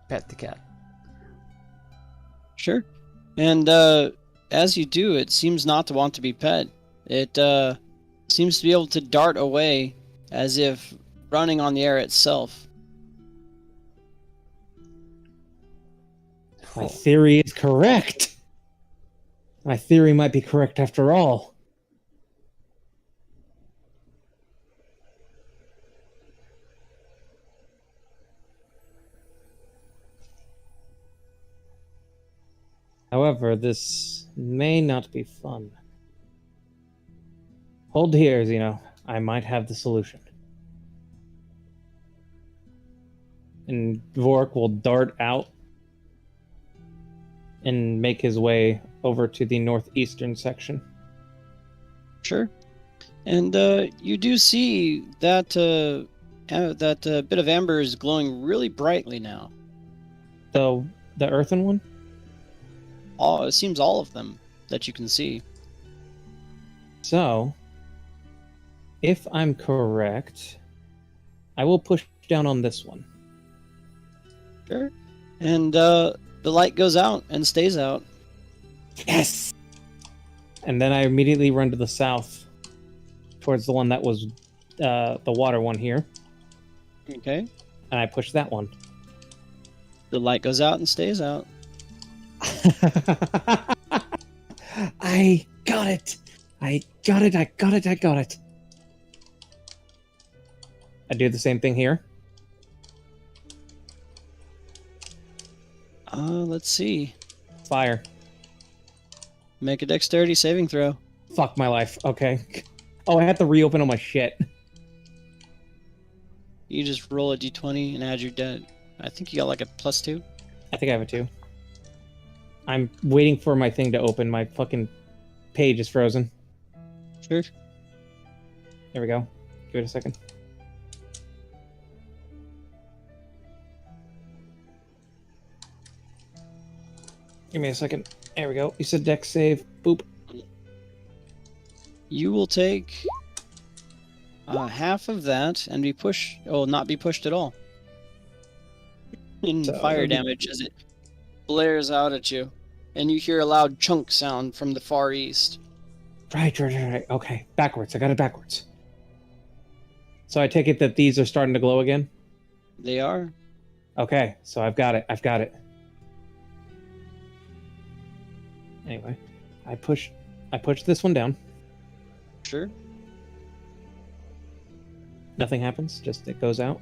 pet the cat. Sure. And as you do, it seems not to want to be pet. It seems to be able to dart away as if running on the air itself. My theory is correct. My theory might be correct after all. However, this may not be fun. Hold here, Zeno. I might have the solution. And Dvorak will dart out and make his way over to the northeastern section. Sure. And you do see that that bit of amber is glowing really brightly now. The earthen one? It seems all of them that you can see. So, if I'm correct, I will push down on this one. Sure. And the light goes out and stays out. Yes! And then I immediately run to the south towards the one that was the water one here, Okay. and I push that one. The light goes out and stays out. I got it. I got it. I got it. I got it. I do the same thing here. Let's see. Fire. Make a dexterity saving throw. Fuck my life. Okay. Oh, I have to reopen all my shit. You just roll a d20 and add your dead. I think you got like a +2. I think I have a 2. I'm waiting for my thing to open. My fucking page is frozen. Sure. There we go. Give it a second. Give me a second. There we go. You said dex save. Boop. You will take half of that and be pushed. Oh, not be pushed at all. In So, fire that'd be- damage as it. Blares out at you, and you hear a loud chunk sound from the far east. Right. Okay. Backwards. I got it backwards. So I take it that these are starting to glow again? They are. Okay. So I've got it. I've got it. Anyway. I push this one down. Sure. Nothing happens. Just it goes out.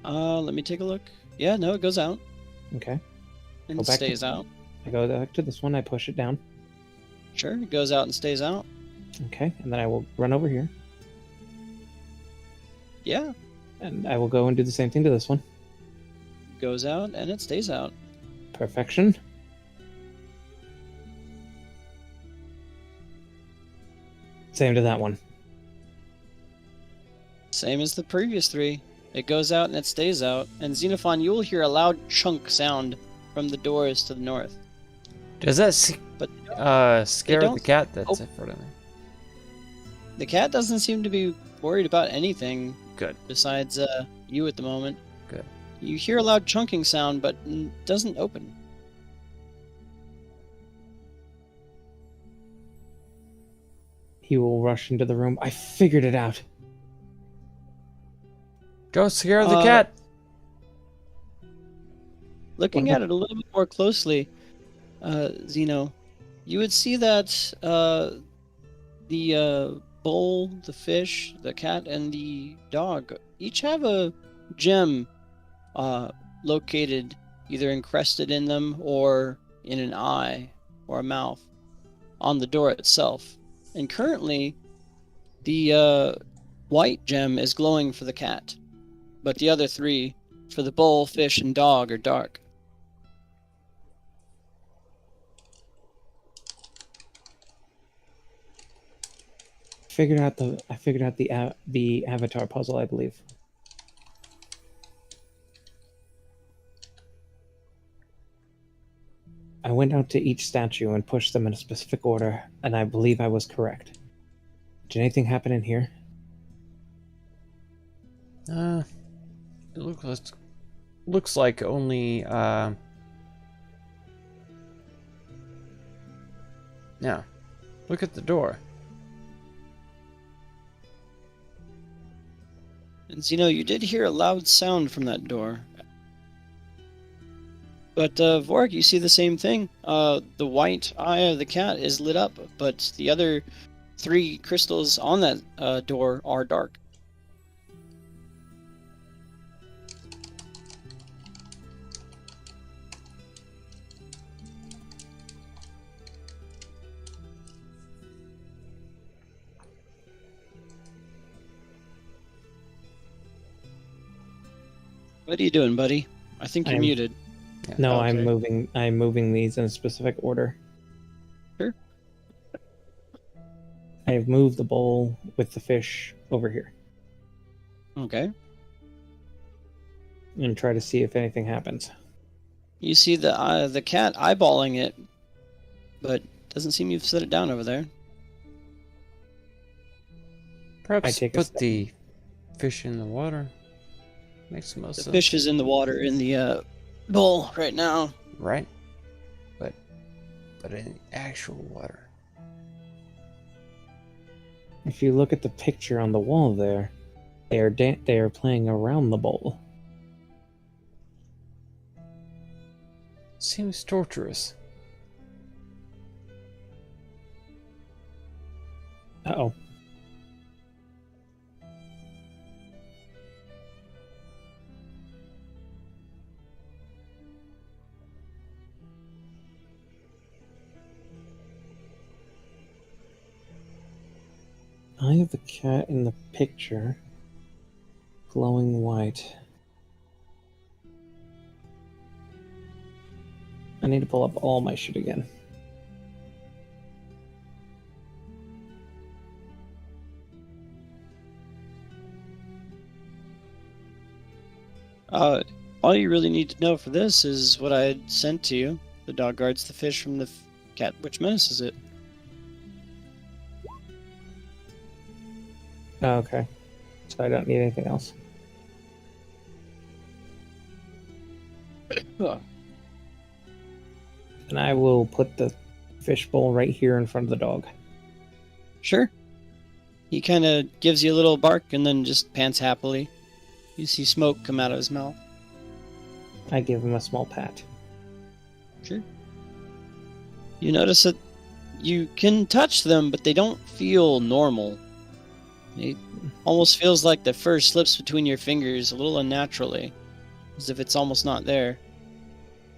Let me take a look. Yeah, no, it goes out Okay. and Go back to- stays out. I go back to this one. I push it down. Sure, it goes out and stays out. Okay. And then I will run over here. Yeah, And I will go and do the same thing to this one. goes out and it stays out. Perfection. Same to that one. Same as the previous 3. It goes out and it stays out. And Xenophon, you will hear a loud chunk sound from the doors to the north. Does that But scare don't- the cat that's Oh. in front of me? the cat doesn't seem to be worried about anything Good. besides you at the moment. Good. You hear a loud chunking sound, but doesn't open. He will rush into the room. I figured it out. Go scare the Uh, cat. Looking What at it a little bit more closely, Zeno, you would see that the bull, the fish, the cat, and the dog each have a gem located either encrusted in them or in an eye or a mouth on the door itself. And currently, the white gem is glowing for the cat, but the other 3, for the bull, fish, and dog, are dark. I figured out the avatar puzzle, I believe. I went out to each statue and pushed them in a specific order, and I believe I was correct. Did anything happen in here? It looks like only yeah. Look at the door. And Zeno, you did hear a loud sound from that door. But Vorik, you see the same thing. The white eye of the cat is lit up, but the other 3 crystals on that door are dark. What are you doing, buddy? I think you're I'm- muted. Yeah. No, Okay. I'm moving these in a specific order. Sure. I have moved the bowl with the fish over here Okay. and try to see if anything happens. You see the cat eyeballing it, but doesn't seem you've set it down over there. Perhaps take a put step. the fish in the water. Makes the most The sense. fish is in the water in the bowl right now. Right? But in actual water. If you look at the picture on the wall there, they are playing around the bowl. Seems torturous. Uh-oh. Eye of the cat in the picture, glowing white. I need to pull up all my shit again. All you really need to know for this is what I had sent to you. The dog guards the fish from the cat which menaces it. Oh, okay. So I don't need anything else. And I will put the fishbowl right here in front of the dog. Sure. He kind of gives you a little bark and then just pants happily. You see smoke come out of his mouth. I give him a small pat. Sure. You notice that you can touch them, but they don't feel normal. It almost feels like the fur slips between your fingers a little unnaturally, as if it's almost not there.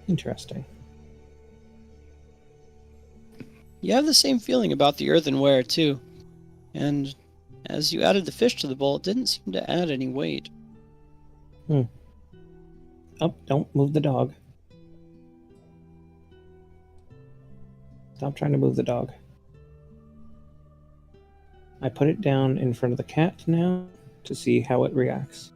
Interesting. You have the same feeling about the earthenware, too. And as you added the fish to the bowl, it didn't seem to add any weight. Oh, don't move the dog. Stop trying to move the dog. I put it down in front of the cat now to see how it reacts.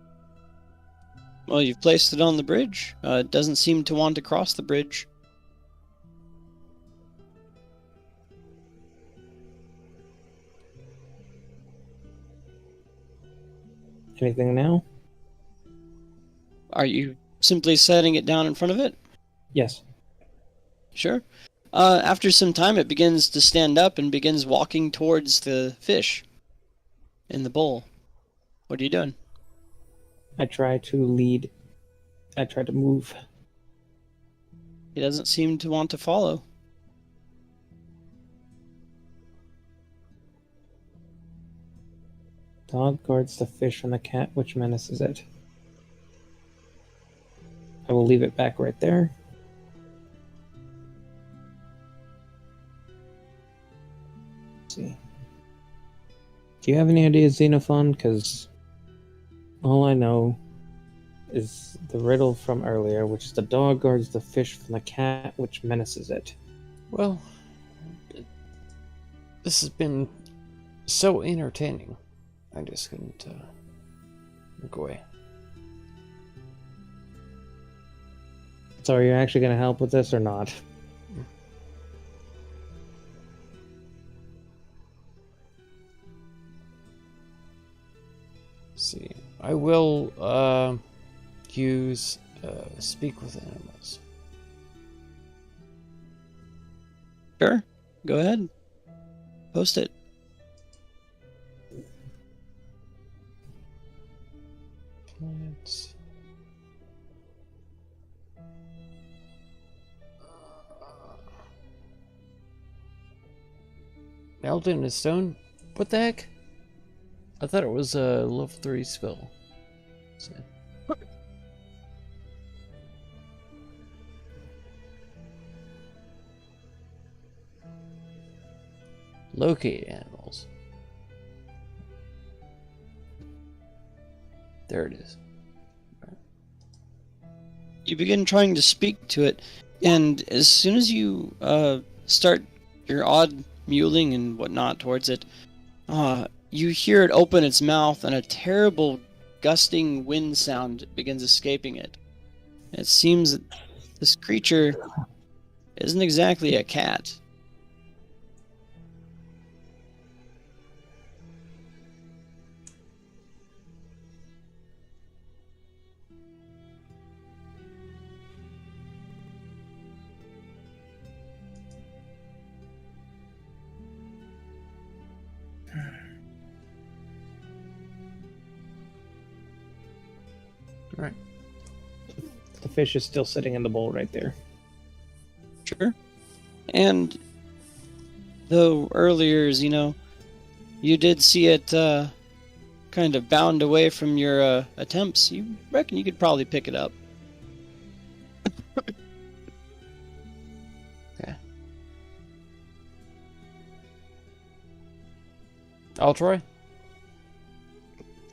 Well, you've placed it on the bridge. It doesn't seem to want to cross the bridge. Anything now? Are you simply setting it down in front of it? Yes. Sure. After some time, it begins to stand up and begins walking towards the fish in the bowl. What are you doing? I try to lead. I try to move. He doesn't seem to want to follow. Dog guards the fish and the cat which menaces it. I will leave it back right there. Let's see. Do you have any ideas, Xenophon? Because all I know is the riddle from earlier, which is the dog guards the fish from the cat which menaces it. Well, this has been so entertaining. I just couldn't look away. So are you actually going to help with this or not? Let's see. I will use speak with animals. Sure. Go ahead. Post it. Plants. Melted in a stone? What the heck? I thought it was a level 3 spell. So. Locate animals. There it is. You begin trying to speak to it, and as soon as you start your odd mewling and whatnot towards it, you hear it open its mouth, and a terrible gusting wind sound begins escaping it. It seems that this creature isn't exactly a cat. Right. The fish is still sitting in the bowl right there. Sure. And though earlier, you did see it kind of bound away from your attempts, you reckon you could probably pick it up. Okay. Altroy?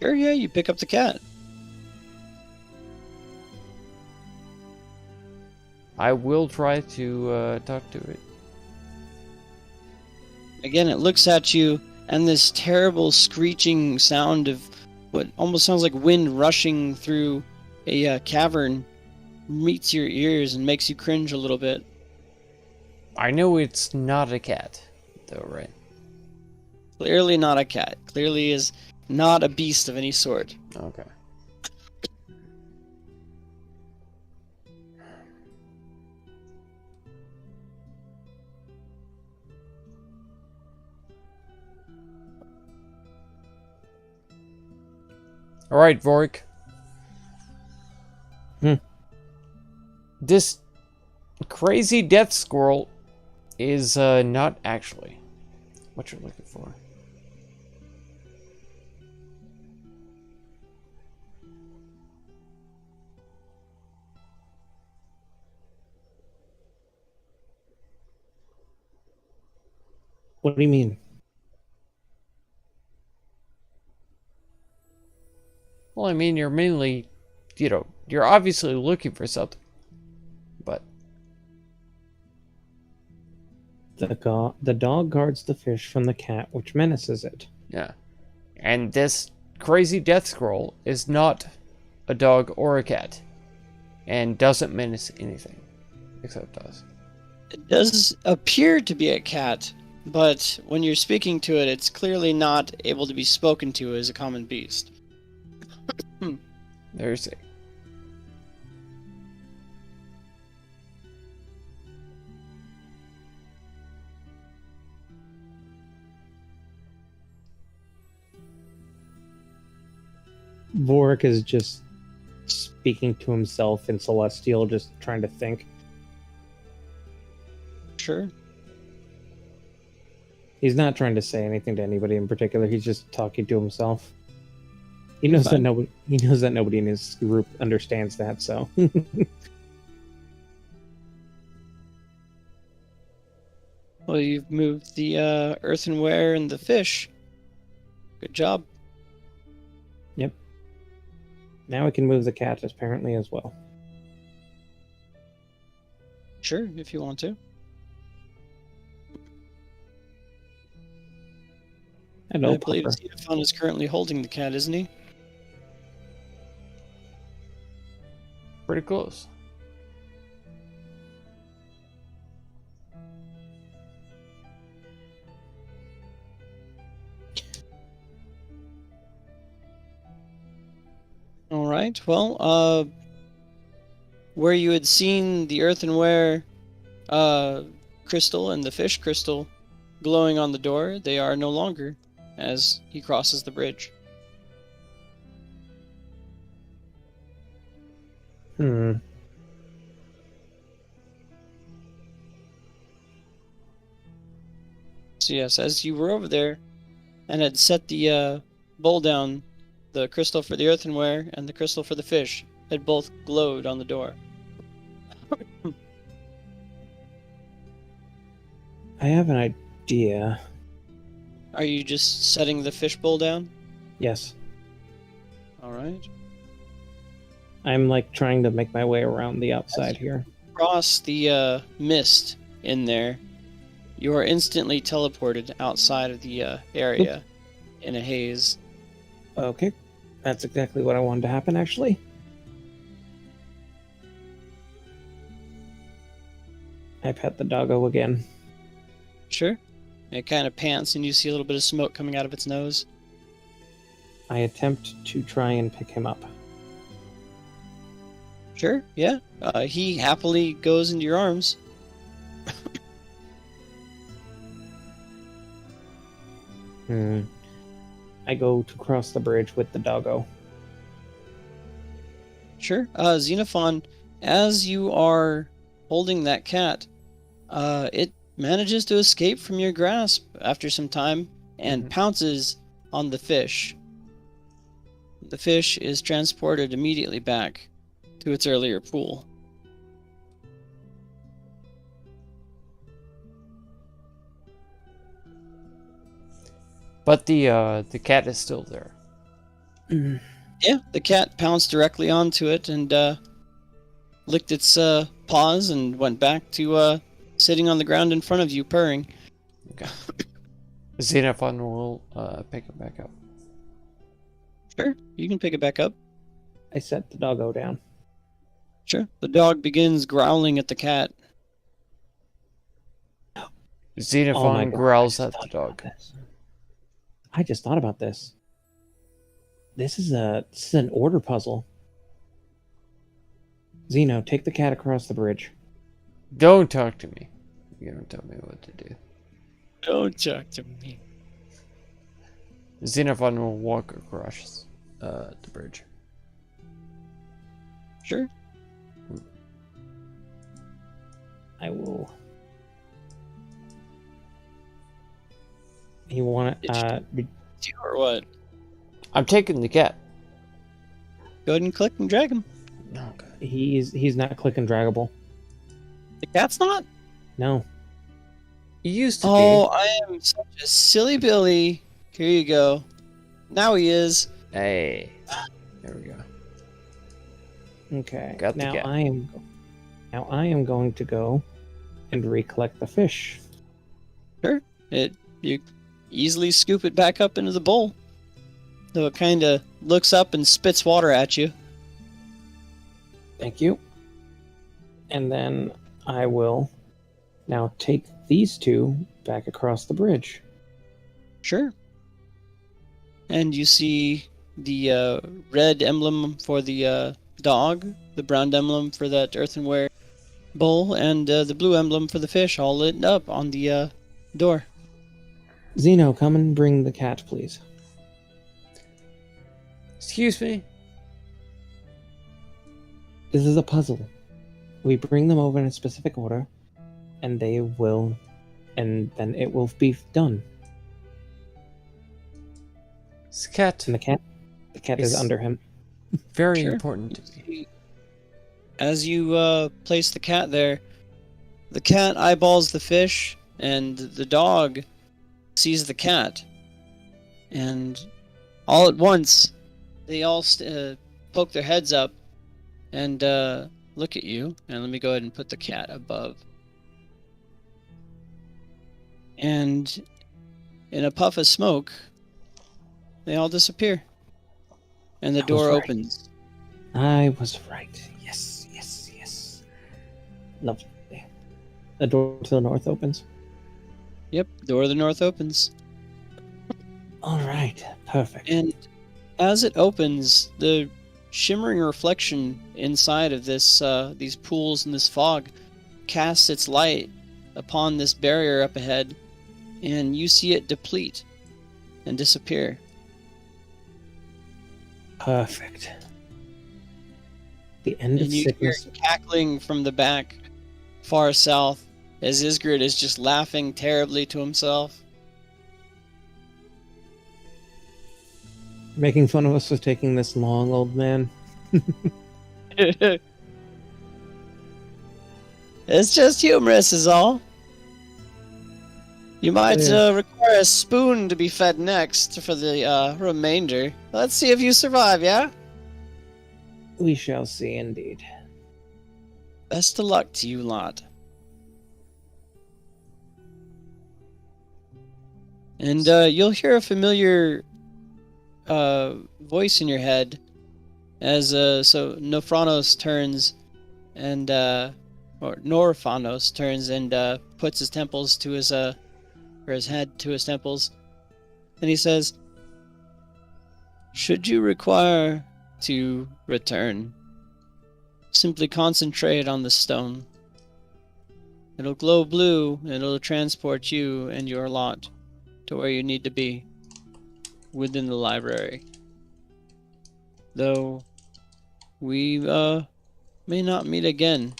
Sure, yeah, you pick up the cat. I will try to talk to it. Again, it looks at you, and this terrible screeching sound of what almost sounds like wind rushing through a cavern meets your ears and makes you cringe a little bit. I know it's not a cat, though, right? Clearly not a cat. Clearly is not a beast of any sort. Okay. All right, Vorik. This crazy death squirrel is not actually what you're looking for. What do you mean? Well, I mean, you're mainly, you're obviously looking for something. But The dog guards the fish from the cat, which menaces it. yeah. And this crazy death scroll is not a dog or a cat. And doesn't menace anything. Except us. It does appear to be a cat, but when you're speaking to it, it's clearly not able to be spoken to as a common beast. There's a... Vorik is just speaking to himself in Celestial, just trying to think. Sure. He's not trying to say anything to anybody in particular. He's just talking to himself. He knows Fine. that nobody in his group understands that. So Well, you've moved the earthenware and the fish. Good job. now I can move the cat apparently as well. Sure, if you want to. Hello, I believe Pupper. Xenophon is currently holding the cat, isn't he? Pretty close. All right. Well, where you had seen the earthenware crystal and the fish crystal glowing on the door, they are no longer as he crosses the bridge. So yes, as you were over there and had set the bowl down, the crystal for the earthenware and the crystal for the fish had both glowed on the door. I have an idea. Are you just setting the fish bowl down? Yes. All right. I'm like trying to make my way around the outside here. Cross the mist in there, you are instantly teleported outside of the area in a haze. Okay. That's exactly what I wanted to happen, actually. I pet the doggo again. Sure. It kind of pants and you see a little bit of smoke coming out of its nose. I attempt to try and pick him up. Sure, yeah. He happily goes into your arms. I go to cross the bridge with the doggo. Sure. Xenophon, as you are holding that cat, it manages to escape from your grasp after some time and pounces on the fish. The fish is transported immediately back to its earlier pool. But the cat is still there. Yeah, the cat pounced directly onto it and licked its paws and went back to sitting on the ground in front of you, purring. Okay. Xenophon will pick it back up. Sure, you can pick it back up. I set the doggo down. Sure. The dog begins growling at the cat. Xenophon God, growls I at just the thought about dog. this. I just thought about this. This is an order puzzle. Zeno, take the cat across the bridge. Don't talk to me. You don't tell me what to do. Don't talk to me. Xenophon will walk across the bridge. Sure. I will. You want You or what? I'm taking the cat. Go ahead and click and drag him. No, God. he's not click and draggable. The cat's not? No. He used to Oh, I am such a silly Billy. Here you go. Now he is. be. Hey. There we go. Okay. Got the now cat. I am going to go and recollect the fish. You easily scoop it back up into the bowl. So it kind of looks up and spits water at you. Thank you. And then I will now take these two back across the bridge. Sure. And you see the red emblem for the dog, the brown emblem for that earthenware bowl, and the blue emblem for the fish all lit up on the door. Zeno, come and bring the cat, please. Excuse me? This is a puzzle. We bring them over in a specific order, and then it will be done. This cat And the cat is It's- under him. very Sure. important to me. As you place the cat there, the cat eyeballs the fish, and the dog sees the cat. And all at once, they all poke their heads up and look at you. And let me go ahead and put the cat above. And in a puff of smoke, they all disappear. And the I was door right. opens. I was right. Yes. Lovely. The door to the north opens. Yep, door to the north opens. All right. Perfect. And as it opens, the shimmering reflection inside of this these pools and this fog casts its light upon this barrier up ahead, and you see it deplete and disappear. Perfect. The end of And you hear sickness. cackling from the back, far south, as Isgrid is just laughing terribly to himself. Making fun of us for taking this long, old man. It's just humorous, is all. You might Yeah. require a spoon to be fed next for the remainder. Let's see if you survive, yeah? We shall see, indeed. Best of luck to you lot. And you'll hear a familiar voice in your head as so Nofranos turns and or Norfanos turns and puts his temples to his or his head to his temples, and he says, "Should you require to return, simply concentrate on the stone. It'll glow blue and it'll transport you and your lot to where you need to be within the library. Though we may not meet again,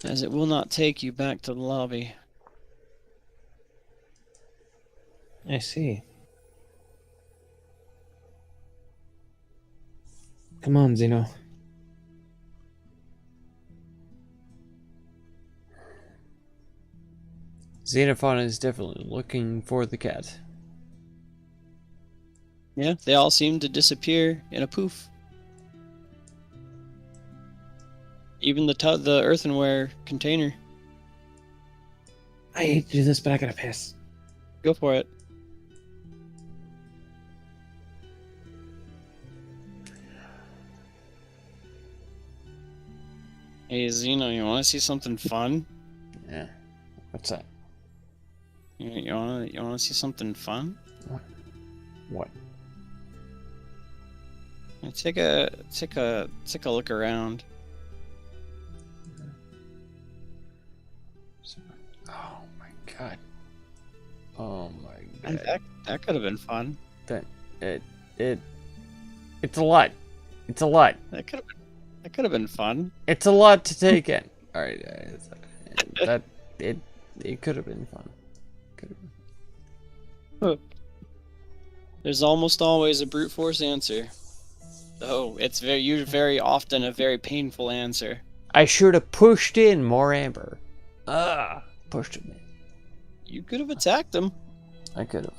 as it will not take you back to the lobby. I see. Come on, Zeno. Xenophon is definitely looking for the cat. Yeah, they all seem to disappear in a poof. Even the earthenware container. I hate to do this, but I gotta piss. Go for it. Hey Zeno, you want to see something fun? Yeah. What's that? You want to see something fun? What? Take a look around. Oh my god. Oh my And god. that could have been fun. It's a lot. It's a lot. That could have been fun. It's a lot to take in. All right, it could have been fun. Could have been. There's almost always a brute force answer. Though it's very often a very painful answer. I should have pushed in more amber. Pushed him in. You could have attacked him. I could have.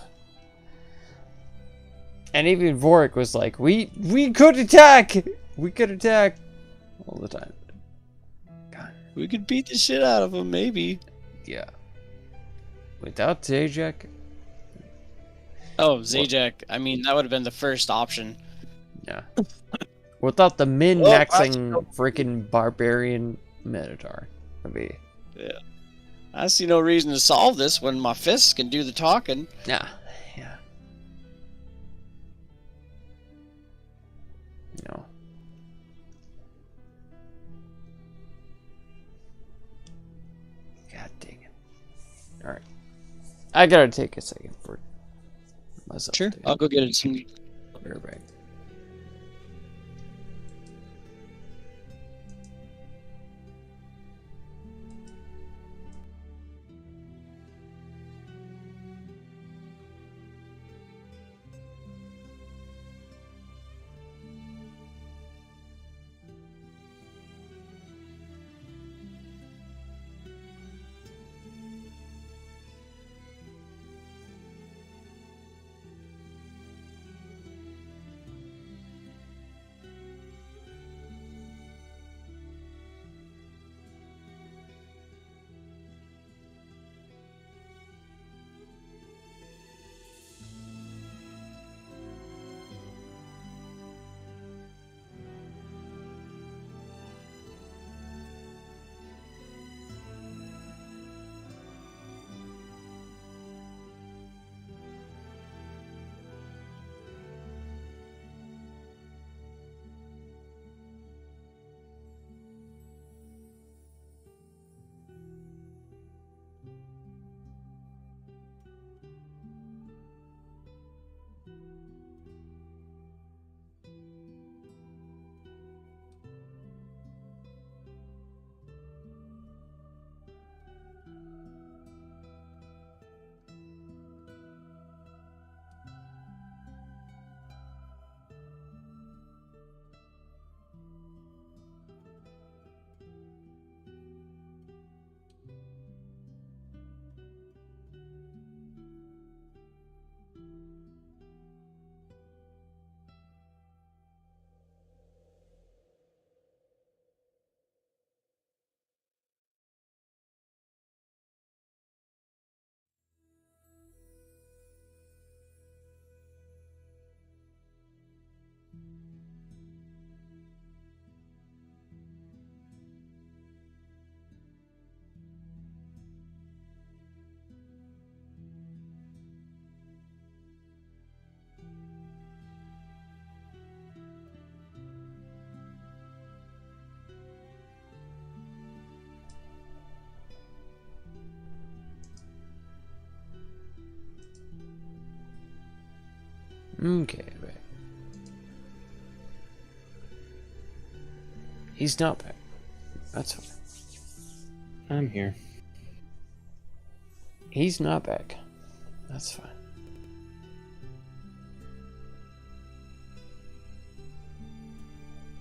And even Vorik was like, we could attack. We could attack all the time. God. We could beat the shit out of him, maybe. Yeah. Without Zajac. Oh, Zajac. I mean, that would have been the first option. Yeah. Without the min-maxing freaking barbarian Minotaur. Would be. Yeah. I see no reason to solve this when my fists can do the talking. Yeah. Yeah. No. God dang it. Alright. I gotta take a second for myself. Sure. to I'll go get it. Some... clear back. Okay, right. He's not back. That's fine. I'm here. He's not back. That's fine.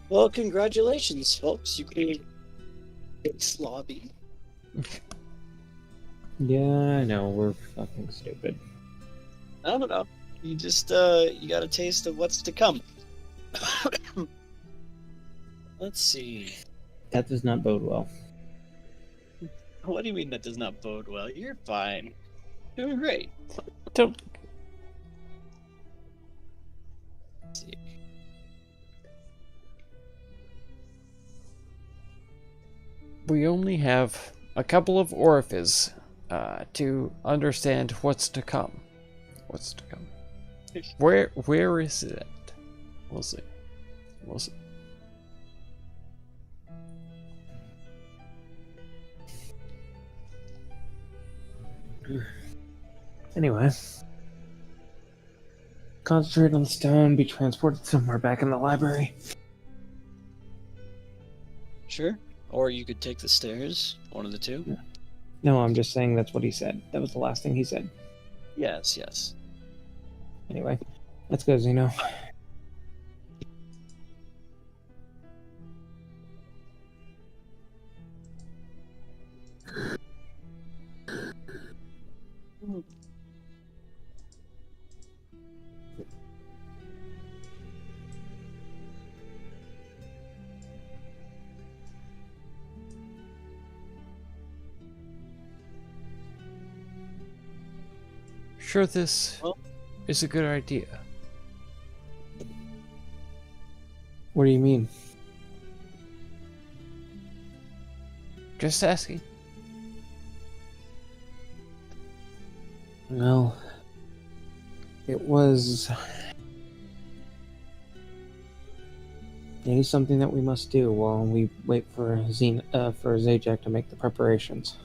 Well, congratulations, folks. You cleared this lobby. Yeah, I know, we're fucking stupid. I don't know. You just you got a taste of what's to come. Let's see. That does not bode well. What do you mean that does not bode well? You're fine. Doing great. Don't. Let's see. We only have a couple of orifices to understand what's to come. What's to come? Where is it at? We'll see. We'll see. Anyway. Concentrate on the stone, be transported somewhere back in the library. Sure. Or you could take the stairs. One of the two. Yeah. No, I'm just saying that's what he said. That was the last thing he said. Yes, yes. Anyway, let's go, Zeno. Sure, this Well- is a good idea. What do you mean? Just asking. Well, it was... It is something that we must do while we wait for for Zajac to make the preparations.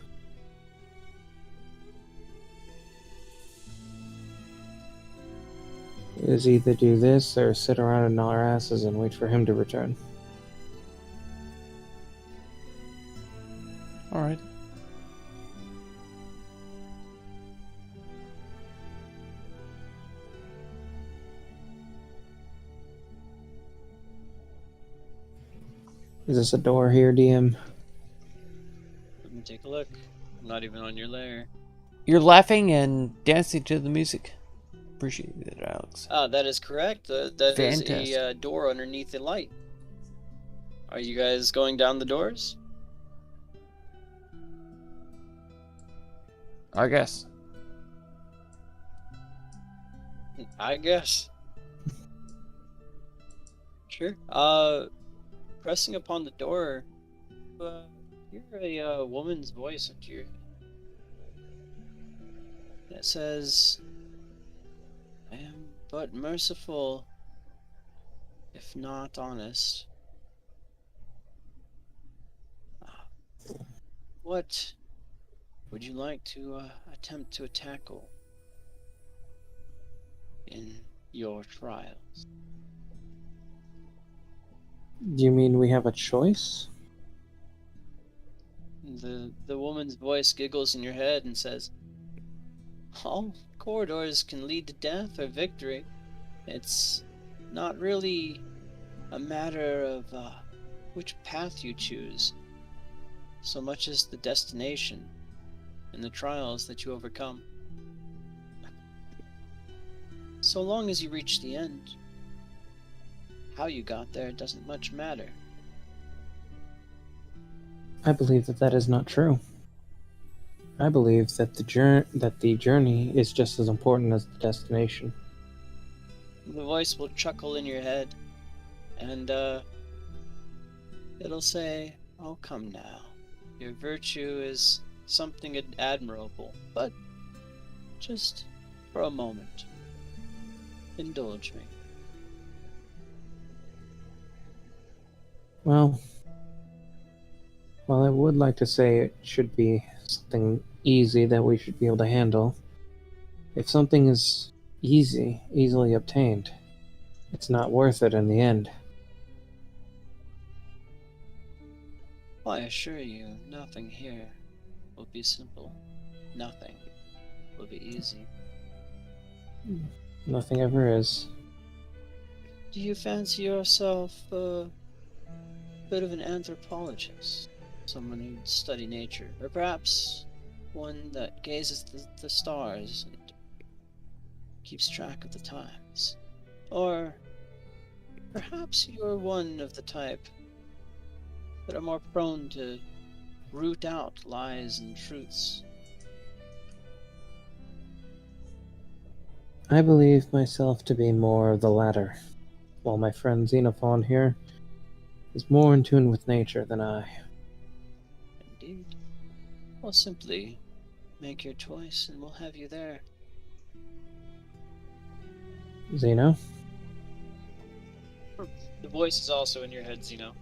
It is either do this or sit around and gnaw our asses and wait for him to return. All right. Is this a door here, DM? Let me take a look. I'm not even on your layer. You're laughing and dancing to the music. Appreciate it, Alex. That is correct. That is Fantastic. a door underneath the light. Are you guys going down the doors? I guess. I guess. Sure. Pressing upon the door, hear a woman's voice into your head. That says, "I am but merciful, if not honest. What would you like to attempt to tackle in your trials?" Do you mean we have a choice? The woman's voice giggles in your head and says, "All corridors can lead to death or victory. It's not really a matter of which path you choose, so much as the destination and the trials that you overcome. So long as you reach the end, how you got there doesn't much matter." I believe that that is not true. I believe that the journey is just as important as the destination. The voice will chuckle in your head, and it'll say, "Oh, come now. Your virtue is something admirable, but just for a moment, indulge me." Well, while I would like to say it should be something easy that we should be able to handle, if something is easily obtained, it's not worth it in the end. I assure you, nothing here will be simple. Nothing will be easy. Nothing ever is. Do you fancy yourself a bit of an anthropologist? Someone who'd study nature? Or perhaps one that gazes at the stars and keeps track of the times? Or perhaps you're one of the type that are more prone to root out lies and truths? I believe myself to be more of the latter, while my friend Xenophon here is more in tune with nature than I. Indeed. Well, simply make your choice and we'll have you there. Xeno? The voice is also in your head, Zeno.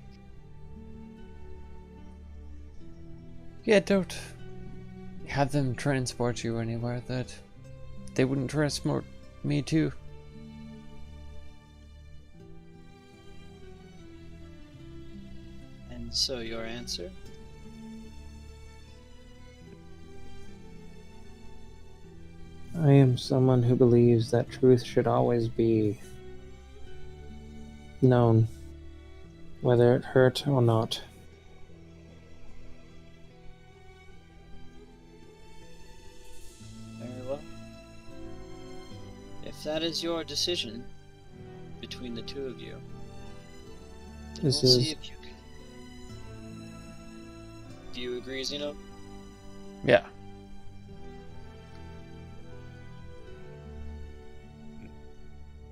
Yeah, don't have them transport you anywhere that they wouldn't transport me to. And so your answer? I am someone who believes that truth should always be known, whether it hurt or not. Very well. If that is your decision between the two of you, then This we'll is- see if you can. Do you agree, Zeno? Yeah.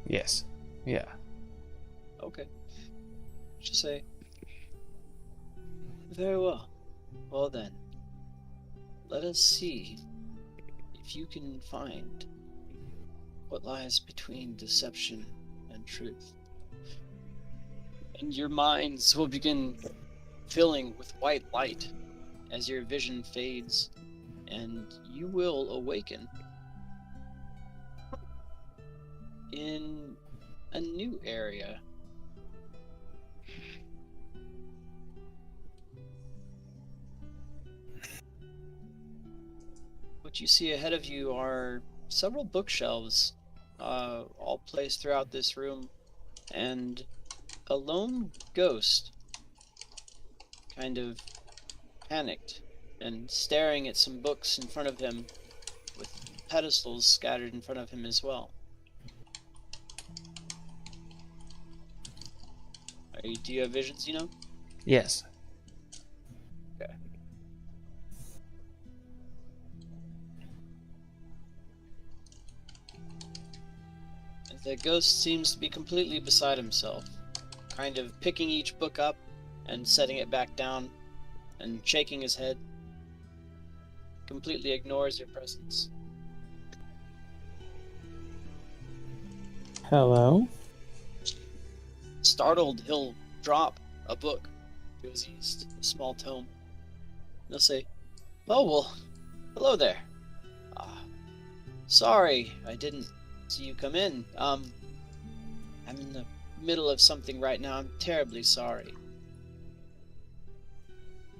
Yes. Yeah. Okay. Just say. Very well. Well then, let us see if you can find what lies between deception and truth. And your minds will begin filling with white light as your vision fades, And you will awaken in a new area. What you see ahead of you are several bookshelves, all placed throughout this room, and a lone ghost, kind of panicked and staring at some books in front of him, with pedestals scattered in front of him as well. Do you have visions, you know? Yes. The ghost seems to be completely beside himself, kind of picking each book up and setting it back down and shaking his head. Completely ignores your presence. Hello? startled, he'll drop a book to his east, a small tome. He'll say, "Oh, well, hello there. Sorry, I didn't see you come in. I'm in the middle of something right now. I'm terribly sorry."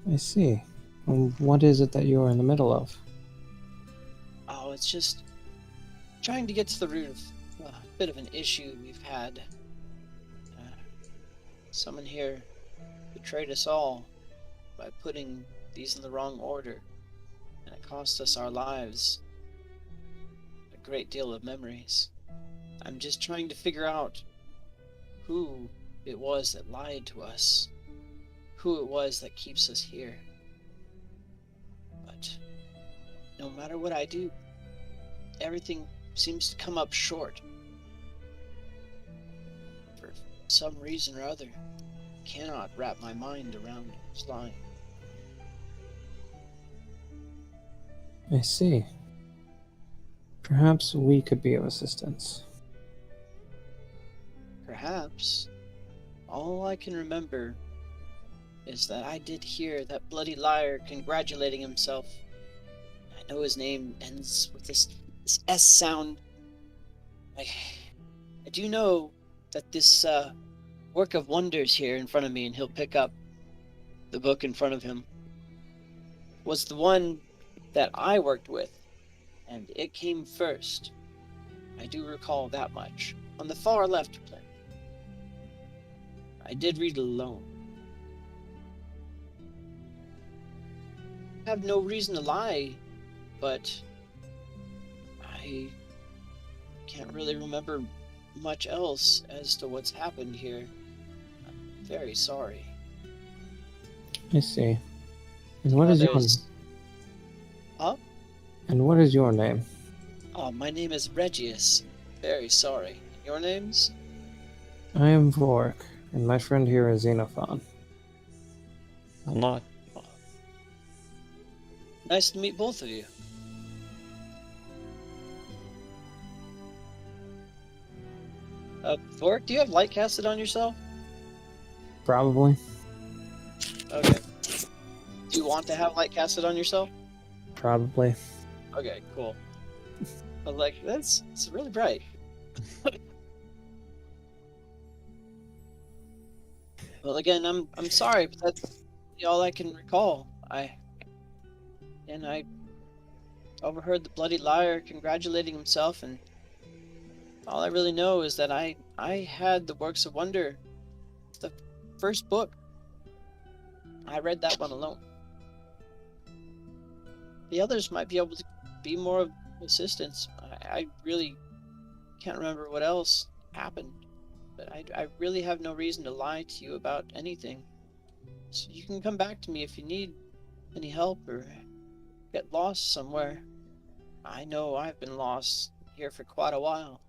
I see. What is it that you are in the middle of? Oh, it's just trying to get to the root of a bit of an issue we've had. Someone here betrayed us all by putting these in the wrong order, and it cost us our lives, a great deal of memories. I'm just trying to figure out who it was that lied to us, who it was that keeps us here. But no matter what I do, everything seems to come up short. For some reason or other, I cannot wrap my mind around who's lying. I see. Perhaps we could be of assistance. Perhaps. All I can remember is that I did hear that bloody liar congratulating himself. I know his name ends with this S sound. I do know that this work of wonders here in front of me, and he'll pick up the book in front of him, was the one that I worked with, and it came first. I do recall that much. On the far left plant. I did read alone. I have no reason to lie, but I can't really remember much else as to what's happened here. I'm very sorry. I see. And what is your And what is your name? Oh, my name is Regius. Very sorry. Your names? I am Vorik, and my friend here is Xenophon. I'm not. Nice to meet both of you. Vorik, do you have light casted on yourself? Probably. Okay. Do you want to have light casted on yourself? Probably. Okay, cool. I was like, it's really bright. Well, again, I'm sorry, but that's all I can recall. I overheard the bloody liar congratulating himself, and all I really know is that I had the Works of Wonder, the first book. I read that one alone. The others might be able to be more of assistance. I really can't remember what else happened, but I really have no reason to lie to you about anything. So you can come back to me if you need any help or get lost somewhere. I know I've been lost here for quite a while.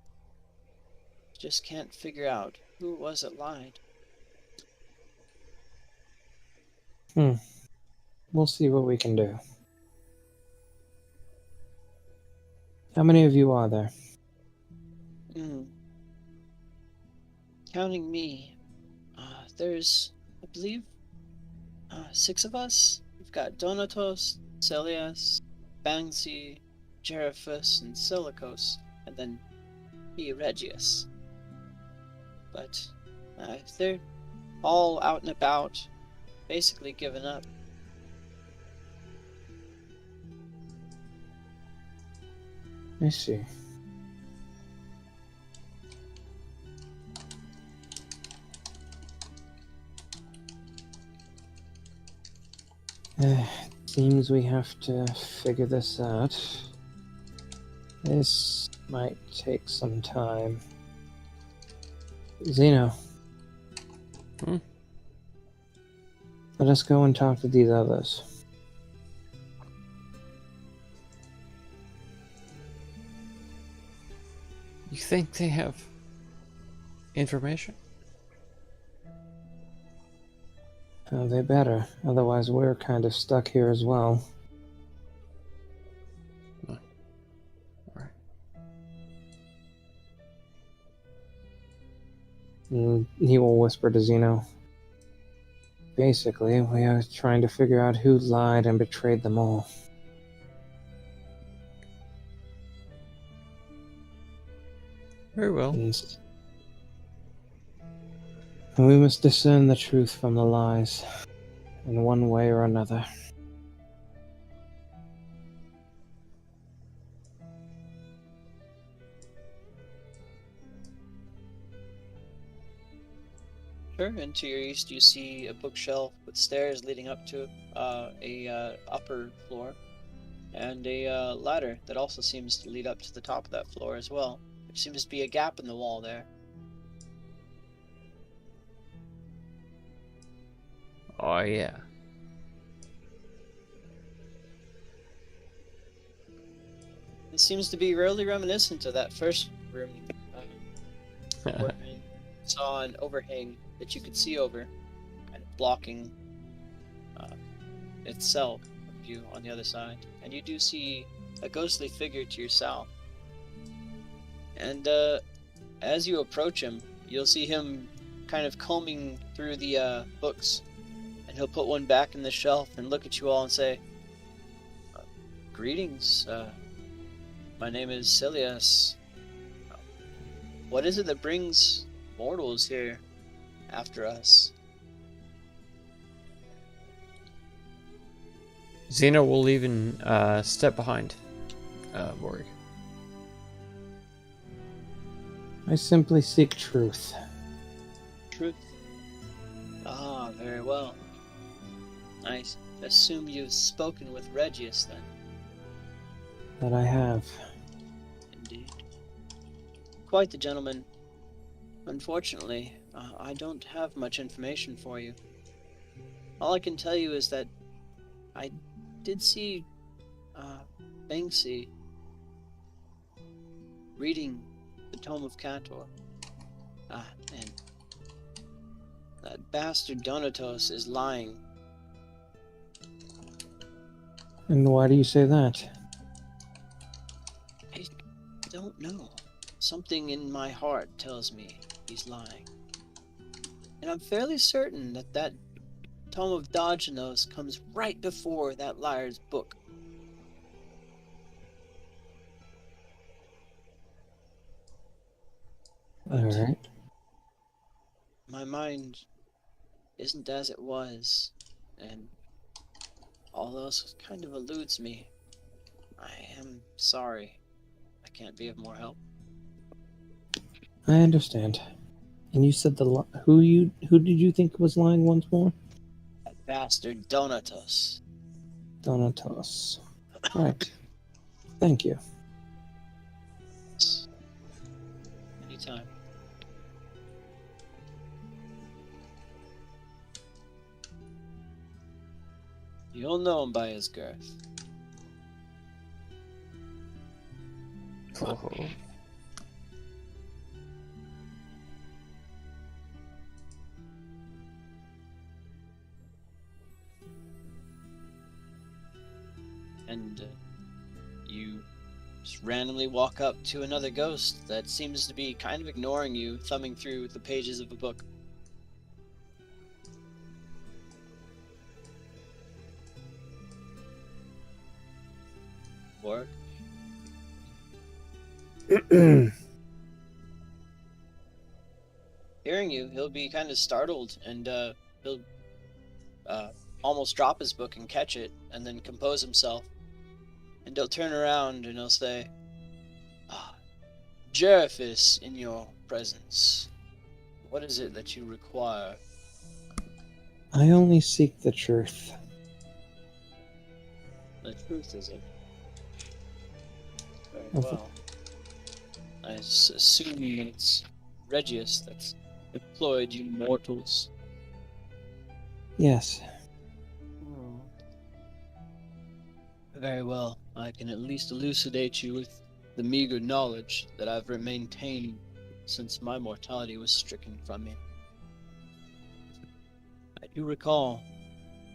Just can't figure out who it was that lied. We'll see what we can do. How many of you are there? Counting me, there's, I believe, 6 of us. We've got Donatos, Celias, Bangsi, Geraphus, and Silicos, and then me, Regius. But they're all out and about, basically given up. I see. Seems we have to figure this out. This might take some time. Xeno. Let us go and talk to these others. You think they have information? They better, otherwise we're kind of stuck here as well. Alright. And he will whisper to Xeno. Basically, we are trying to figure out who lied and betrayed them all. Very well. And we must discern the truth from the lies, in one way or another. Sure, and to your east you see a bookshelf with stairs leading up to a upper floor, and a ladder that also seems to lead up to the top of that floor as well. There seems to be a gap in the wall there. Oh, yeah. It seems to be really reminiscent of that first room where you saw an overhang that you could see over, kind of blocking itself of you on the other side. And you do see a ghostly figure to your south. And as you approach him, you'll see him kind of combing through the books. And he'll put one back in the shelf and look at you all and say, "Greetings, my name is Celias. What is it that brings mortals here after us?" Xena will even step behind Borg. I simply seek truth. Truth. Ah, very well. I assume you've spoken with Regius then. That I have. Indeed. Quite the gentleman. Unfortunately, I don't have much information for you. All I can tell you is that I did see Banksy reading the Tome of Cator. And that bastard Donatos is lying. And why do you say that? I don't know. Something in my heart tells me he's lying. And I'm fairly certain that that Tome of Dodgenos comes right before that liar's book. Alright. My mind isn't as it was, and all else kind of eludes me. I am sorry. I can't be of more help. I understand. And you said who did you think was lying once more? That bastard Donatos. Donatos. Right. Thank you. Anytime. You'll know him by his girth. Oh. And you just randomly walk up to another ghost that seems to be kind of ignoring you, thumbing through the pages of a book. Work. Hearing you, he'll be kind of startled, and he'll almost drop his book and catch it, and then compose himself. And he'll turn around and he'll say, Jerifis, in your presence, what is it that you require? I only seek the truth. The truth, is it? Very Of- well. I assume it's Regius that's employed you mortals. Yes. Very well. I can at least elucidate you with the meager knowledge that I've maintained since my mortality was stricken from me. I do recall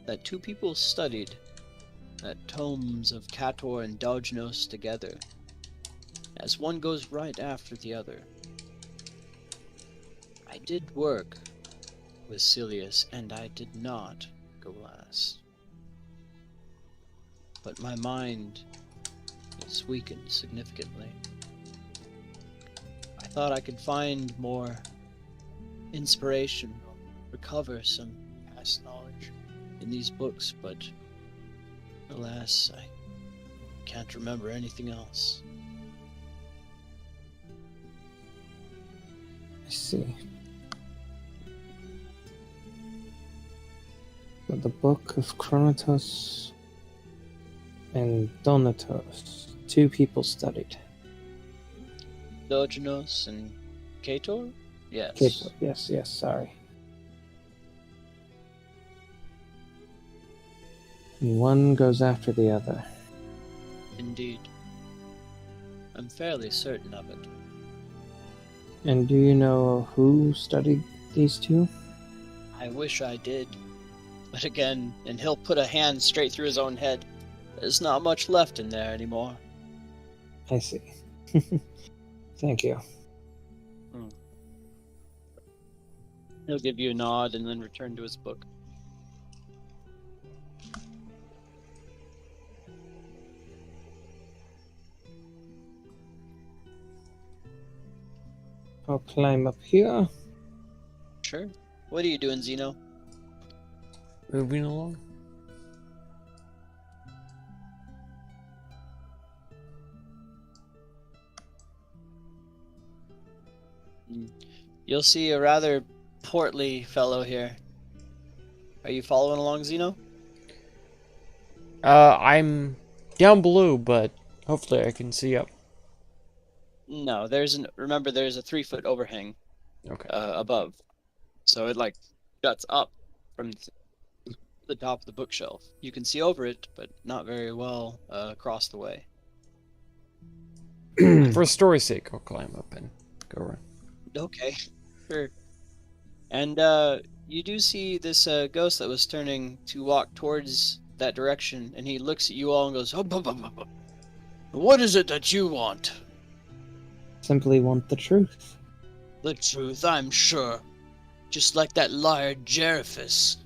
that two people studied the tomes of Cator and Dodgenos together, as one goes right after the other. I did work with Silius, and I did not go last. But my mind is weakened significantly. I thought I could find more inspiration, or recover some past knowledge in these books, but alas, I can't remember anything else. I see. So the Book of Chronotos and Donatos. Two people studied. Dodgenos and Cator? Yes. Cato. Yes, sorry. And one goes after the other. Indeed. I'm fairly certain of it. And do you know who studied these two? I wish I did. But again, and he'll put a hand straight through his own head. There's not much left in there anymore. I see. Thank you. He'll give you a nod and then return to his book. I'll climb up here. Sure. What are you doing, Zeno? Moving along. You'll see a rather portly fellow here. Are you following along, Zeno? I'm down below, but hopefully I can see up. No, remember there's a 3-foot overhang Okay. above. So it like juts up from the top of the bookshelf. You can see over it, but not very well across the way. For story's sake, I'll climb up and go around. Okay, sure. And you do see this ghost that was turning to walk towards that direction, and he looks at you all and goes, "Hum, hum, hum, hum, hum. What is it that you want?" Simply want the truth. The truth, I'm sure. Just like that liar Jeriphus.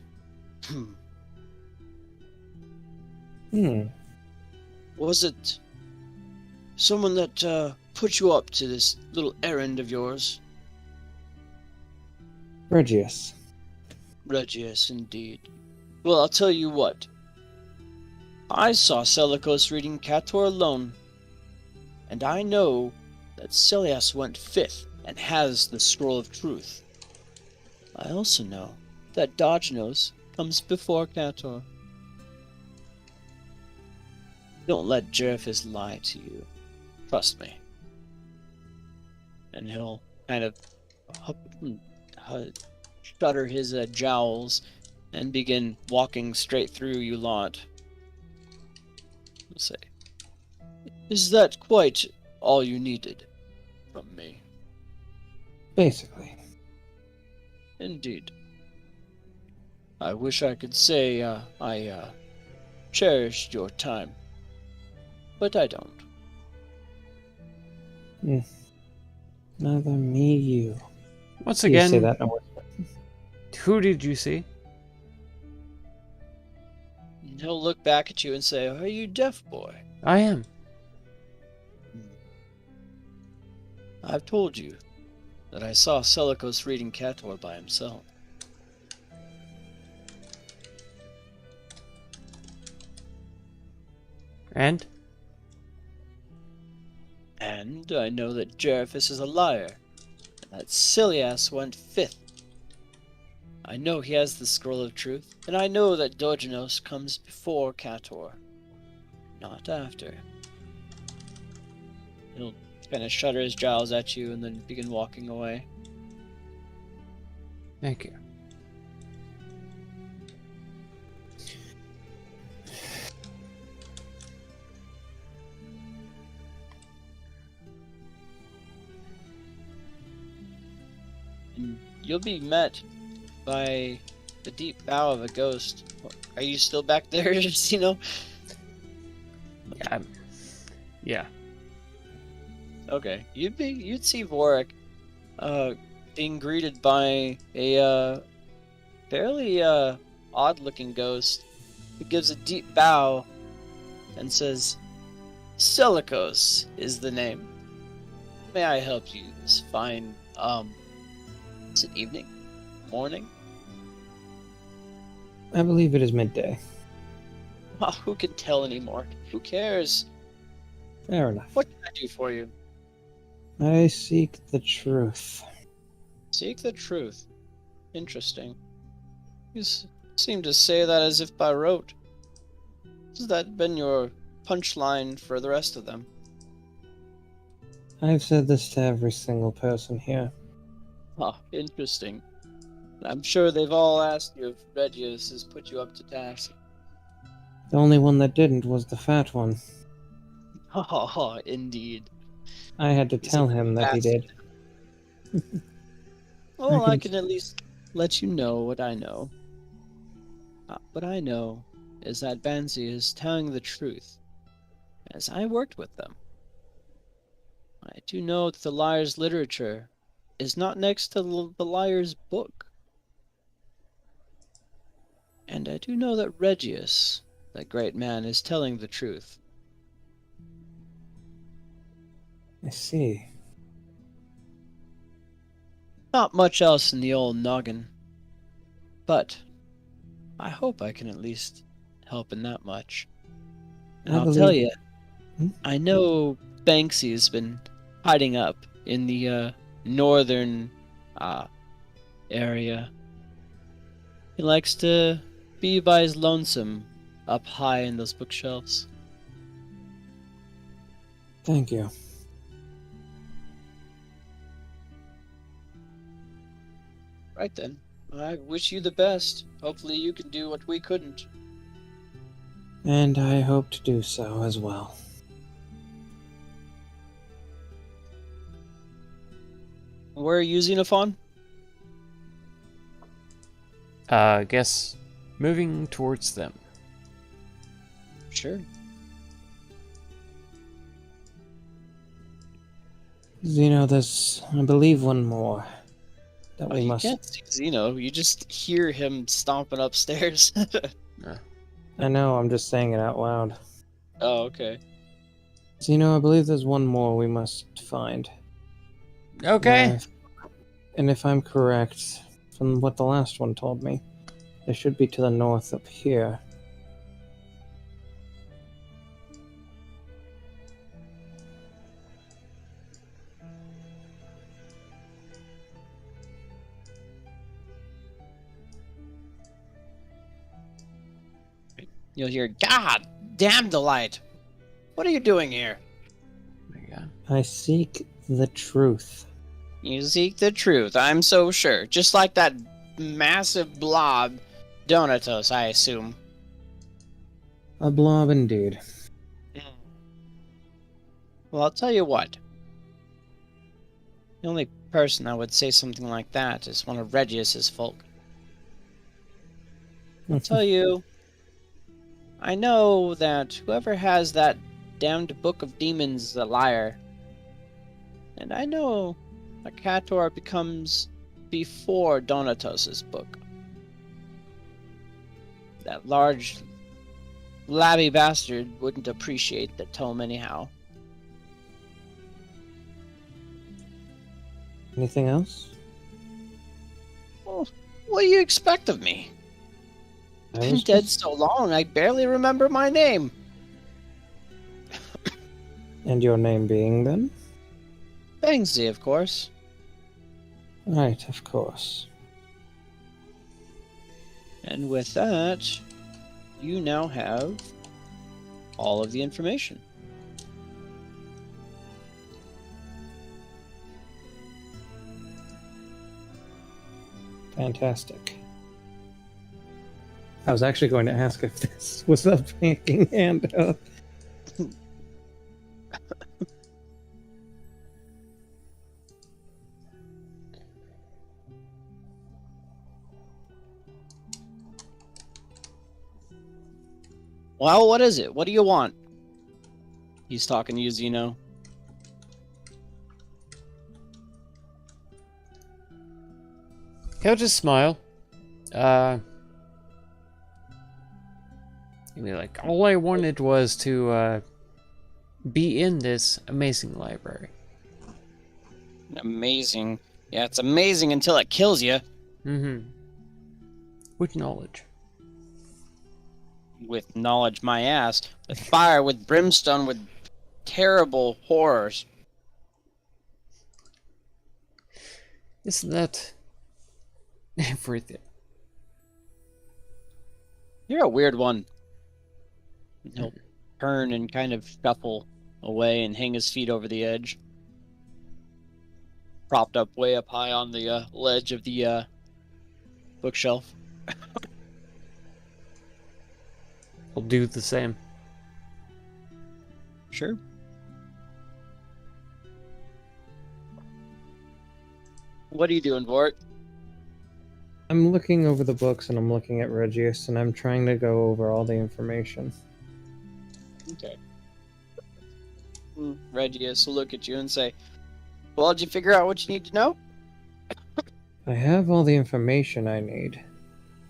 Was it someone that put you up to this little errand of yours? Regius. Regius, indeed. Well, I'll tell you what. I saw Seleucus reading Cator alone, and I know that Celias went 5th and has the Scroll of Truth. I also know that Dodgenos comes before Cator. Don't let Jeriphus lie to you. Trust me. And he'll kind of shudder his jowls and begin walking straight through you lot. I'll say, is that quite all you needed from me? Basically. Indeed. I wish I could say I cherished your time, but I don't. Neither me, you. Once You again, say that in a whisper. who did you see? And he'll look back at you and say, "Are you deaf, boy?" I am. I've told you that I saw Seleucus reading Cator by himself. And? And I know that Jeriphus is a liar, and that Celias went 5th. I know he has the Scroll of Truth, and I know that Dodgenos comes before Cator, not after. He'll kind of shudder his jowls at you and then begin walking away. Thank you. And you'll be met by the deep bow of a ghost. Are you still back there, Justino? Yeah. Okay, you'd see Vorik being greeted by a fairly odd-looking ghost who gives a deep bow and says, "Seleucus is the name. May I help you this fine is it evening? Morning?" I believe it is midday. Well, who can tell anymore? Who cares? Fair enough. What can I do for you? I seek the truth. Seek the truth. Interesting. You seem to say that as if by rote. Has that been your punchline for the rest of them? I've said this to every single person here. Ah, interesting. I'm sure they've all asked you if Regius has put you up to task. The only one that didn't was the fat one. Oh, indeed. I had to He's tell a him that he did. Well, I I can- can at least let you know what I know. What I know is that Bansi is telling the truth, as I worked with them. I do know that the liar's literature is not next to the liar's book. And I do know that Regius, that great man, is telling the truth. I see. Not much else in the old noggin. But I hope I can at least help in that much. And I I'll tell believe- you, I know Banksy has been hiding up in the northern area. He likes to be by his lonesome up high in those bookshelves. Thank you. Right then. I wish you the best. Hopefully you can do what we couldn't. And I hope to do so as well. Where are you, Xenophon? Guess moving towards them. Sure. Zeno, there's, I believe, one more that we You must. can't see Zeno. You just hear him stomping upstairs. I know, I'm just saying it out loud. Oh, okay. Zeno, I believe there's one more we must find. Okay. And if I'm correct, from what the last one told me, it should be to the north up here. You'll hear, God damn the light! What are you doing here? My God. I seek the truth. You seek the truth, I'm so sure. Just like that massive blob, Donatos, I assume. A blob indeed. Well, I'll tell you what. The only person that would say something like that is one of Regius's folk. I'll tell you, I know that whoever has that damned book of demons is a liar. And I know Akator becomes before Donatos' book. That large, flabby bastard wouldn't appreciate the tome anyhow. Anything else? Well, what do you expect of me? I Been was dead just- so long, I barely remember my name. And your name being then? Bangsy, of course. Right, of course. And with that, you now have all of the information. Fantastic. I was actually going to ask if this was a banking handout. Well, what is it? What do you want? He's talking to you, Zeno. He'll just smile. He'll be like, all I wanted was to be in this amazing library. Amazing. Yeah, it's amazing until it kills you. Mm-hmm. With knowledge. With knowledge, my ass. With fire, with brimstone, with terrible horrors. Isn't that everything? You're a weird one. He'll turn and kind of shuffle away and hang his feet over the edge. Propped up way up high on the ledge of the bookshelf. I'll do the same. Sure. What are you doing, Vort? I'm looking over the books and I'm looking at Regius and I'm trying to go over all the information. Okay. Regius will look at you and say, well, did you figure out what you need to know? I have all the information I need.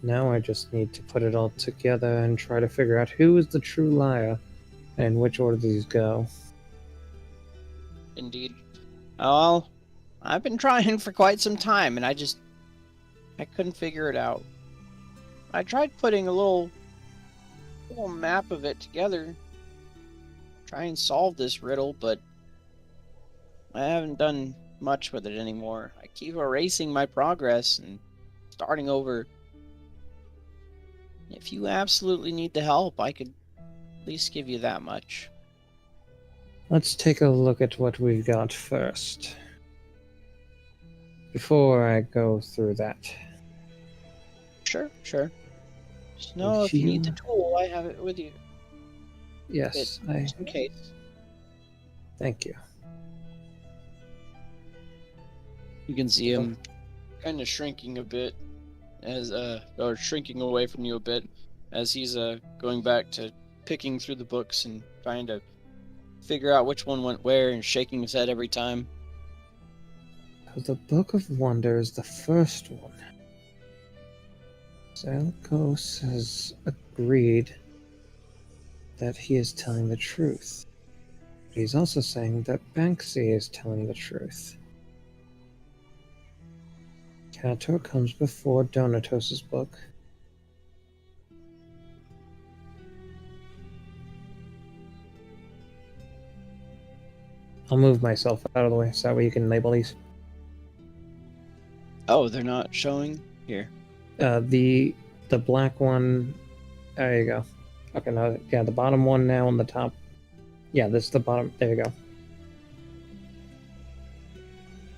Now I just need to put it all together and try to figure out who is the true liar and in which order these go. Indeed. Well, I've been trying for quite some time, and I couldn't figure it out. I tried putting a little map of it together, try and solve this riddle, but I haven't done much with it anymore. I keep erasing my progress and starting over. If you absolutely need the help, I could at least give you that much. Let's take a look at what we've got first. Before I go through that. Sure, sure. Just know if you need the tool, I have it with you. Yes, Just in case. thank you. You can see him kind of shrinking a bit as or shrinking away from you a bit as he's going back to picking through the books and trying to figure out which one went where and shaking his head every time. The Book of Wonders, the first one. Zelkos has agreed that he is telling the truth. But he's also saying that Banksy is telling the truth. Cator comes before Donatos' book. I'll move myself out of the way so that way you can label these. Oh, they're not showing here. The black one. There you go. Okay, now yeah, the bottom one now on the top. Yeah, this is the bottom. There you go.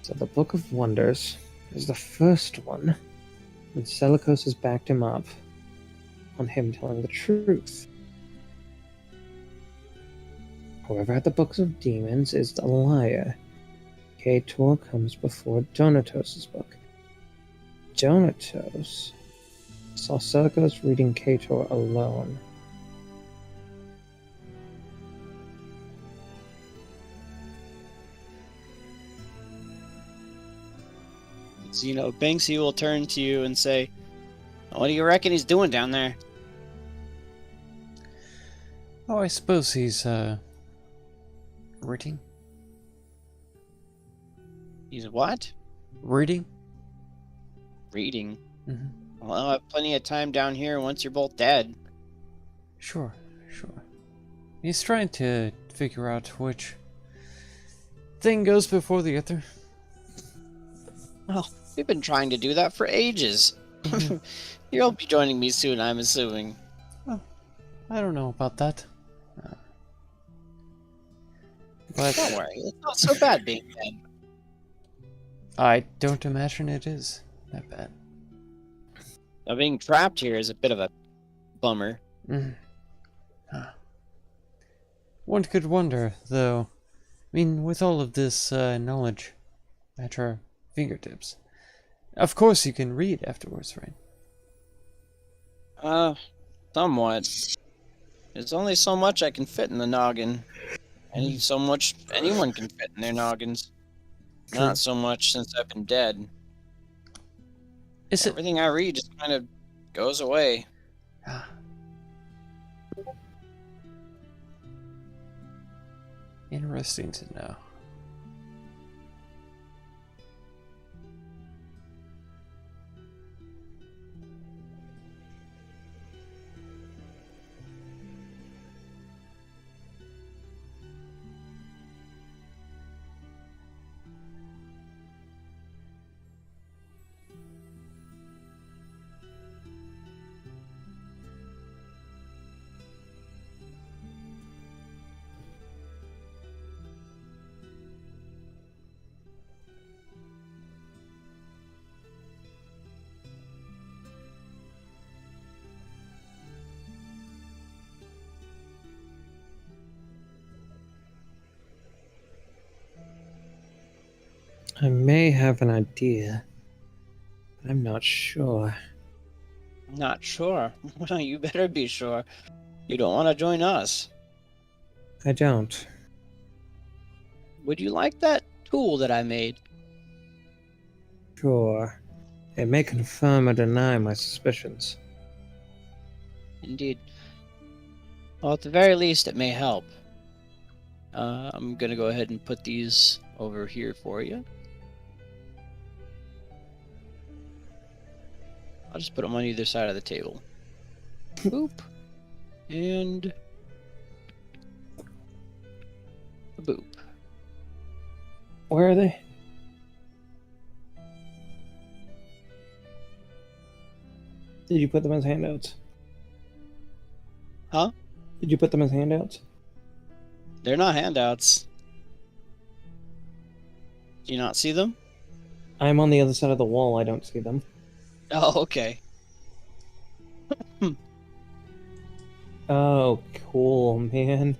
So the Book of Wonders is the first one, and Seleucus has backed him up on him telling the truth. However, the Books of Demons is the liar. Cator comes before Donatos' book. Donatos saw Seleucus reading Cator alone. So, Banksy will turn to you and say, "What do you reckon he's doing down there?" Oh, I suppose he's, reading? He's what? Reading? Reading. Mm-hmm. Well, I'll have plenty of time down here once you're both dead. Sure. He's trying to figure out which thing goes before the other. Well, we've been trying to do that for ages. Mm-hmm. You'll be joining me soon, I'm assuming. I don't know about that. But Don't worry, it's not so bad being dead. I don't imagine it is that bad. Now, being trapped here is a bit of a bummer. Mm. One could wonder, though. I mean, with all of this knowledge at your fingertips, of course you can read afterwards, right? Somewhat. There's only so much I can fit in the noggin. And so much anyone can fit in their noggins. True. Not so much since I've been dead. Is it? Everything I read just kind of goes away. Interesting to know. I may have an idea, but I'm not sure. Not sure. Well, you better be sure. You don't want to join us. I don't. Would you like that tool that I made? Sure. It may confirm or deny my suspicions. Indeed. Well, at the very least, it may help. I'm gonna go ahead and put these over here for you. I'll just put them on either side of the table. Boop. And... boop. Where are they? Did you put them as handouts? Huh? Did you put them as handouts? They're not handouts. Do you not see them? I'm on the other side of the wall. I don't see them. Oh, okay. Oh, cool, man.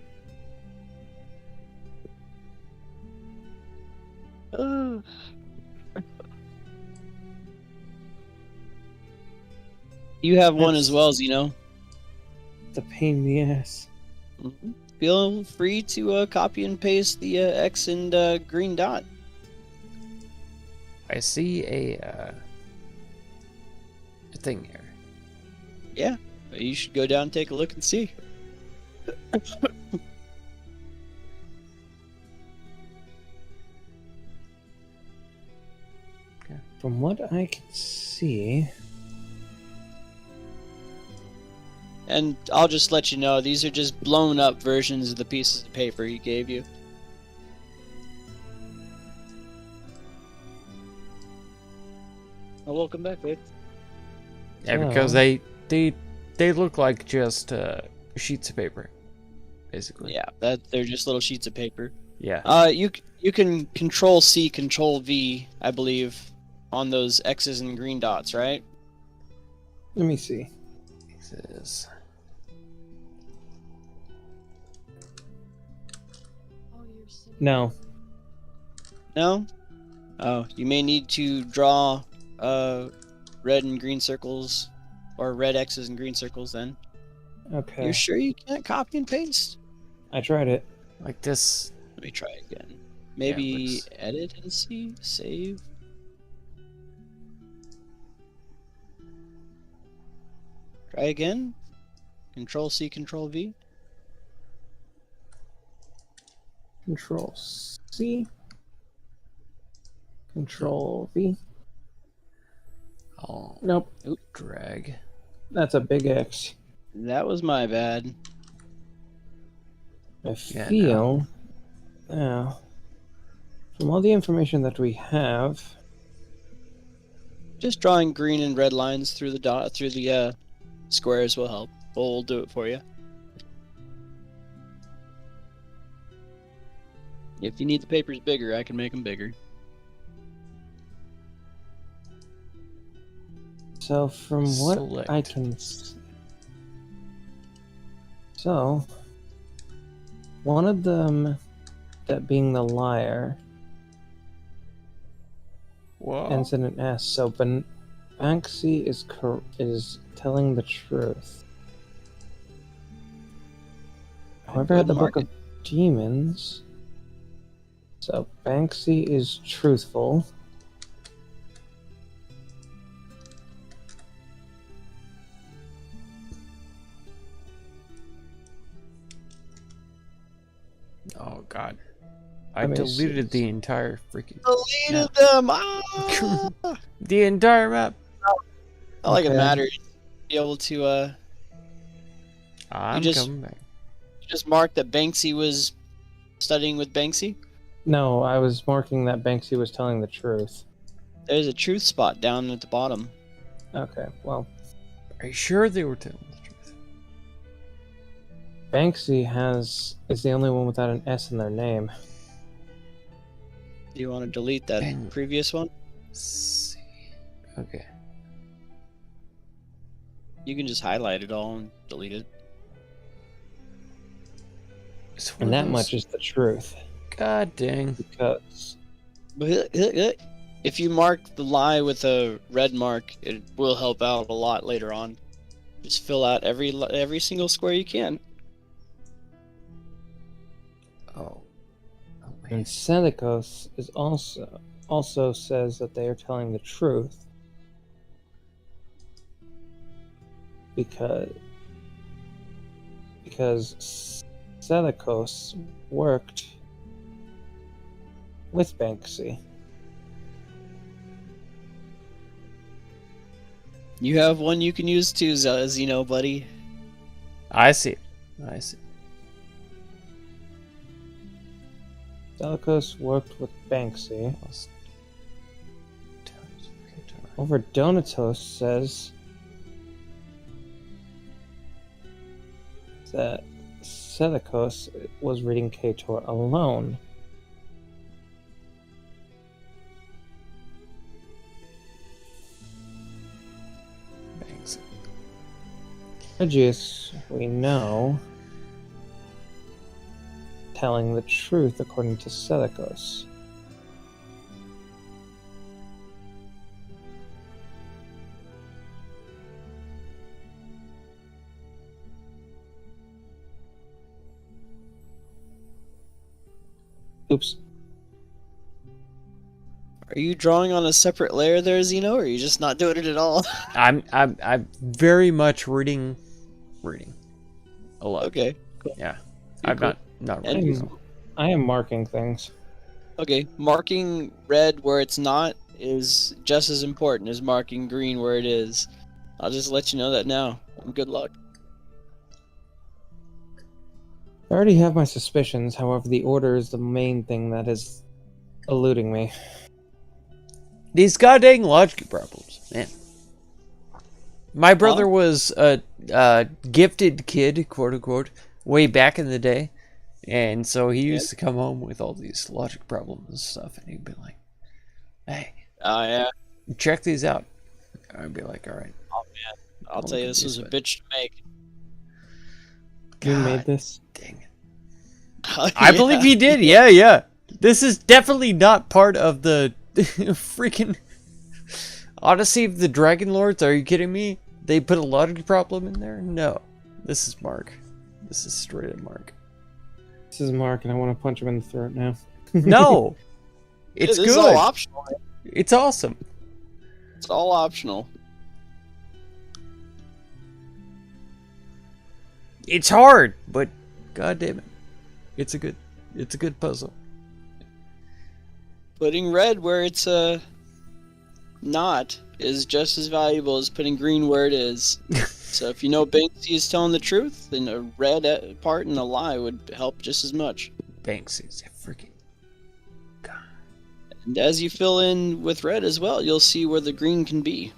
You have one That's- as well, Zeno. It's a pain in the ass. Feel free to copy and paste the X and green dot. I see a thing here. Yeah, you should go down and take a look and see. From what I can see, And I'll just let you know, these are just blown up versions of the pieces of paper he gave you. Oh, welcome back, babe. Yeah, because Oh. they look like just sheets of paper, basically. Yeah, they're just little sheets of paper. Yeah. You can Control C, Control V, I believe, on those X's and green dots, right? let me see. This is No, No? Oh, you may need to draw red and green circles, or red X's and green circles then. okay. You're sure you can't copy and paste? I tried it. like this. Let me try again. Maybe looks- edit and see? Save? Try again? Control C, Control V? Control C. Control V. I'll Nope, drag. that's a big X. That was my bad. I Yeah, feel. Yeah. From all the information that we have, Just drawing green and red lines through the squares will help. We'll do it for you. If you need the papers bigger, I can make them bigger. so from what I Select. can. So, one of them, that being the liar, Whoa. ends in an S. So, Banksy is telling the truth. Whoever had the Book of Demons. So, Banksy is truthful. Oh god. I Let me deleted see. the entire freaking Deleted them! Ah! the entire map. Not like it Okay. matters. Be able to I'm just- coming back. just mark that Banksy was studying with Banksy. No, I was marking that Banksy was telling the truth. There's a truth spot down at the bottom. Okay, well, Are you sure they were telling the truth? Banksy is the only one without an S in their name. Do you want to delete that Bang. previous one? See. Okay. You can just highlight it all and delete it. It's one And of that those- much is the truth. God dang. Because But if you mark the lie with a red mark, it will help out a lot later on. Just fill out every single square you can. Oh. Oh, and man. Selekos is also says that they are telling the truth. Because Selekos worked with Banksy. You have one you can use too, Zeno, buddy. I see. I see. Selekos worked with Banksy. Lost. Over Donatos says that Seleucus was reading Ktor alone. Thanks. Regius, we know, telling the truth according to Seleucus. Oops. Are you drawing on a separate layer there, Zeno, or are you just not doing it at all? I'm very much reading a lot. Okay. Yeah. You're I'm not And- reading. I am marking things. Okay, marking red where it's not is just as important as marking green where it is. I'll just let you know that now. And good luck. I already have my suspicions, however, the order is the main thing that is eluding me. These goddamn logic problems, man. My brother was a gifted kid, quote unquote, way back in the day, and so he used to come home with all these logic problems and stuff, and he'd be like, "Hey, Yeah. check these out." I'd be like, "All right." I'll tell you, this was a bitch to make. You God made this? dang it. I believe he did. Yeah. This is definitely not part of the freaking Odyssey of the Dragon Lords. Are you kidding me? They put a logic problem in there? No. This is Mark. This is straight up Mark. This is Mark, and I want to punch him in the throat now. No. It's This is good. all optional. It's awesome. It's all optional. It's hard, but god damn it. It's a good puzzle. Putting red where it's not is just as valuable as putting green where it is. So if you know Banksy is telling the truth, then a red part and a lie would help just as much. Banksy's a freaking god. And as you fill in with red as well, you'll see where the green can be.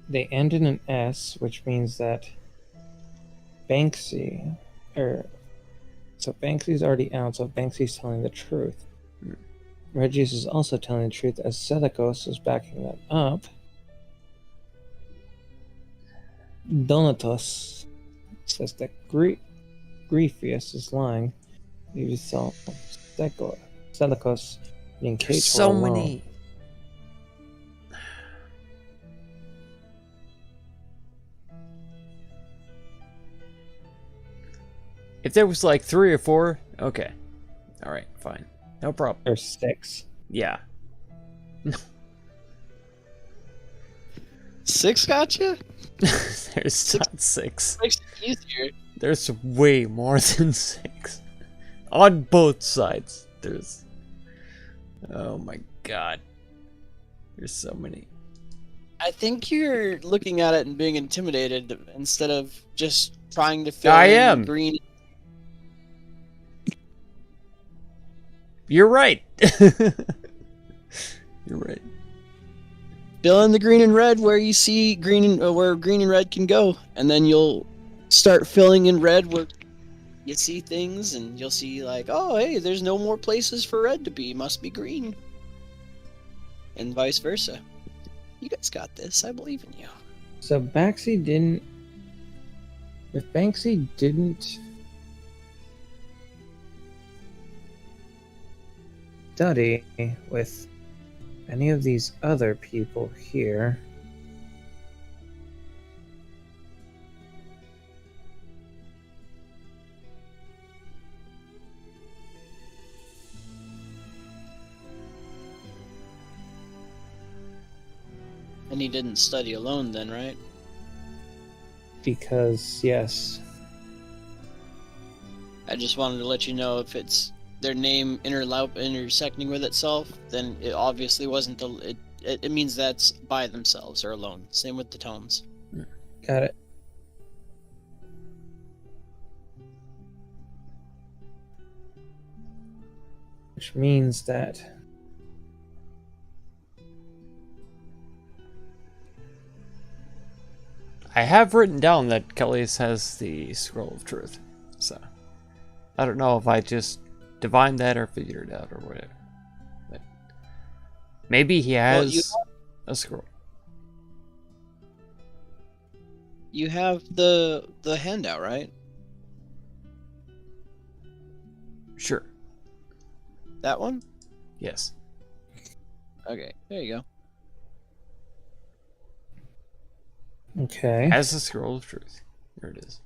They end in an S, which means that Banksy, so Banksy's already out, so Banksy's telling the truth. Regius is also telling the truth, as Seleucus is backing that up. Donatus says that Griefius is lying. You saw Seleucus being Ktor So alone. many. If there was like 3 or 4, okay. Alright, fine. No problem. There's 6. Yeah. 6 gotcha? There's not 6. Makes it easier. There's way more than 6. On both sides. There's... Oh my god. There's so many. I think you're looking at it and being intimidated instead of just trying to fill I in am. green. You're right. You're right. Fill in the green and red where you see green and where green and red can go, and then you'll start filling in red where you see things, and you'll see like, oh, hey, there's no more places for red to be. Must be green, and vice versa. You guys got this. I believe in you. So Banksy didn't. If Banksy didn't study with any of these other people here, And he didn't study alone, then, right? because yes, I just wanted to let you know if it's their name intersecting with itself, then it obviously wasn't the. It means that's by themselves or alone. Same with the tomes. got it. Which means that I have written down that Kelly's has the Scroll of Truth. So, I don't know if I just divined that or figured it out or whatever. But maybe he has a scroll. You have the handout, right? Sure. That one? Yes. Okay, there you go. Okay. Has the Scroll of Truth. There it is.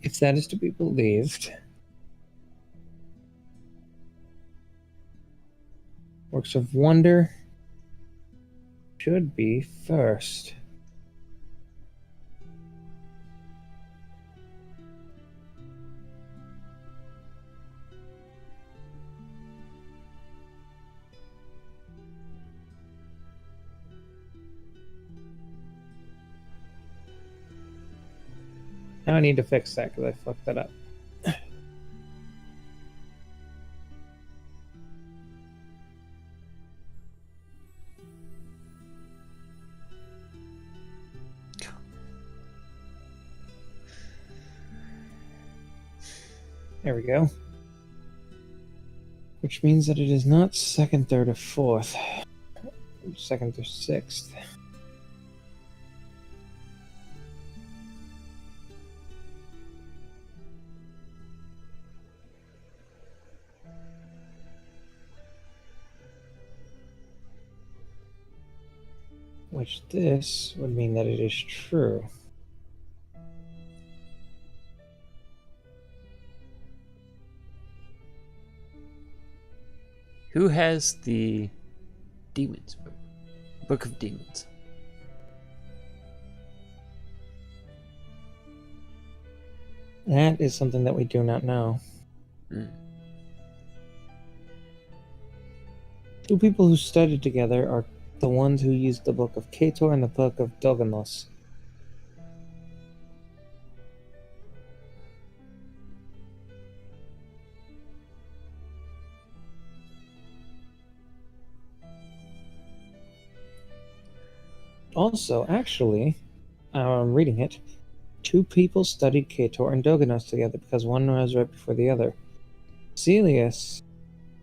If that is to be believed, Works of Wonder should be first. Now I need to fix that because I fucked that up. There we go. Which means that it is not second, third, or fourth. Second or sixth. Which this would mean that it is true. Who has the Demons book? Book of Demons. That is something that we do not know. Mm. Two people who studied together are the ones who used the Book of Kator and the Book of Doganos. Also, actually, I'm reading it. Two people studied Kator and Doganos together because one was right before the other. Celius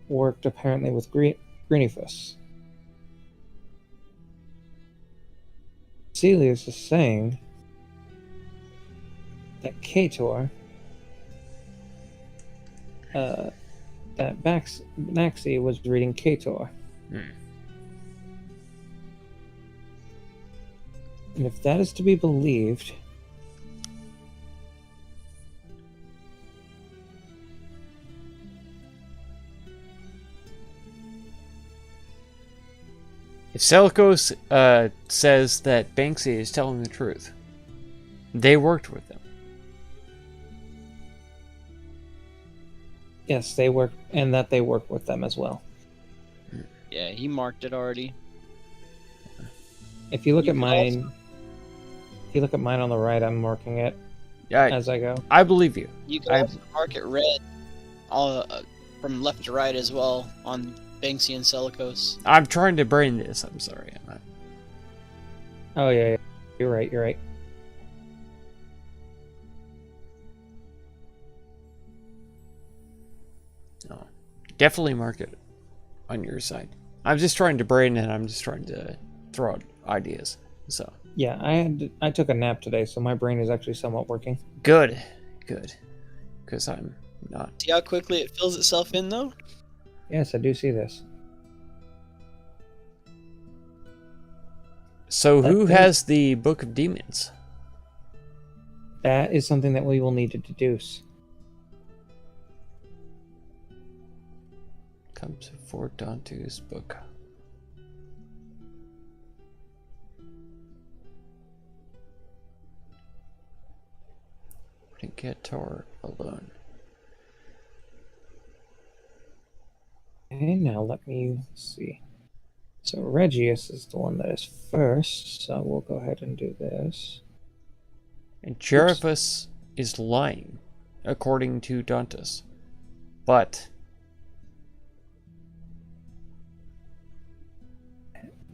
worked apparently with Greenifus. Celius is saying that Kator, that Maxi was reading Kator. Mm. And if that is to be believed, If Selkos says that Banksy is telling the truth, they worked with them. yes, they work, and that they work with them as well. Yeah, he marked it already. If you look You at can mine, if you look at mine on the right, I'm marking it Yeah, as I go. I believe you. You can also mark it red, all from left to right as well on Banksy and Celicos. I'm trying to brain this. I'm sorry. I'm not. Oh yeah, you're right. You're right. No. Definitely mark it on your side. I'm just trying to brain it. I'm just trying to throw out ideas. So Yeah, I took a nap today, so my brain is actually somewhat working. good, good, because I'm not. See how quickly it fills itself in, though? Yes, I do see this. So who That- has the Book of Demons? That is something that we will need to deduce. Comes before Dante's book. Putting Kator alone. Okay, now let me see. So Regius is the one that is first, so we'll go ahead and do this. And Jerifus is lying, according to Dantes. But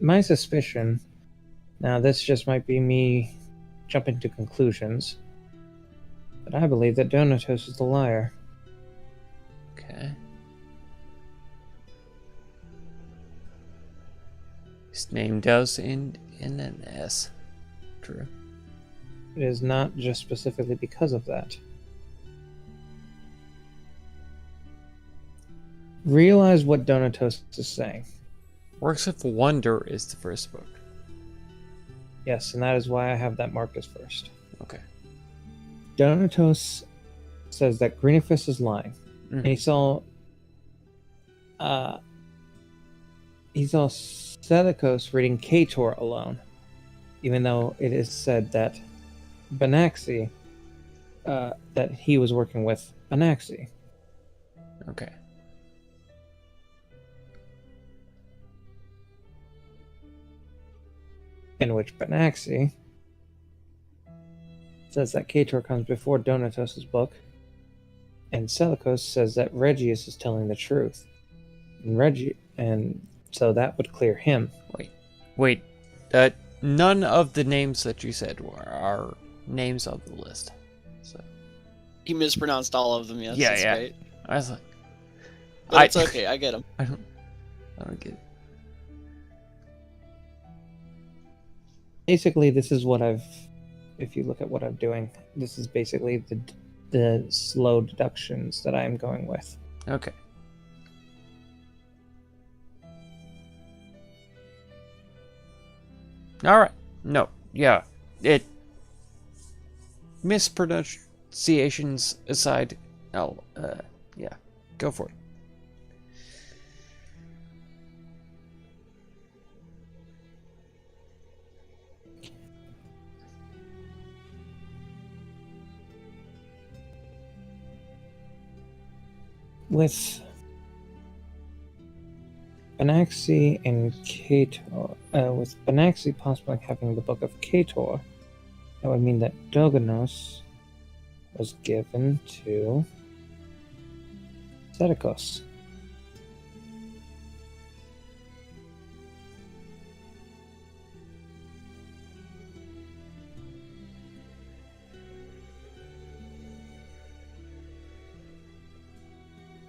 my suspicion, now this just might be me jumping to conclusions, but I believe that Donatos is the liar. Okay. His name does end in an S. True. It is not just specifically because of that. Realize what Donatos is saying. Works of Wonder is the first book. Yes, and that is why I have that marked as first. Okay. Donatos says that Greenifus is lying. And he saw Seleucus reading Cator alone, even though it is said that Banaxi, that he was working with Banaxi. Okay. In which Banaxi says that Cator comes before Donatos' book, and Seleucus says that Regius is telling the truth. And so that would clear him. Wait. None of the names that you said are names of the list. So He mispronounced all of them. Yes, Yeah, that's yeah. Right. I was like, But it's okay. I get him. I don't get it. Basically, this is what if you look at what I'm doing, this is basically the slow deductions that I'm going with. Okay. Alright. No. Yeah. Mispronunciations aside. Yeah. Go for it. With Banaxi and Cator, with Banaxi possibly having the Book of Cator, that would mean that Doganos was given to Seleucus.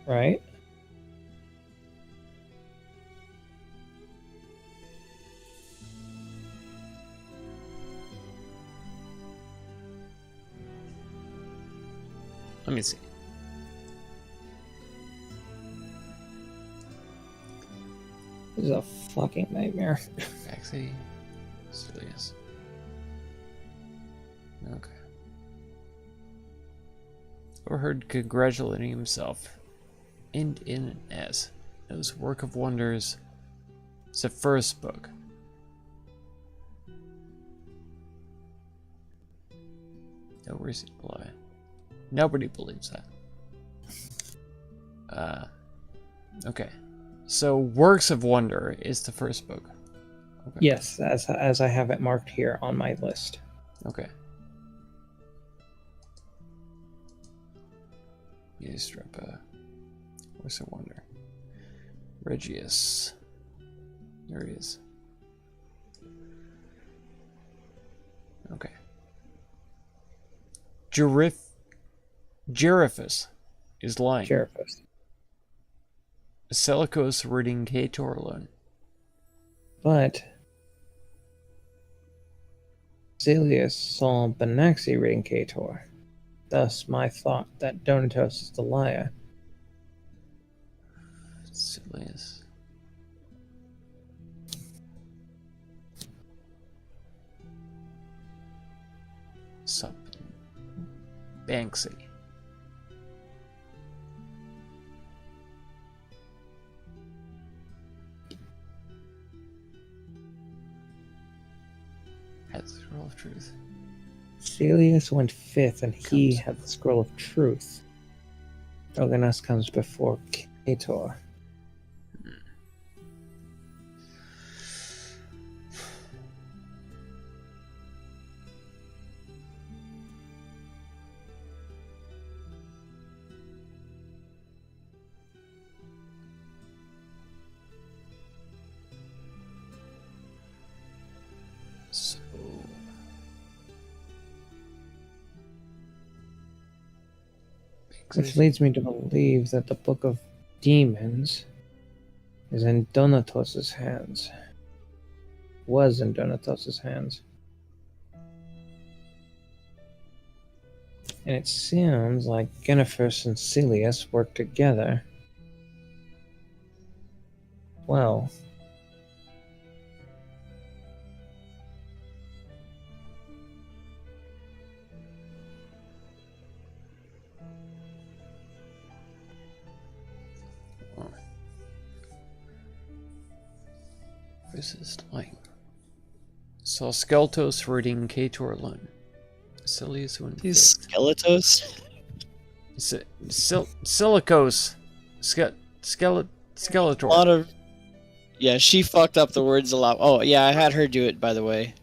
Right? Let me see. This is a fucking nightmare. Maxi. Silius. Okay. Overheard congratulating himself. End in an S. Knows Work of Wonders. It's the first book. No reason to lie. Nobody believes that. Okay. So Works of Wonder is the first book. Okay. Yes, as I have it marked here on my list. Okay. Eustrapa. Works of Wonder. Regius. There he is. Okay. Geriphus is lying. Geriphus. Seleucus reading Cator alone. But Zelius saw Banaxi reading Cator. Thus, my thought that Donatos is the liar. Silius. Sup. Banksy. Has the Scroll of Truth. Celius went fifth, and he had the Scroll of Truth. Doganos comes before Cator. Which leads me to believe that the Book of Demons is in Donatos's hands. Was in Donatos's hands. And it seems like Genefers and Celius work together. Well. Resist light. Saw Skeltos reading Kator alone. Celius when These Skeletos. Silicos. Skeletor. A lot of. Yeah, she fucked up the words a lot. Oh, yeah, I had her do it, by the way.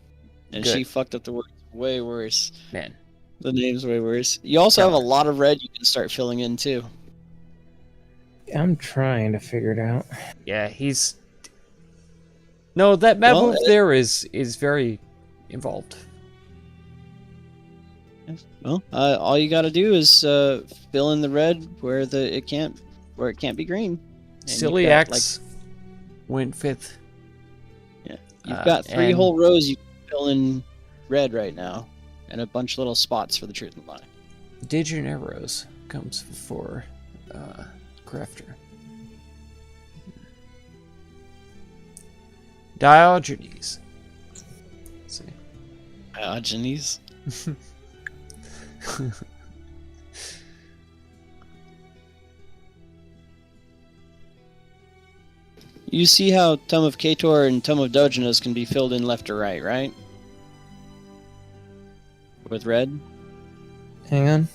And Good. she fucked up the words way worse. Man. The name's way worse. You also have a lot of red you can start filling in, too. I'm trying to figure it out. Yeah, he's. No, that map Well, move there is very involved. Well, all you got to do is fill in the red where it can't be green. And you've got, Celiax went 5th. You've got 3 and- whole rows you can fill in red right now, and a bunch of little spots for the truth and lie. Digit arrows comes before Crafter. Diogenes. Let's see. Diogenes. You see how Tome of Kator and Tome of Dogenos can be filled in left or right, right? With red? Hang on.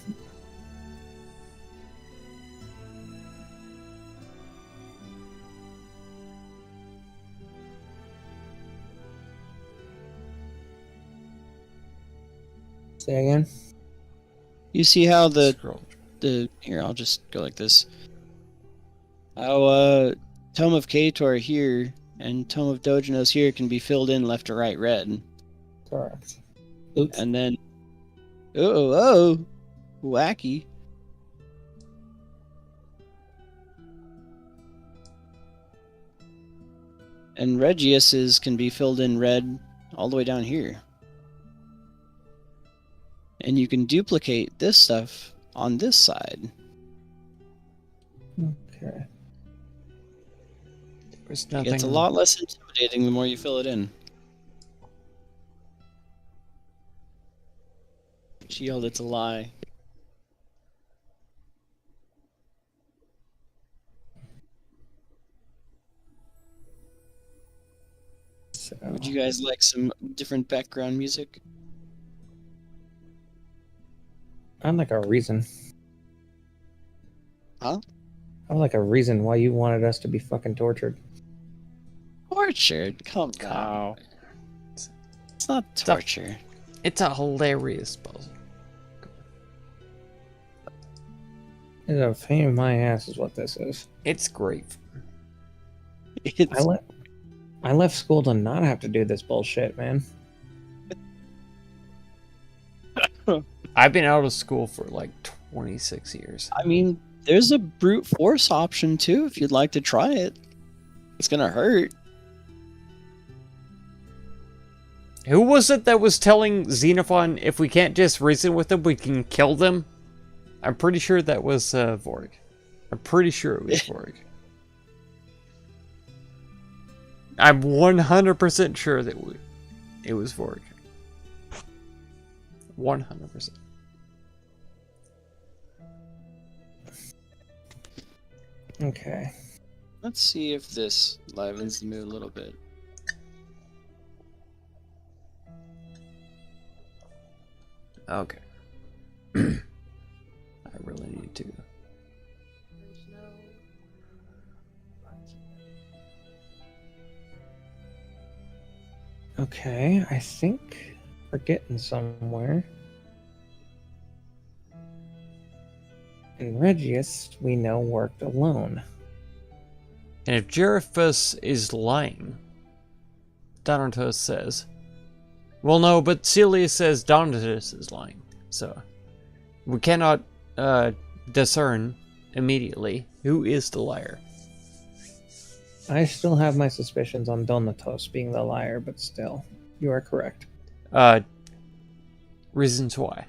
Say again. You see how Scroll. here, I'll just go like this. How Tome of Kator here and Tome of Dogenos here can be filled in left or right red. Correct. Oops. And then oh wacky. And Regius's can be filled in red all the way down here. And you can duplicate this stuff on this side. Okay. There's It nothing. gets a lot less intimidating the more you fill it in. She yelled it's a lie. So, Would you guys like some different background music? I'd like a reason. Huh? I'd like a reason why you wanted us to be fucking tortured. Tortured? Come on. It's not torture. It's a hilarious puzzle. It's a pain in my ass is what this is. It's great. It's, I left school to not have to do this bullshit, man. I've been out of school for like 26 years. I mean, there's a brute force option too if you'd like to try it. It's gonna hurt. Who was it that was telling Xenophon if we can't just reason with them, we can kill them? I'm pretty sure that was Vorg. I'm pretty sure it was Vorg. I'm 100% sure that it was Vorg. 100%. Okay. Let's see if this livens the mood a little bit. Okay. I really need to. Okay, I think we're getting somewhere. And Regius, we know, worked alone. And if Jeriphus is lying, Donatus says, well, no, but Celius says Donatus is lying. So we cannot discern immediately who is the liar. I still have my suspicions on Donatos being the liar, but still, you are correct. Reasons why.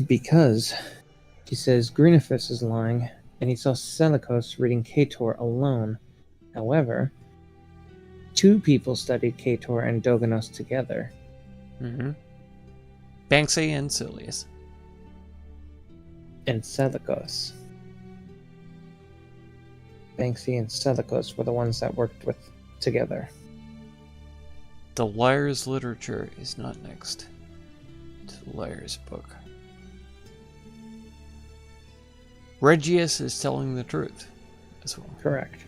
Because he says Greenifus is lying, and he saw Seleucus reading Cator alone. However, 2 people studied Cator and Doganos together. Mm-hmm. Banksy and Silius. And Seleucus. Banksy and Seleucus were the ones that worked with together. The liar's literature is not next to the liar's book. Regius is telling the truth as well. Correct.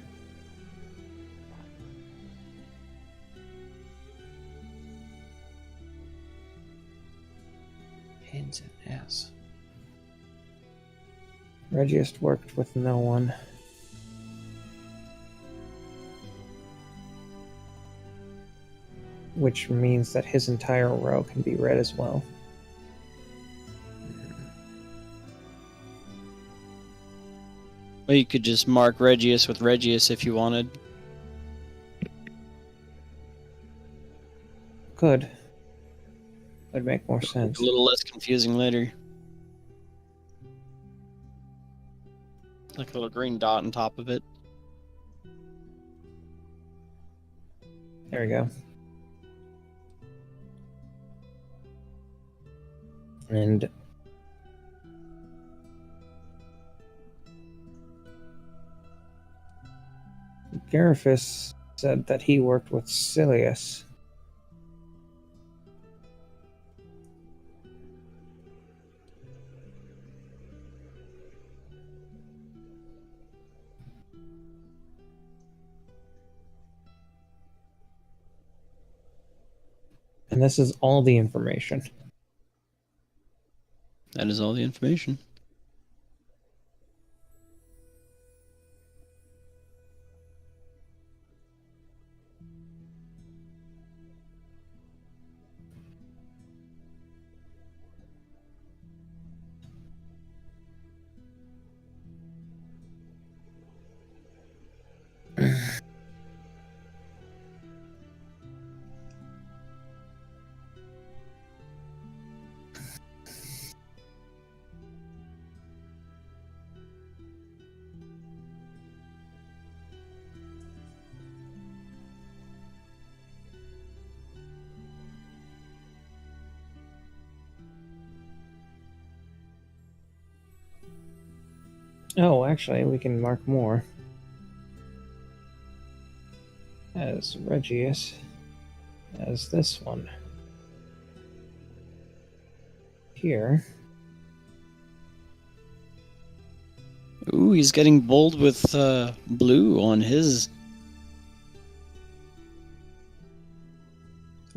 Hands and ass. Regius worked with no one. Which means that his entire row can be read as well. Well, you could just mark Regius with Regius if you wanted. Could. Would make more sense. A little less confusing later. Like a little green dot on top of it. There we go. And Garifus said that he worked with Silius. And this is all the information. That is all the information. Oh, actually, we can mark more. As Regius. As this one. Here. Ooh, he's getting bold with blue on his.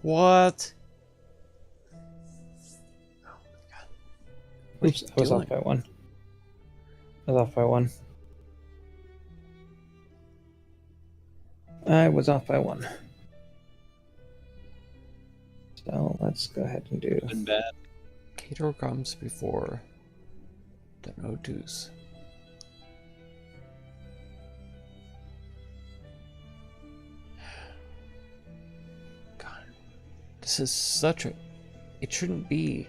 What? Oops, I was off by one. I was off by one. I was off by one. So let's go ahead and do. Been bad. Cator comes before Donatus. God, this is such a. It shouldn't be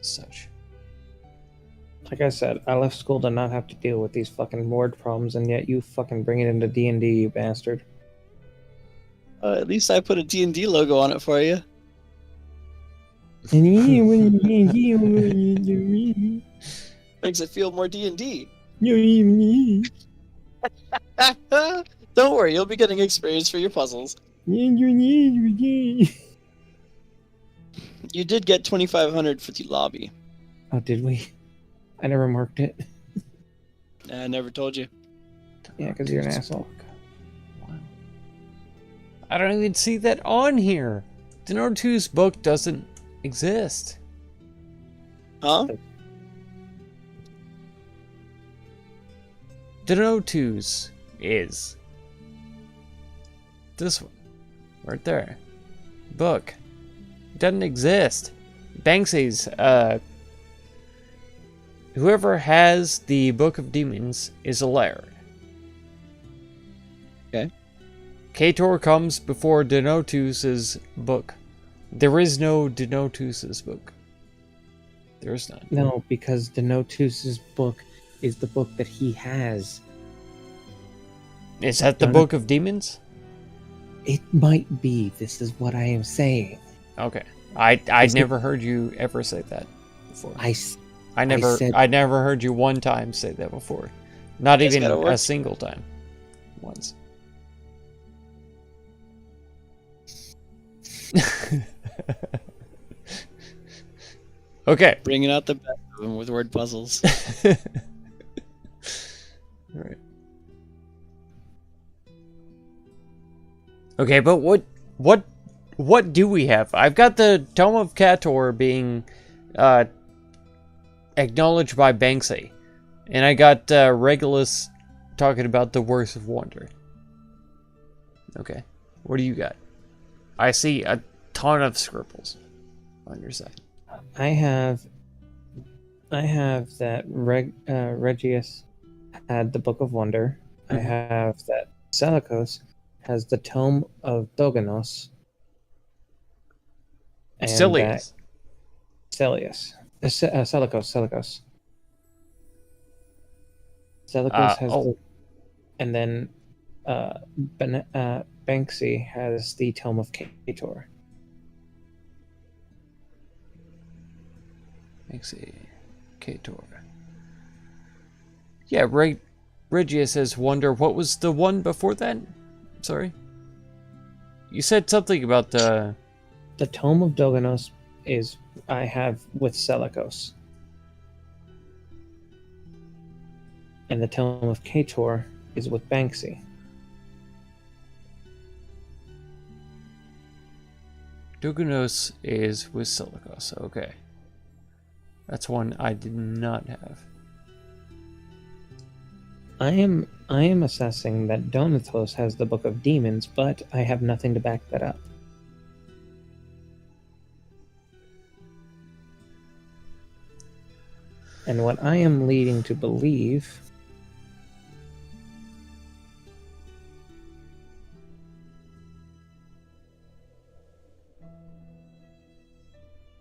such. Like I said, I left school to not have to deal with these fucking word problems, and yet you fucking bring it into D&D, you bastard. At least I put a D&D logo on it for you. Makes it feel more D&D. Don't worry, you'll be getting experience for your puzzles. You did get 2,500 for the lobby. Oh, did we? I never marked it. I never told you. Yeah, because you're an asshole. Wow. I don't even see that on here. Donatus' book doesn't exist. Huh? Donatus is this one right there. Book. It doesn't exist. Banksy's, whoever has the Book of Demons is a liar. Okay. Kator comes before Donatus's book. There is no Donatus's book. There is none. No, because Donatus's book is the book that he has. Is that the Dona- Book of Demons? It might be. This is what I am saying. Okay. I'd Is it- never heard you ever say that before. I never said- never heard you one time say that before. Not It's even gotta work. a single time. Once. Okay. Bringing out the best of them with word puzzles. Alright. Okay, but what do we have? I've got the Tome of Kator being acknowledged by Banksy. And I got Regulus talking about the Works of Wonder. Okay. What do you got? I see a ton of scribbles on your side. I have that Regius had the Book of Wonder. I Mhm. have that Seleucus has the Tome of Doganos. And Silius. Seleucus. Seleucus. Seleucus has oh. the, and then Banksy has the Tome of Kator. Banksy. Kator. Yeah, Regius says Wonder. What was the one before that? Sorry. You said something about the... The Tome of Doganos is I have with Seleucus. And the Tome of Kator is with Banksy. Doganos is with Seleucus. Okay. That's one I did not have. I am assessing that Donatos has the Book of Demons, but I have nothing to back that up. And what I am leading to believe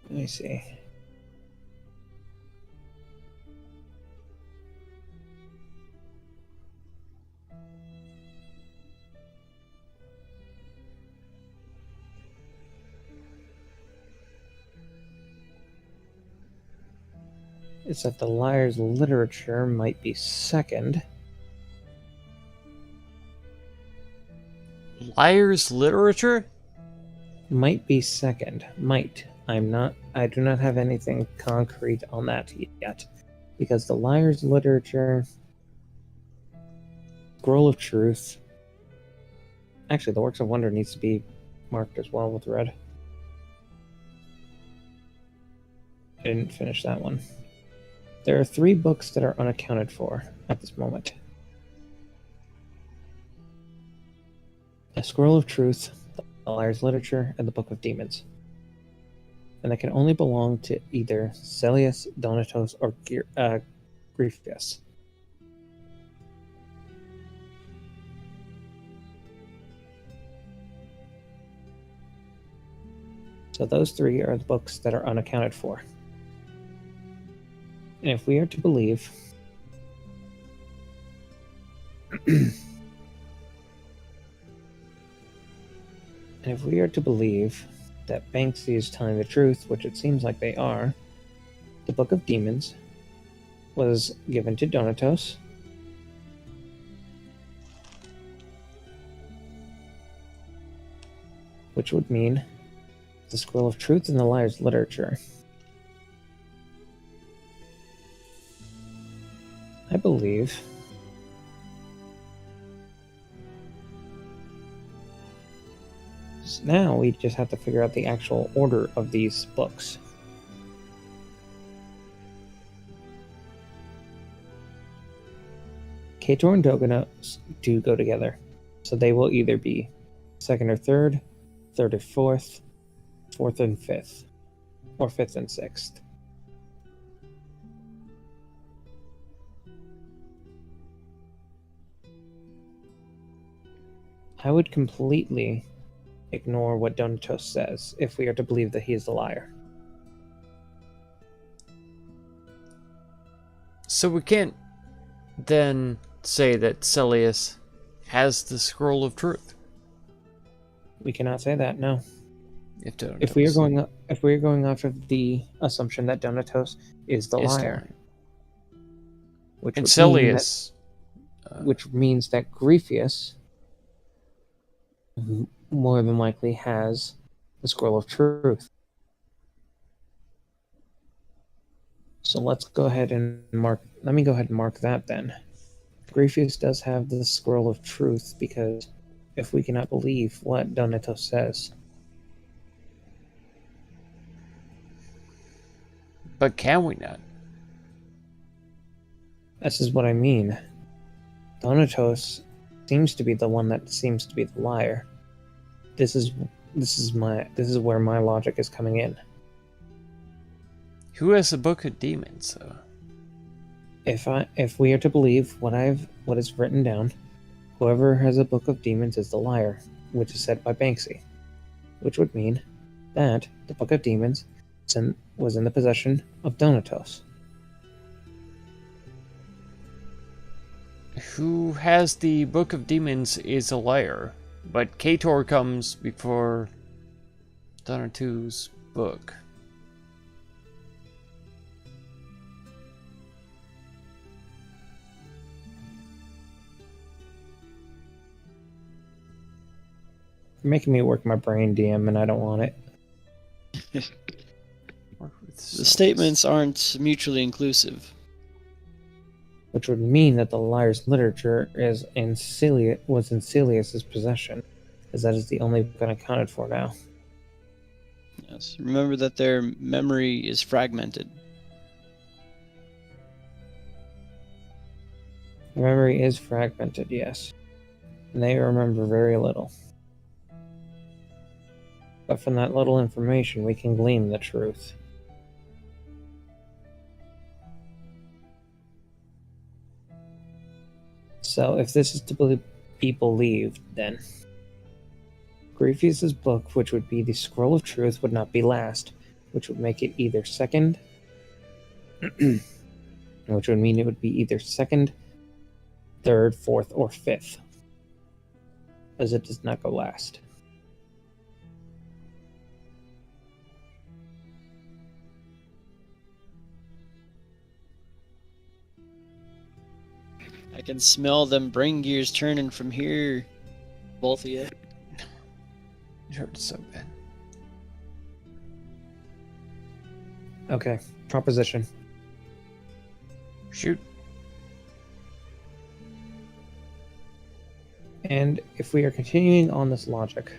let me see. Is that the Liar's Literature might be second. Liar's Literature? Might be second. Might. I do not have anything concrete on that yet. Because the Liar's Literature, Scroll of Truth. Actually, the Works of Wonder needs to be marked as well with red. I didn't finish that one. There are 3 books that are unaccounted for at this moment. A Scroll of Truth, the Liar's Literature, and the Book of Demons. And they can only belong to either Celius, Donatos, or Griefius. So those 3 are the books that are unaccounted for. And if we are to believe that Banksy is telling the truth, which it seems like they are, the Book of Demons was given to Donatos. Which would mean the Scroll of Truth and the Liar's Literature. I believe now we just have to figure out the actual order of these books. Kator and Doganos do go together, so they will either be second or third, third or fourth, fourth and fifth. or 5th and 6th. I would completely ignore what Donatos says if we are to believe that he is a liar. So we can't then say that Celius has the scroll of truth. We cannot say that, no. If Donatos If we are going off of the assumption that Donatos is the is the liar, which and would mean that, Celius, which means that Griefius more than likely has the scroll of truth. So let's go ahead and mark. Let me go ahead and mark that then. Griefius does have the scroll of truth because if we cannot believe what Donatos says, but can we not? this is what I mean. Donatos seems to be the one that seems to be the liar. This is where my logic is coming in. Who has the Book of Demons, though? If we are to believe what is written down, whoever has a Book of Demons is the liar, which is said by Banksy, which would mean that the Book of Demons was in the possession of Donatos. Who has the Book of Demons is a liar, but Kator comes before Donatu's book. You're making me work my brain, DM, and I don't want it. The statements aren't mutually inclusive. Which would mean that the liar's literature was in Celius's possession, as that is the only book unaccounted for now. Yes. Remember that their memory is fragmented. Memory is fragmented, yes. And they remember very little. But from that little information, we can glean the truth. So, if this is to be believed, then Griefius's book, which would be the Scroll of Truth, would not be last, which would make it either second, which would mean it would be either second, third, fourth, or fifth, as it does not go last. I can smell them brain gears turning from here. Both of you. It hurts so bad. Okay, proposition. Shoot. And if we are continuing on this logic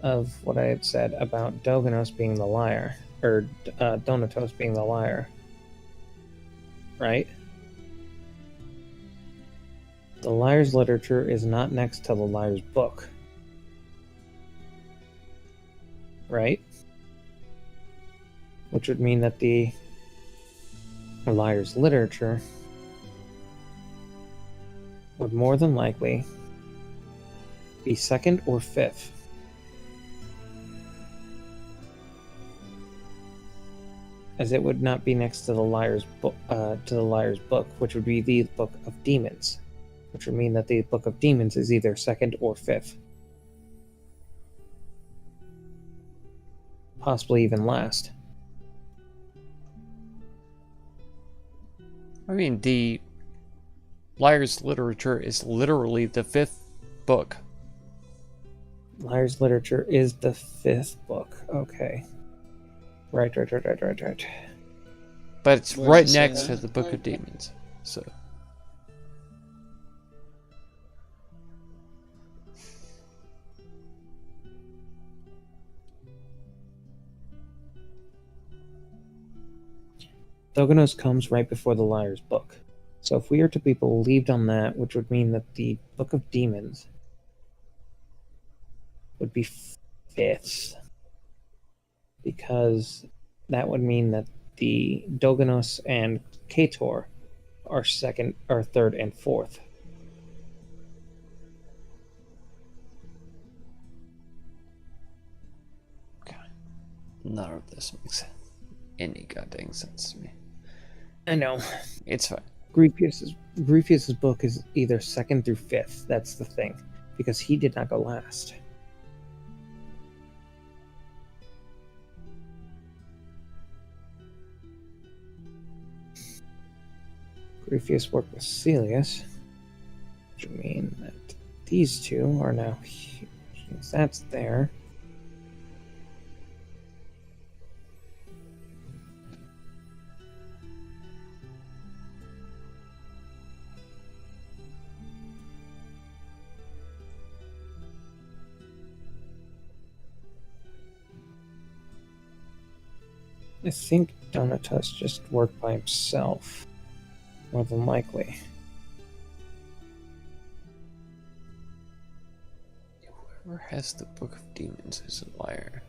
of what I had said about Doganos being the liar, or Donatos being the liar, right? The liar's literature is not next to the liar's book, right? Which would mean that the liar's literature would more than likely be second or fifth. As it would not be next to the liar's book, which would be the Book of Demons, which would mean that the Book of Demons is either second or fifth, possibly even last. I mean, the liar's literature is literally the fifth book. Liar's literature is the fifth book. Okay. Right. But it's Where right does it say next that? to the Book of Demons. So. Doganos comes right before the liar's book. So if we are to be believed on that, which would mean that the Book of Demons would be fifth, because that would mean that the Doganos and Kator are second or third and fourth. Okay. None of this makes any goddamn sense to me. I know. It's fine. Grievous's book is either second through fifth. That's the thing, because he did not go last. Grievius worked with Celius, which would mean that these two are now here. That's there. I think Donatus just worked by himself. More than likely. Whoever has the Book of Demons is a liar.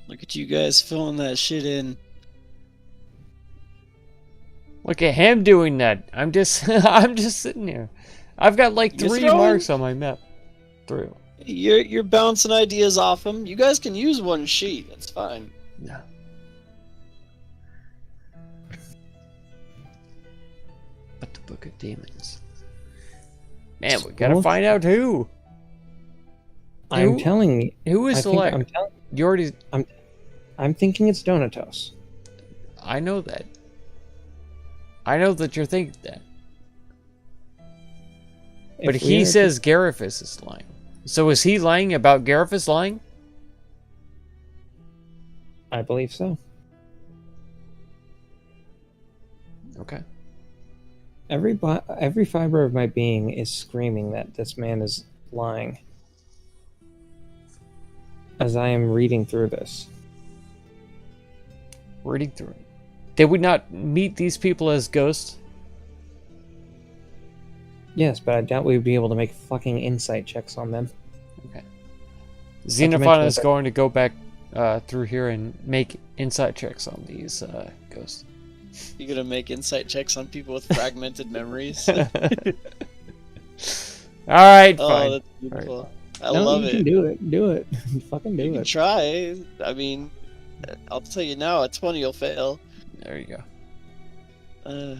Look at you guys filling that shit in. Look at him doing that. I'm just I'm just sitting here. I've got like You're 3 throwing- marks on my map. Through. You're bouncing ideas off them. You guys can use one sheet. That's fine. No. But the Book of Demons. Man, we gotta Well, find out who. I'm Who- telling you. Who is I the think, liar? You already. I'm thinking it's Donatos. I know that. I know that you're thinking that. But If we he are says Garifus is lying. So is he lying about Garifus lying? I believe so. Okay. Every fiber of my being is screaming that this man is lying. As I am reading through this. Reading through it. Did we not meet these people as ghosts? Yes, but I doubt we'd be able to make fucking insight checks on them. Okay. to Xenophon mention is that- going to go back through here and make insight checks on these ghosts. You gonna make insight checks on people with fragmented memories? Alright, Oh, fine. that's beautiful. I No, love you it. can do it. Do it. Fucking You do can it. try. I mean, I'll tell you now, at 20 you'll fail. There you go.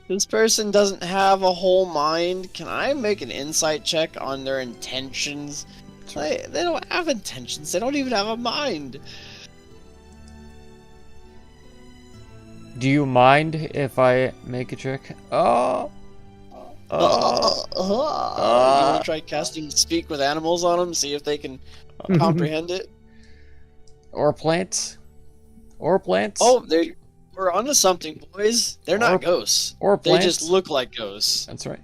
This person doesn't have a whole mind. Can I make an insight check on their intentions? They don't have intentions. They don't even have a mind. Do you mind if I make a check? Oh. You want to try casting Speak with Animals on them? See if they can comprehend it? Or plants? Or plants? Oh, we're onto something, boys. They're not Or- ghosts. or They plants? just look like ghosts. That's right.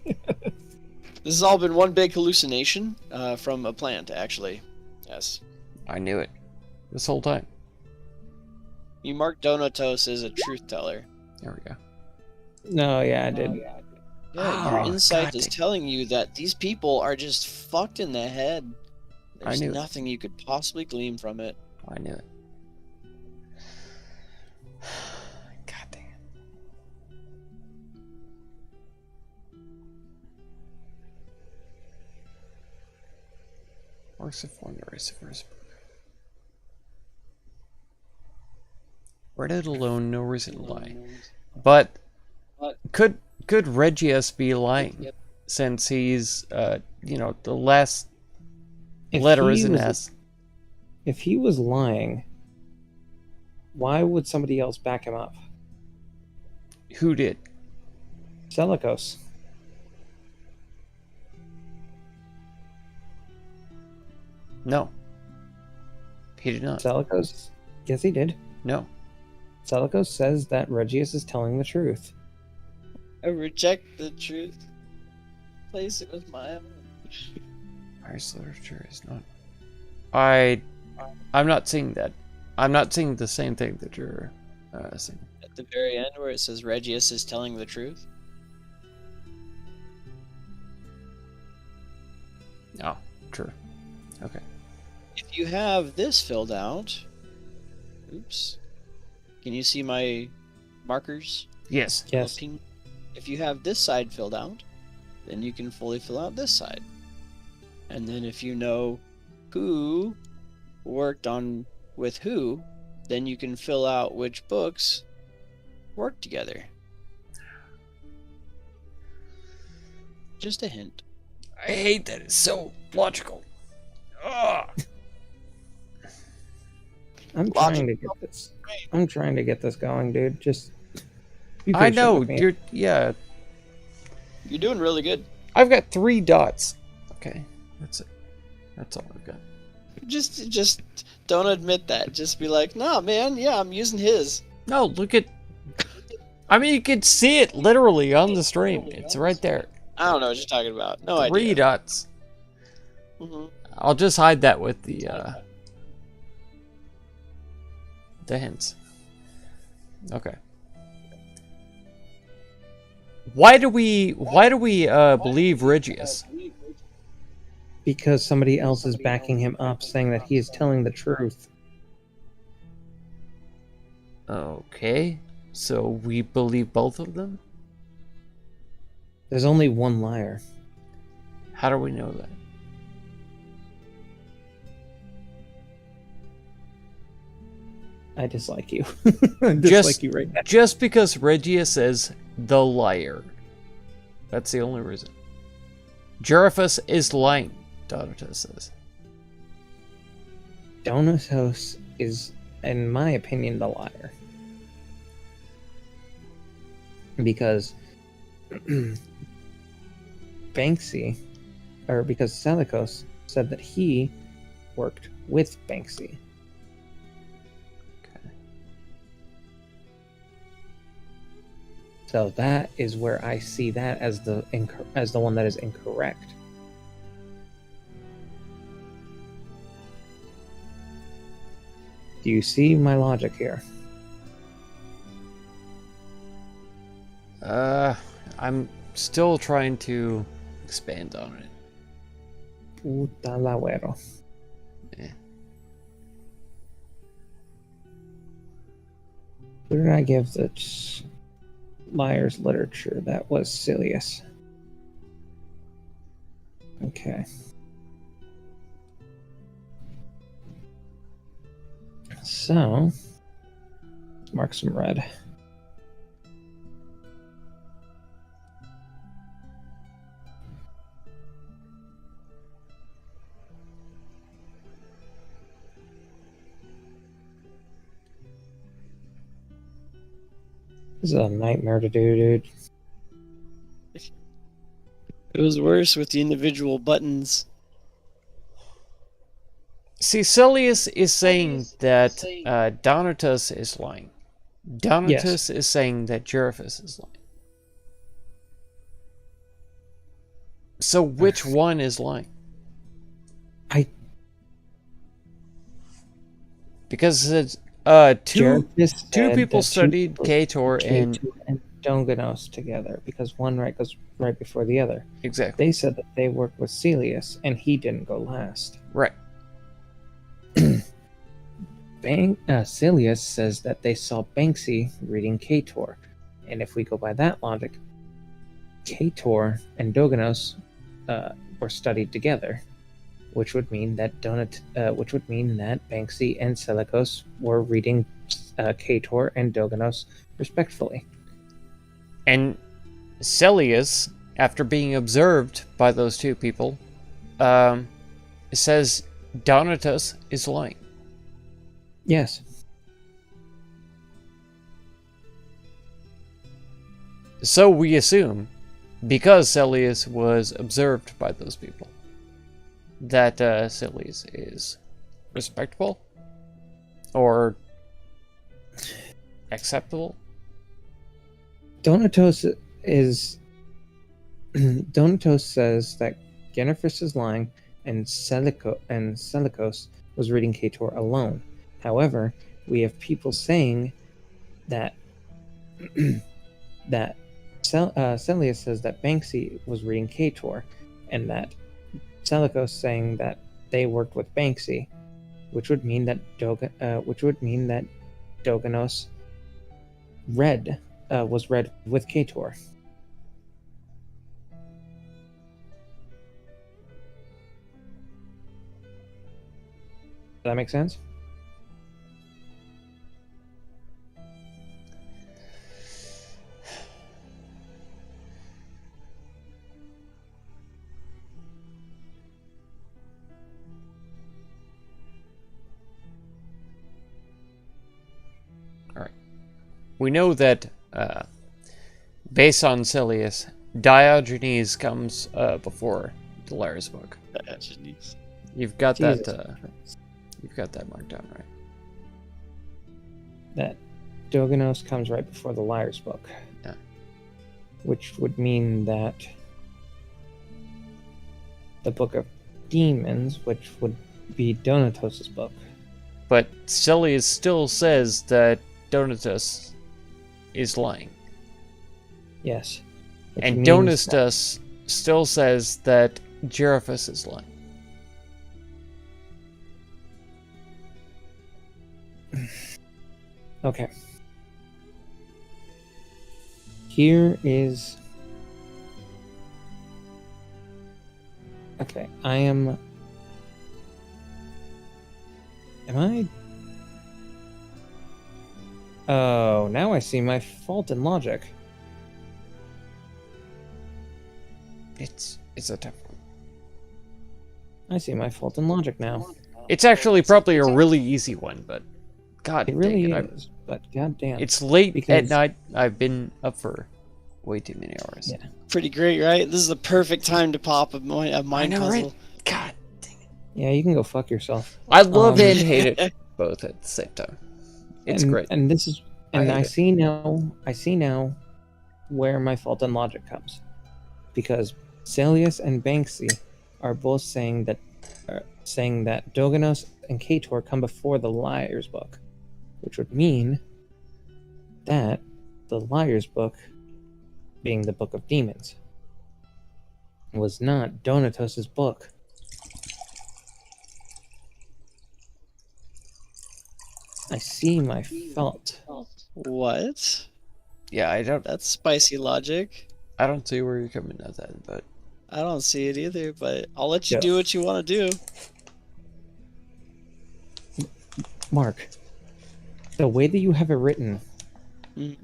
This has all been one big hallucination from a plant, actually. Yes. I knew it. This whole time. You marked Donatos as a truth teller. There we go. No, yeah, I did. Yeah, your Oh, insight God is dang. telling you that these people are just fucked in the head. There's knew it. nothing you could possibly glean from it. I knew it. God dang it. Works of Wonder is the first book. Read it alone, no reason to lie. But could Regius be lying? Yep. Since he's the last If letter he is an was- S. If he was lying, why would somebody else back him up? Who did? Zelikos. No. He did not. Zelikos? Yes, he did. No. Zelikos says that Regius is telling the truth. I reject the truth. Place it with my own. Irish literature is not. I'm not seeing that. I'm not seeing the same thing that you're saying. At the very end where it says Regius is telling the truth. Oh, true. Okay. If you have this filled out, oops, can you see my markers? Yes. Yes. Ping- If you have this side filled out, then you can fully fill out this side. And then if you know who worked on with who, then you can fill out which books work together. Just a hint. I hate that it's so logical. Ugh. I'm trying to get this. I'm trying to get this going, dude. Just. be I patient know, with me. yeah. You're doing really good. I've got 3 dots. Okay, that's it. That's all I've got. Just don't admit that. Just be like, nah, man, yeah, I'm using his. No, look at. I mean, you can see it literally on the stream. It's right there. I don't know what you're talking about. No 3 idea. dots. Mhm. I'll just hide that with the hints. Okay. Why do we believe Regius? Because somebody else is backing him up, saying that he is telling the truth. Okay. So we believe both of them? There's only one liar. How do we know that? I dislike you. I dislike you right now. Just because Regia says the liar. That's the only reason. Jeriphus is lying, Donatus says. Donatos is, in my opinion, the liar. Because Banksy, or because Salikos said that he worked with Banksy. Okay. So that is where I see that as the one that is incorrect. Do you see my logic here? I'm still trying to expand on it. Puta la güero. Eh. Who did I give the liar's literature? That was Silius. Okay. So, let's mark some red. This is a nightmare to do, dude. It was worse with the individual buttons. See, Celius is saying that Donatus is lying. Donatus is saying that Jeriphus is lying. So which one is lying? Because it's two people studied Kator and Donganos together, because one goes right before the other. exactly They said that they worked with Celius, and he didn't go last. right. Celius says that they saw Banksy reading Kator, and if we go by that logic, Kator and Doganos were studied together, which would mean that Banksy and Selikos were reading Kator and Doganos respectfully. And Celius, after being observed by those two people, says Donatus is lying. Yes. So we assume, because Celius was observed by those people, that Celius is respectable or acceptable. Donatos says that Genefris is lying, and Selikos was reading Kator alone. However, we have people saying that Celius says that Banksy was reading Kator, and that Seleucus saying that they worked with Banksy, which would mean that Doganos was read with Kator. Does that make sense? We know that, based on Silius, Diogenes comes before the Liar's Book. Jeez. You've got Jesus that. You've got that marked down, right? That Doganos comes right before the Liar's Book. Yeah. Which would mean that the Book of Demons, which would be Donatos' book. But Silius still says that Donatus is lying. Yes. Which And means Donatus still says that Geriphus is lying. Okay. Here is... Okay, Am I... Oh, now I see my fault in logic. It's a tough one. I see my fault in logic now. It's actually probably a really easy one, but God It really dang it, is, but goddamn. it's late at Because- night. I've been up for way too many hours. Yeah. Pretty great, right? This is the perfect time to pop a mind I know, puzzle. right? God dang it. Yeah, you can go fuck yourself. I love Um, and hate it both at the same time. It's and, great. And this is, and hate I it. see now where my fault in logic comes, because Silius and Banksy are both saying that Doganos and Kator come before the Liar's Book, which would mean that the Liar's Book, being the Book of Demons, was not Donatos' book. I see my fault. What? Yeah, That's spicy logic. I don't see where you're coming at that, but I don't see it either, but I'll let you Yeah. do what you want to do. Mark, the way that you have it written, Mhm.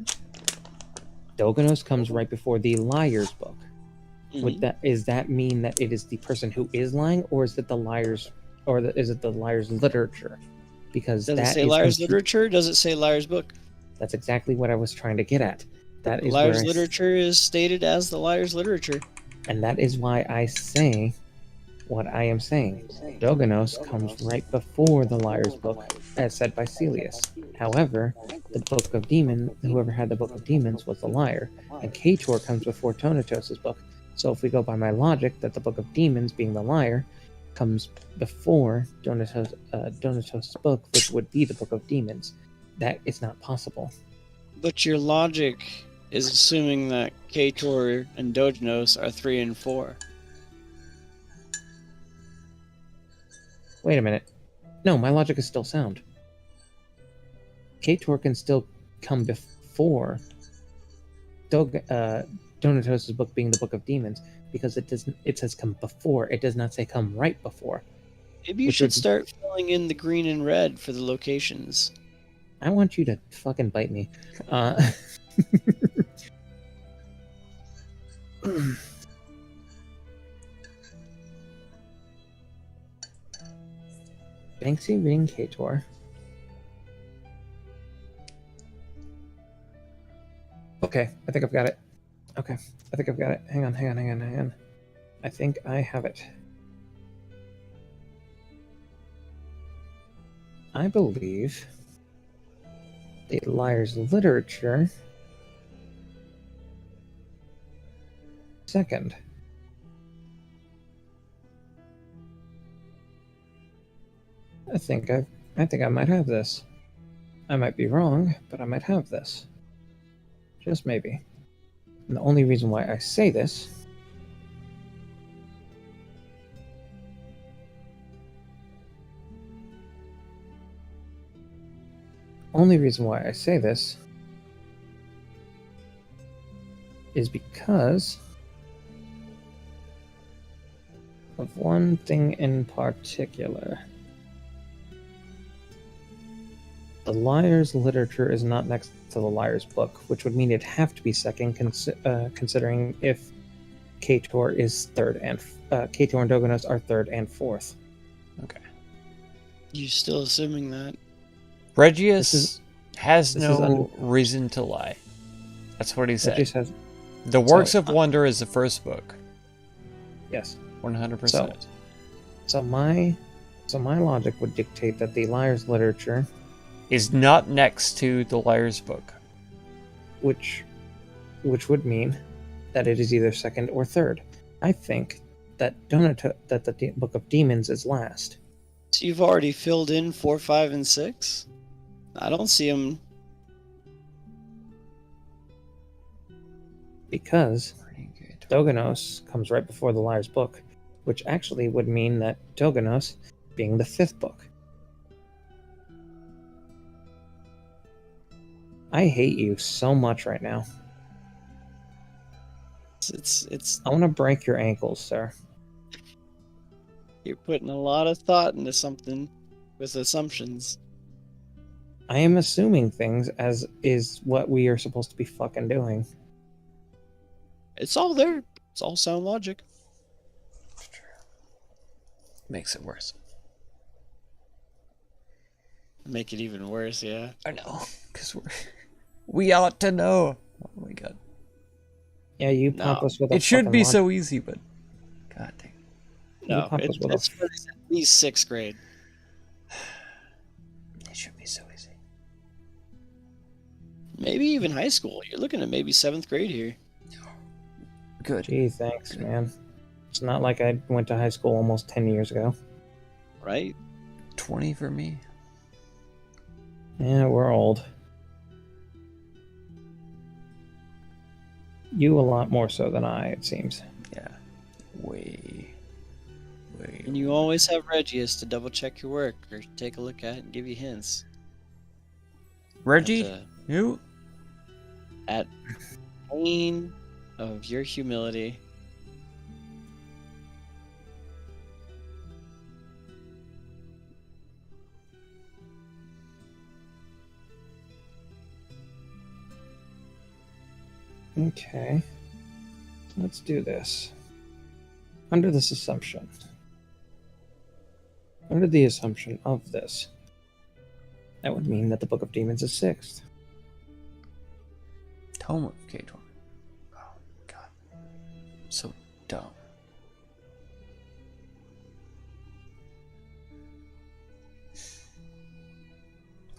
Doganos comes right before the Liar's Book. Would Mhm. does that mean that it is the person who is lying, or is it the liars, is it the liar's literature? Because Does it that say is liar's confu- literature? Does it say liar's book? That's exactly what I was trying to get at. That is Liar's where literature is stated as the liar's literature. and that is why I say what I am saying. Doganos comes right before the Liar's Book, as said by Celius. However, the Book of Demons, whoever had the Book of Demons was the liar, and Kator comes before Donatos' book. So if we go by my logic that the Book of Demons, being the liar, comes before Donatos' book, which would be the Book of Demons, that is not possible. But your logic is assuming that Kator and Dogenos are 3 and 4. Wait a minute. No, my logic is still sound. Kator can still come before Donatos' book, being the Book of Demons, because it says come before. It does not say come right before. Maybe you Which should would- start filling in the green and red for the locations. I want you to fucking bite me. Banksy reading Kator. Okay, I think I've got it. Okay, I think I've got it. Hang on. I think I have it. I believe the Liar's Literature second. I think I might have this. I might be wrong, but I might have this. Just maybe. And the only reason why I say this only reason why I say this is because of one thing in particular. The Liar's Literature is not next to the Liar's Book, which would mean it'd have to be second, considering if Kator is third and Kator and Doganos are third and fourth. Okay. You still assuming that? Regius has this is no reason to lie. That's what he It said. just has The Works So, of Wonder is the first book. yes. 100%. So my logic would dictate that the Liar's Literature, Is not next to the Liar's Book. which would mean that it is either second or third. I think that that the Book of Demons is last. So you've already filled in 4, 5, and 6? I don't see them. Because Doganos comes right before the Liar's Book, which actually would mean that Doganos being the fifth book. I hate you so much right now. It's I want to break your ankles, sir. you're putting a lot of thought into something with assumptions. I am assuming things as is what we are supposed to be fucking doing. It's all there. It's all sound logic. Makes it worse. Make it even worse, yeah. I know. Because we ought to know. Oh my god. Yeah, you pump No, us with a It should fucking be log- so easy, but... God dang. No, pump us it's with a- at least 6th grade. It should be so easy. Maybe even high school. You're looking at maybe 7th grade here. Good. Gee, thanks, man. It's not like I went to high school almost 10 years ago. Right? 20 for me. Yeah, we're old. You a lot more so than I, it seems. Yeah. Way. And you always have Regius to double check your work or take a look at it and give you hints. Reggie? At Who? at pain of your humility. Okay. Let's do this. Under the assumption of this, that would mean that the Book of Demons is sixth. Tome of Kator. Oh, God. So dumb.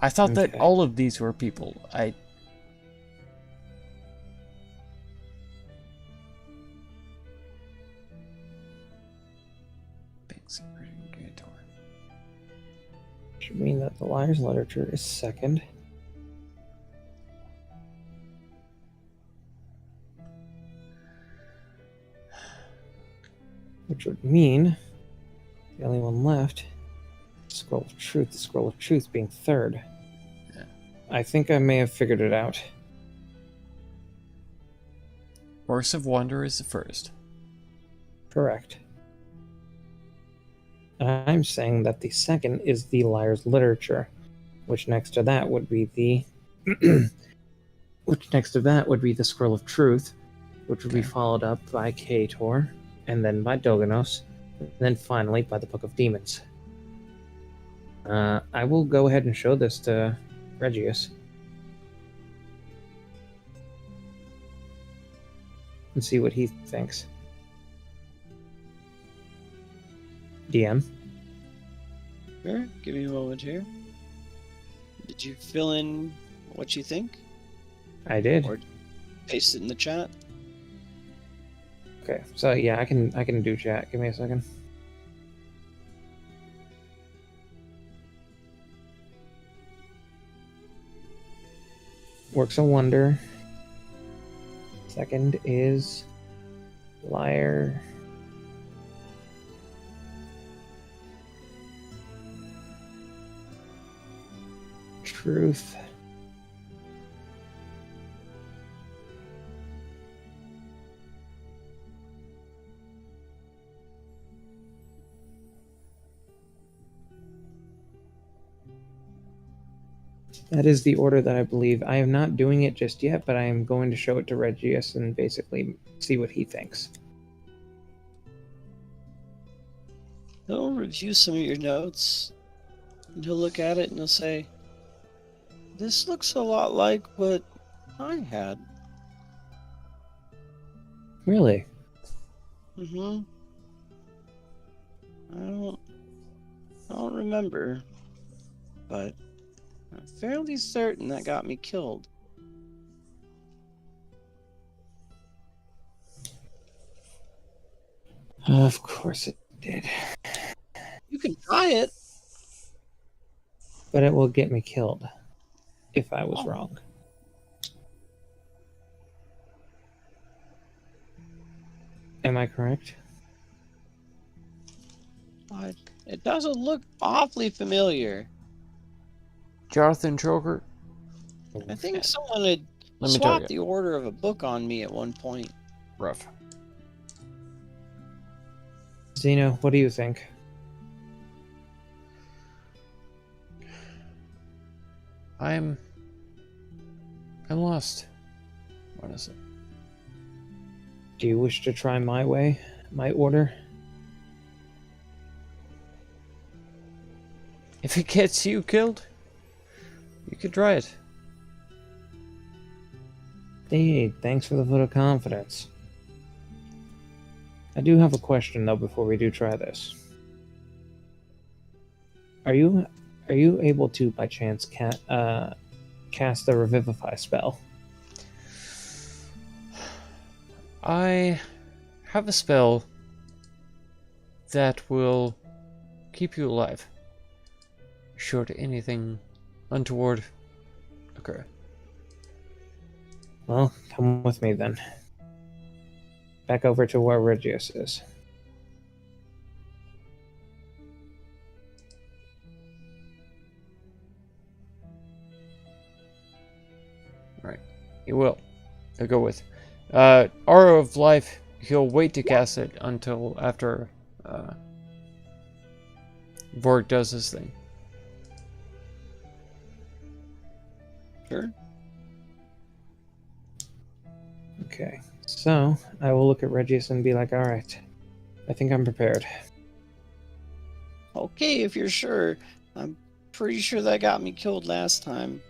I thought that Okay. all of these were people. Should mean that the Liar's Literature is second. Which would mean the only one left, Scroll of Truth, the Scroll of Truth being third. Yeah. I think I may have figured it out. Works of Wonder is the first. Correct. And I'm saying that the second is the Liar's Literature, which next to that would be the the Scroll of Truth, which would be Okay. followed up by Kator, and then by Doganos, and then finally by the Book of Demons. I will go ahead and show this to Regius. And see what he thinks. DM. Sure, give me a moment here. Did you fill in what you think? I did. Or paste it in the chat? Okay, so yeah, I can do chat. Give me a second. Works of Wonder. Second is Liar. Truth. That is the order that I believe. I am not doing it just yet, but I am going to show it to Regius and basically see what he thinks. He'll review some of your notes, and he'll look at it and he'll say, "This looks a lot like what I had." Really? Mm-hmm. I don't remember, but I'm fairly certain that got me killed. Of course it did. You can try it. But it will get me killed if I was Oh. wrong. Am I correct? But it doesn't look awfully familiar. Jonathan Choker, I think someone had let me tell swapped you. the order of a book on me at one point. Rough. Zeno, what do you think? I'm lost, honestly. Do you wish to try my way, my order? If it gets you killed, you could try it. Hey, thanks for the vote of confidence. I do have a question though before we do try this. Are you able to by chance cast the revivify spell? I have a spell that will keep you alive should anything untoward occur. Well, come with me then. Back over to where Regius is. Right. He will. He'll go with. Aura of Life, he'll wait to cast it until after Vork does his thing. Sure. Okay, so I will look at Regius and be like, alright, I think I'm prepared. Okay, if you're sure. I'm pretty sure that got me killed last time.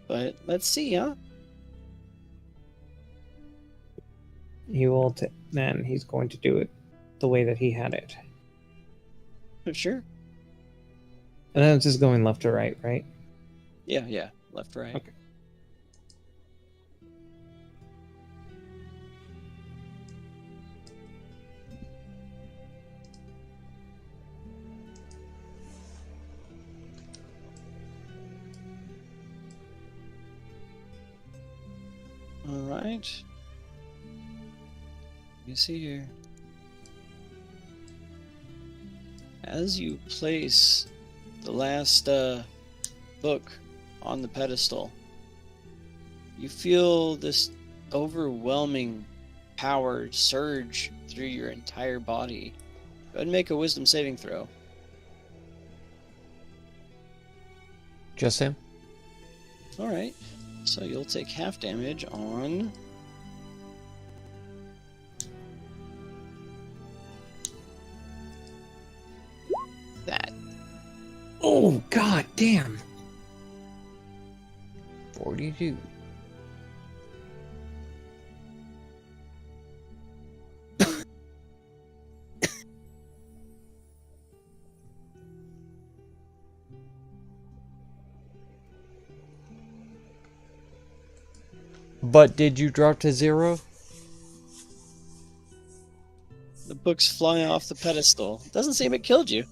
But let's see, huh? He will, then he's going to do it the way that he had it. Sure. And then it's just going left to right, right? Yeah. Left, right. Okay. Alright. Let me see here. As you place the last book on the pedestal, you feel this overwhelming power surge through your entire body. Go ahead and make a wisdom saving throw. Just him? Alright. So you'll take half damage on that. Oh, god damn! 42. But did you drop to 0? The book's flying off the pedestal. Doesn't seem it killed you.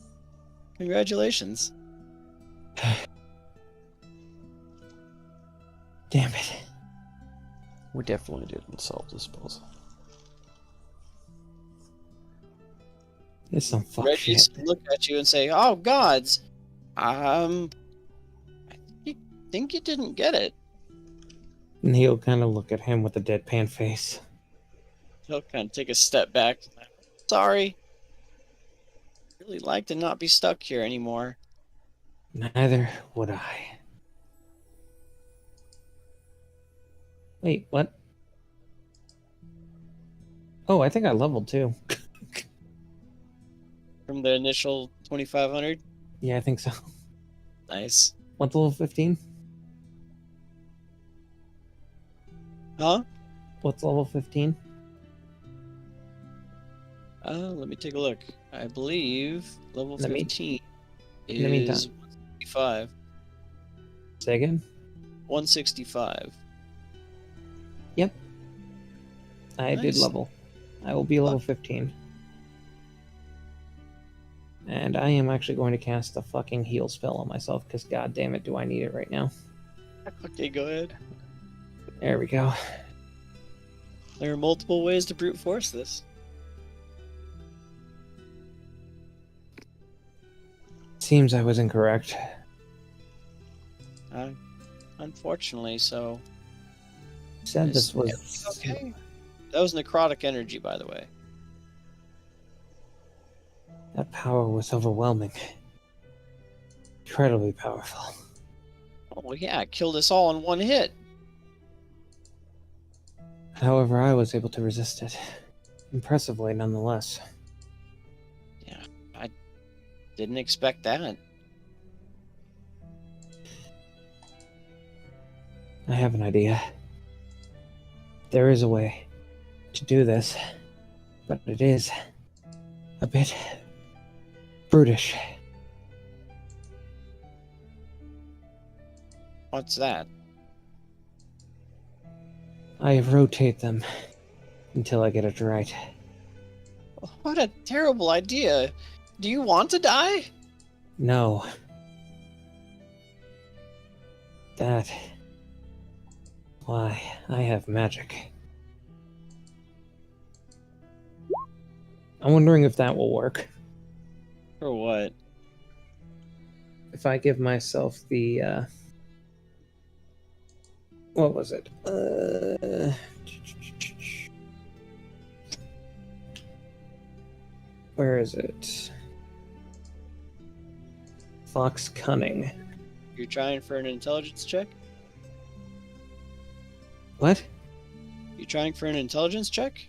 Congratulations. Damn it. We definitely didn't solve this puzzle. It's some fuck Reggie shit. look at you and say, "Oh gods, I think you didn't get it." And he'll kind of look at him with a deadpan face. He'll kind of take a step back. Sorry. Really like to not be stuck here anymore. Neither would I. Wait, what? Oh, I think I leveled too. From the initial 2500. Yeah, I think so. Nice. What's level 15? Huh? What's level 15? Let me take a look. I believe level In the mean- 15 in the meantime. is 165. Say again? 165. Yep. I did Nice. level. I will be level 15. And I am actually going to cast a fucking heal spell on myself because god damn it, do I need it right now. Okay, go ahead. There we go. There are multiple ways to brute force this. Seems I was incorrect. Unfortunately, so. Said this Is was everything okay? That was necrotic energy, by the way. That power was overwhelming. Incredibly powerful. Oh yeah, it killed us all in one hit. However, I was able to resist it. Impressively, nonetheless. Yeah, I didn't expect that. I have an idea. There is a way to do this, but it is a bit brutish. What's that? I rotate them until I get it right. What a terrible idea. Do you want to die? No. That. Why, I have magic. I'm wondering if that will work. For what? If I give myself the, what was it? Where is it? Fox Cunning. You're trying for an intelligence check? What? You trying for an intelligence check?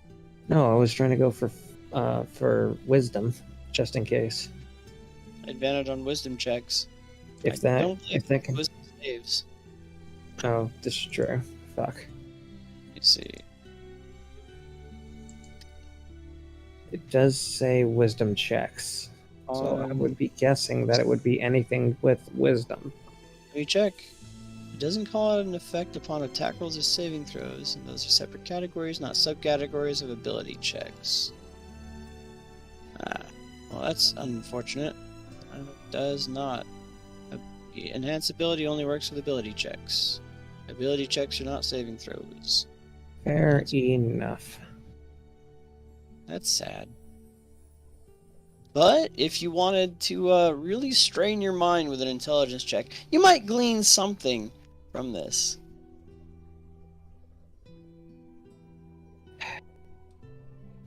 No, I was trying to go for wisdom, just in case. Advantage on wisdom checks. If I that, don't if believe that can. wisdom saves. Oh, this is true. Fuck. Let me see. It does say wisdom checks, so I Um, would be guessing that it would be anything with wisdom. Let me check. It doesn't call out an effect upon attack rolls or saving throws, and those are separate categories, not subcategories of ability checks. Well, that's unfortunate. It does not. Enhanced ability only works with ability checks. Ability checks are not saving throws. Fair enough. That's sad. But if you wanted to really strain your mind with an intelligence check, you might glean something from this.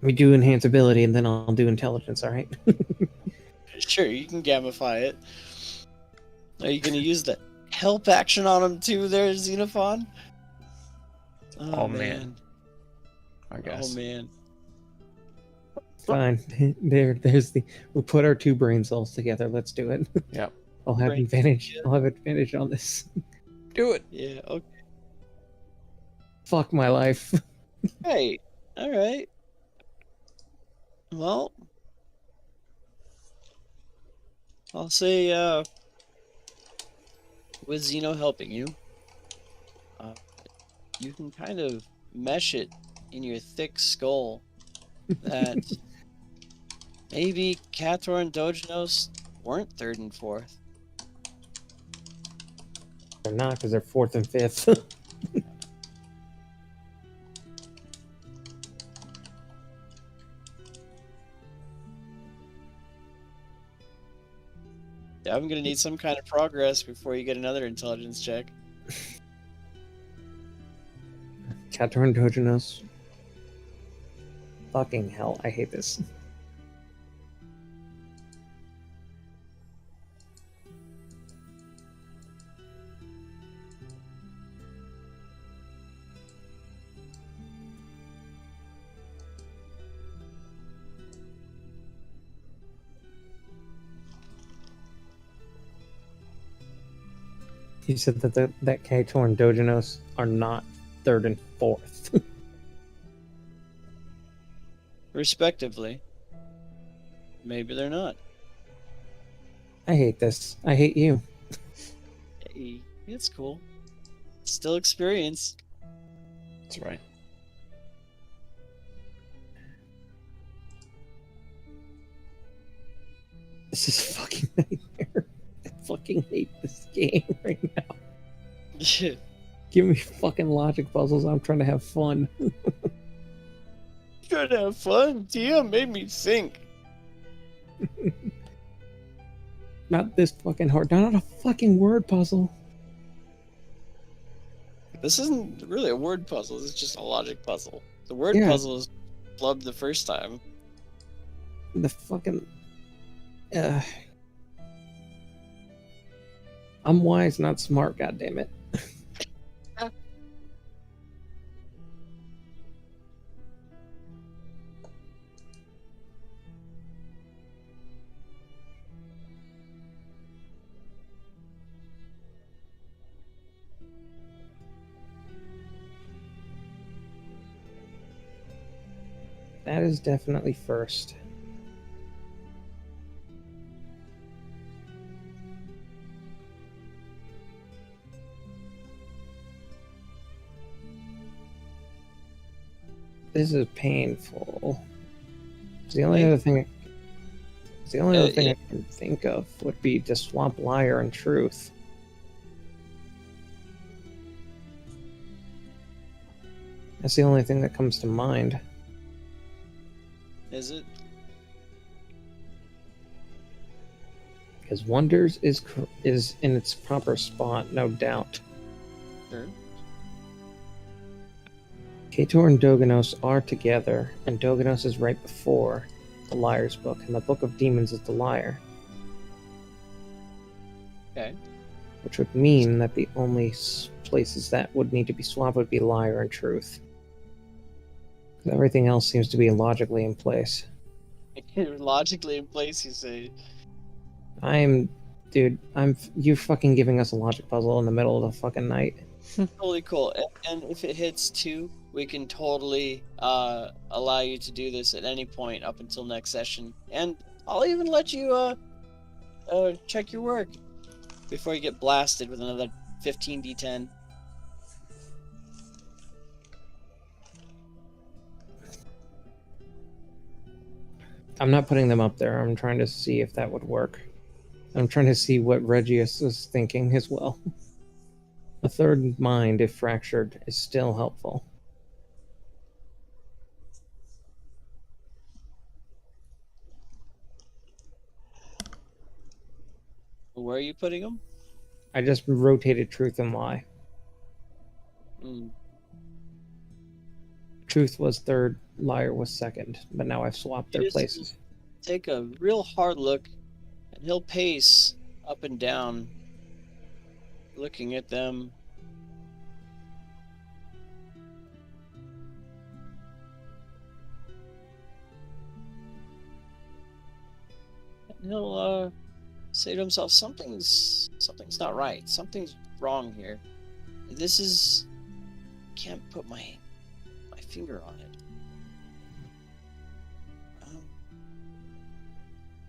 We do enhance ability, and then I'll do intelligence. All right. Sure, you can gamify it. Are you going to use the help action on him too there, Xenophon? Oh, man. I guess. Oh man. Fine. There's the. We'll put our two brain cells together. Let's do it. Yep. I'll have Brain- advantage. yeah. I'll have advantage on this. Do it. Yeah, okay. Fuck my life. Hey, alright. Well, I'll say, with Xeno helping you, you can kind of mesh it in your thick skull that maybe Kator and Dogenos weren't third and fourth. They're not, because they're fourth and fifth. Yeah, I'm gonna need some kind of progress before you get another intelligence check. Kator and Dogenos. Fucking hell, I hate this. You said that that Kator and Dogenos are not third and fourth. Respectively. Maybe they're not. I hate this. I hate you. Hey, it's cool. Still experience. That's right. This is a fucking nightmare. I fucking hate this game right now. Give me fucking logic puzzles. I'm trying to have fun. Trying to have fun. DM made me think. Not this fucking hard. Not a fucking word puzzle. This isn't really a word puzzle, it's just a logic puzzle. The word Yeah. puzzle is flubbed the first time. The fucking. I'm wise, not smart. Goddammit. That is definitely first. This is painful. The only Right. other thing, the only other thing yeah. I can think of would be to swap liar and truth. That's the only thing that comes to mind. Is it? Because wonders is in its proper spot, no doubt. Sure. Kator and Dogenos are together, and Dogenos is right before the Liar's Book, and the Book of Demons is the liar. Okay. Which would mean that the only places that would need to be swapped would be liar and truth. 'Cause everything else seems to be logically in place. Logically in place, you say. You're fucking giving us a logic puzzle in the middle of the fucking night. Totally cool. And if it hits 2, we can totally allow you to do this at any point up until next session. And I'll even let you check your work before you get blasted with another 15d10. I'm not putting them up there. I'm trying to see if that would work. I'm trying to see what Regius is thinking as well. A third mind, if fractured, is still helpful. Where are you putting them? I just rotated truth and lie. Mm. Truth was third, liar was second, but now I've swapped their It is- places. Take a real hard look, and he'll pace up and down, looking at them. And he'll say to himself, something's not right. Something's wrong here. This is can't put my finger on it.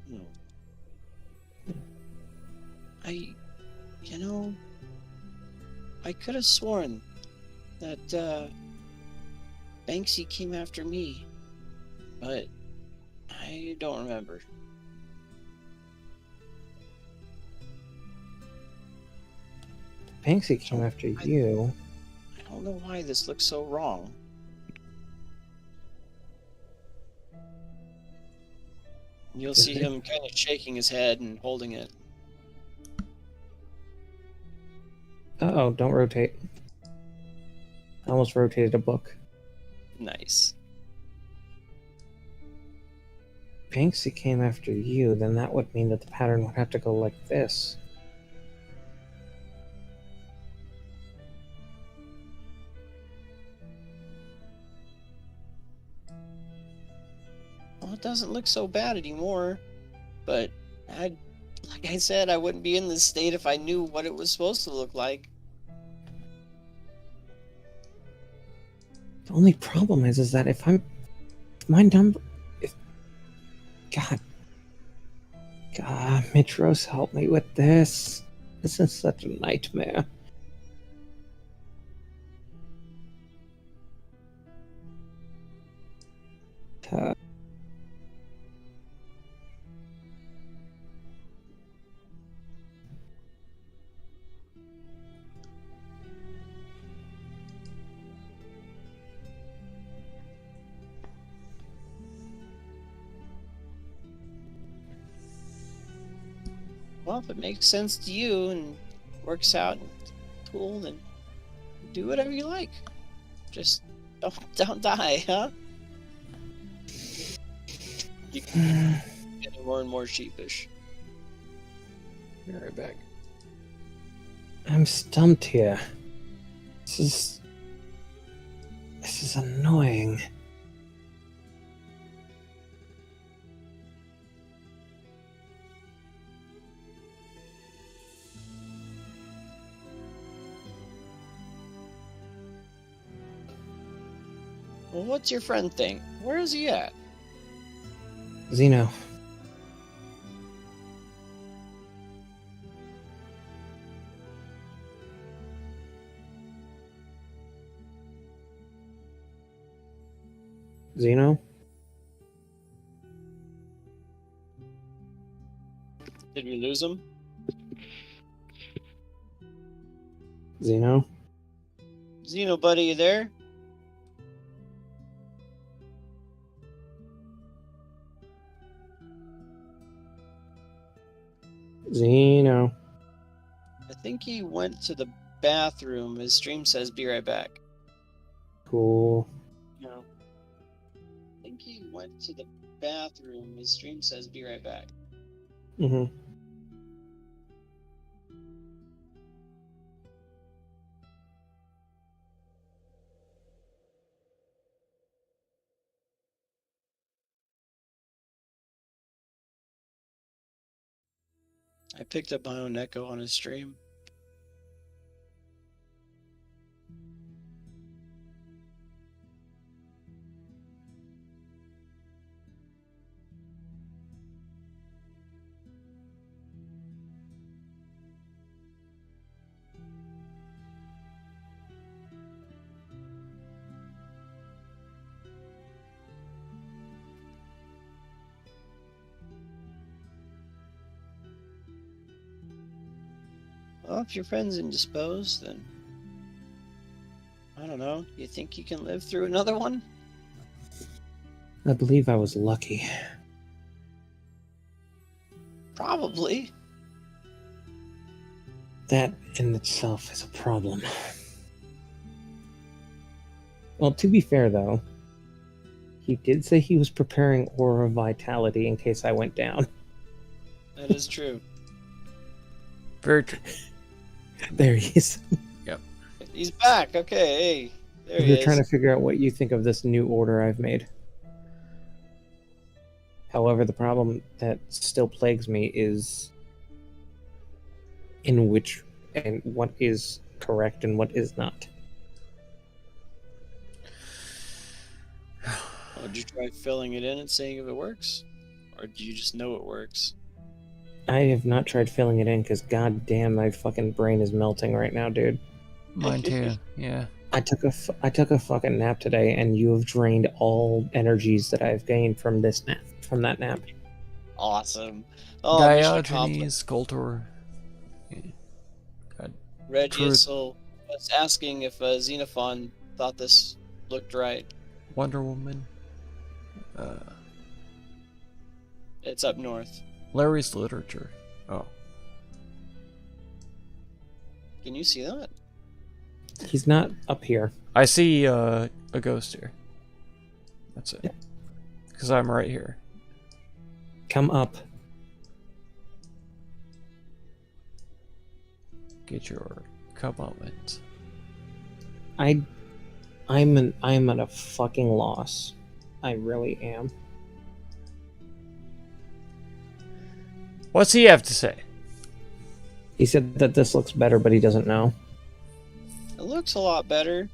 No. I could have sworn that Banksy came after me, but I don't remember. Banksy came after you. I don't know why this looks so wrong. You'll see him kind of shaking his head and holding it. Uh-oh, don't rotate. I almost rotated a book. Nice. Banksy came after you, then that would mean that the pattern would have to go like this. Well, it doesn't look so bad anymore, but like I said, I wouldn't be in this state if I knew what it was supposed to look like. The only problem is that if my number, God, Mitros, help me with this. This is such a nightmare. Well, if it makes sense to you and works out and cool, then do whatever you like. Just don't die, huh? You getting more and more sheepish. Be right back. I'm stumped here. This is annoying. Well, what's your friend think? Where is he at? Zeno. Zeno? Did we lose him? Zeno? Zeno, buddy, you there? Zeno? I think he went to the bathroom. His stream says be right back. Cool. No. I think he went to the bathroom. His stream says be right back. Mm-hmm. I picked up my own echo on his stream. Well, if your friend's indisposed, then I don't know. You think you can live through another one? I believe I was lucky. Probably. That in itself is a problem. Well, to be fair, though, he did say he was preparing Aura Vitality in case I went down. That is true. Very true. There he is. He's back. Okay, hey. There he We're is. trying to figure out what you think of this new order I've made. However, the problem that still plagues me is in which and what is correct and what is not. Oh, did you try filling it in and seeing if it works? Or do you just know it works? I have not tried filling it in because goddamn, my fucking brain is melting right now, dude. Mine too. Yeah. I took a fucking nap today, and you have drained all energies that I've gained from this nap, from that nap. Awesome. Oh, mission accomplished. Diogenes, Sculptor. Regiusel was asking if Xenophon thought this looked right. Wonder Woman. It's up north. Larry's Literature. Oh. Can you see that? He's not up here. I see a ghost here. That's it. Yeah. Because I'm right here. Come up. Get your comeuppance. I'm at a fucking loss. I really am. What's he have to say? He said that this looks better, but he doesn't know. It looks a lot better.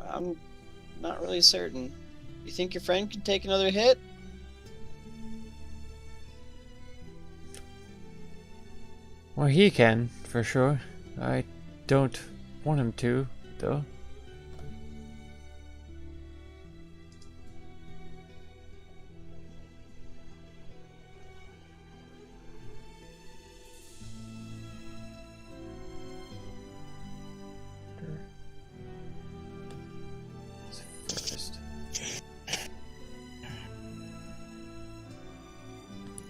I'm not really certain. You think your friend can take another hit? Well, he can, for sure. I don't want him to, though. First.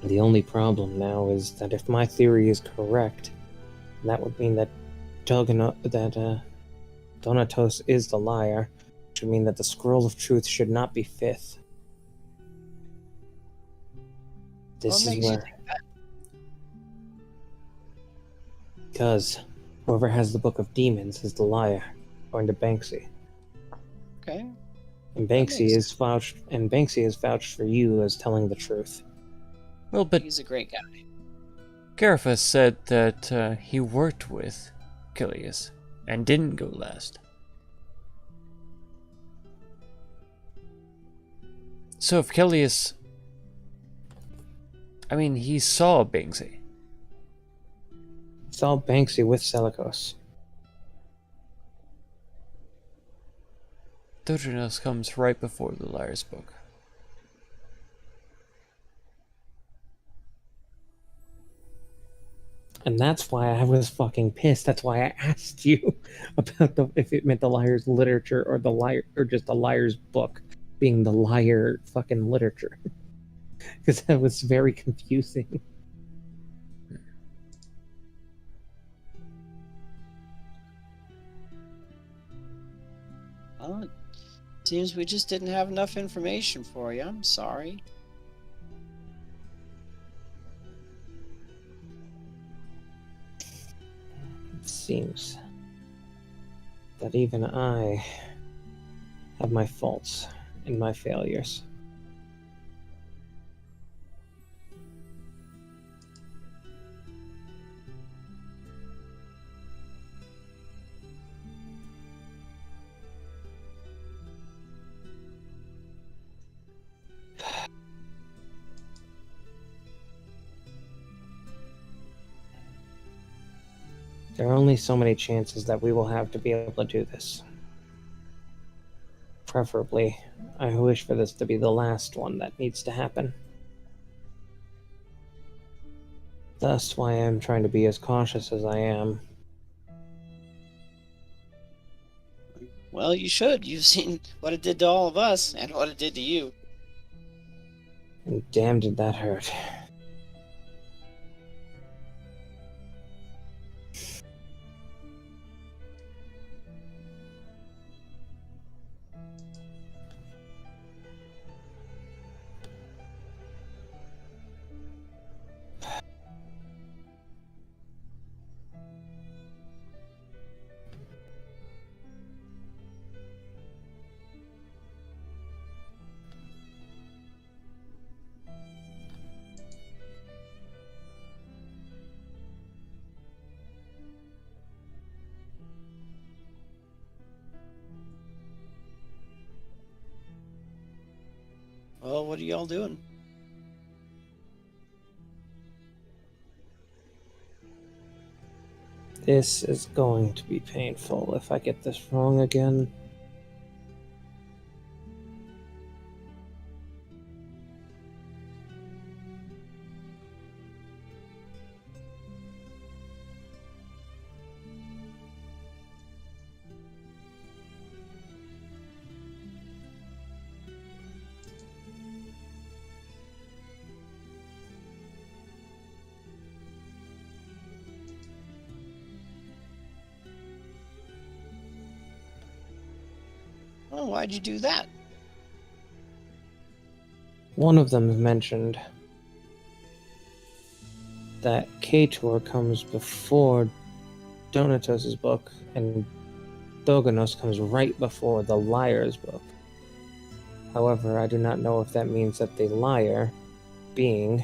The only problem now is that if my theory is correct, that would mean that Donatos is the liar, which would mean that the Scroll of Truth should not be fifth. This What is makes you where... Because whoever has the Book of Demons is the liar, according to Banksy. Okay. And makes Banksy is vouched for you as telling the truth. Well, but He's a great guy. Garifus said that he worked with Kilius and didn't go last. So if Kilius... I mean, he saw Banksy. Saw Banksy with Selekos. Dotrinos comes right before the Liar's Book. And that's why I was fucking pissed. That's why I asked you about if it meant the liar's literature or the liar or just the liar's book being the liar fucking literature. Because that was very confusing. Well, it seems we just didn't have enough information for you. I'm sorry. It seems that even I have my faults and my failures. There are only so many chances that we will have to be able to do this. Preferably, I wish for this to be the last one that needs to happen. Thus why I'm trying to be as cautious as I am. Well, you should. You've seen what it did to all of us and what it did to you. And damn did that hurt. Well, what are y'all doing? This is going to be painful if I get this wrong again. Oh, why'd you do that? One of them mentioned that K-Tour comes before Donatos' book, and Doganos comes right before the Liar's book. However, I do not know if that means that the liar being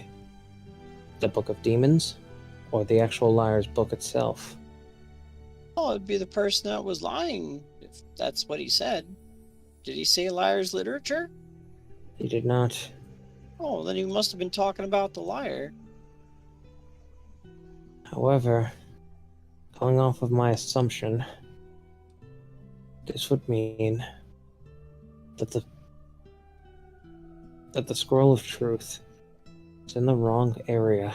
the Book of Demons, Or the actual liar's book itself? Oh, it'd be the person that was lying, if that's what he said. Did he say liar's literature? He did not. Oh, then he must have been talking about the liar. However, going off of my assumption, this would mean that the scroll of truth is in the wrong area.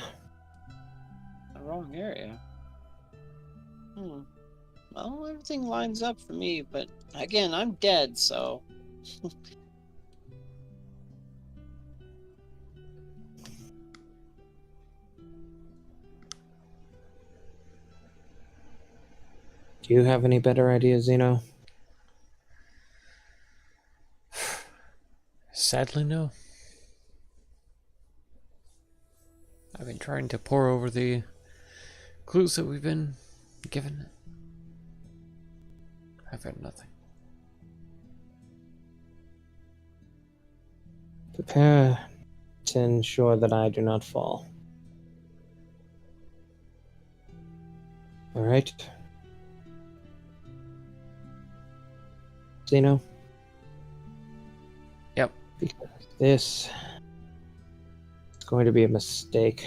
The wrong area. Well, everything lines up for me, but again, I'm dead, so. Do you have any better ideas, Zeno? Sadly, no. I've been trying to pore over the clues that we've been given. I've had nothing. Prepare to ensure that I do not fall. Alright? Zeno? Yep. Because this is going to be a mistake.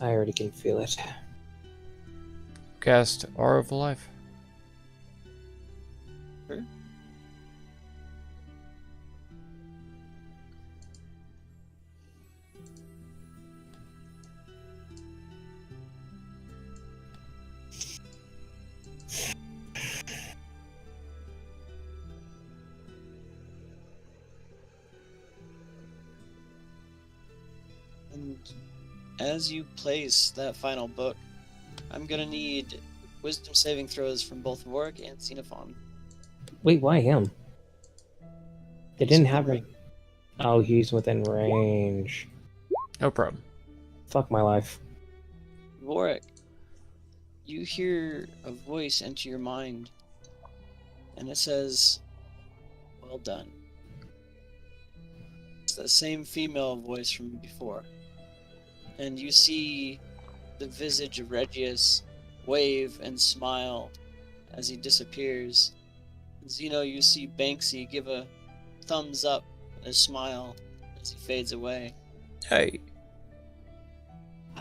I already can feel it. Cast Aura of Life. Sure. And as you place that final book, I'm gonna need wisdom saving throws from both Warwick and Xenophon. Wait, why him? They He's didn't within have him. range. Oh, he's within range. No problem. Fuck my life. Warwick, you hear a voice enter your mind, and it says, "Well done." It's the same female voice from before. And you see the visage of Regius wave and smile as he disappears. Zeno, you see Banksy give a thumbs up and a smile as he fades away. Hey.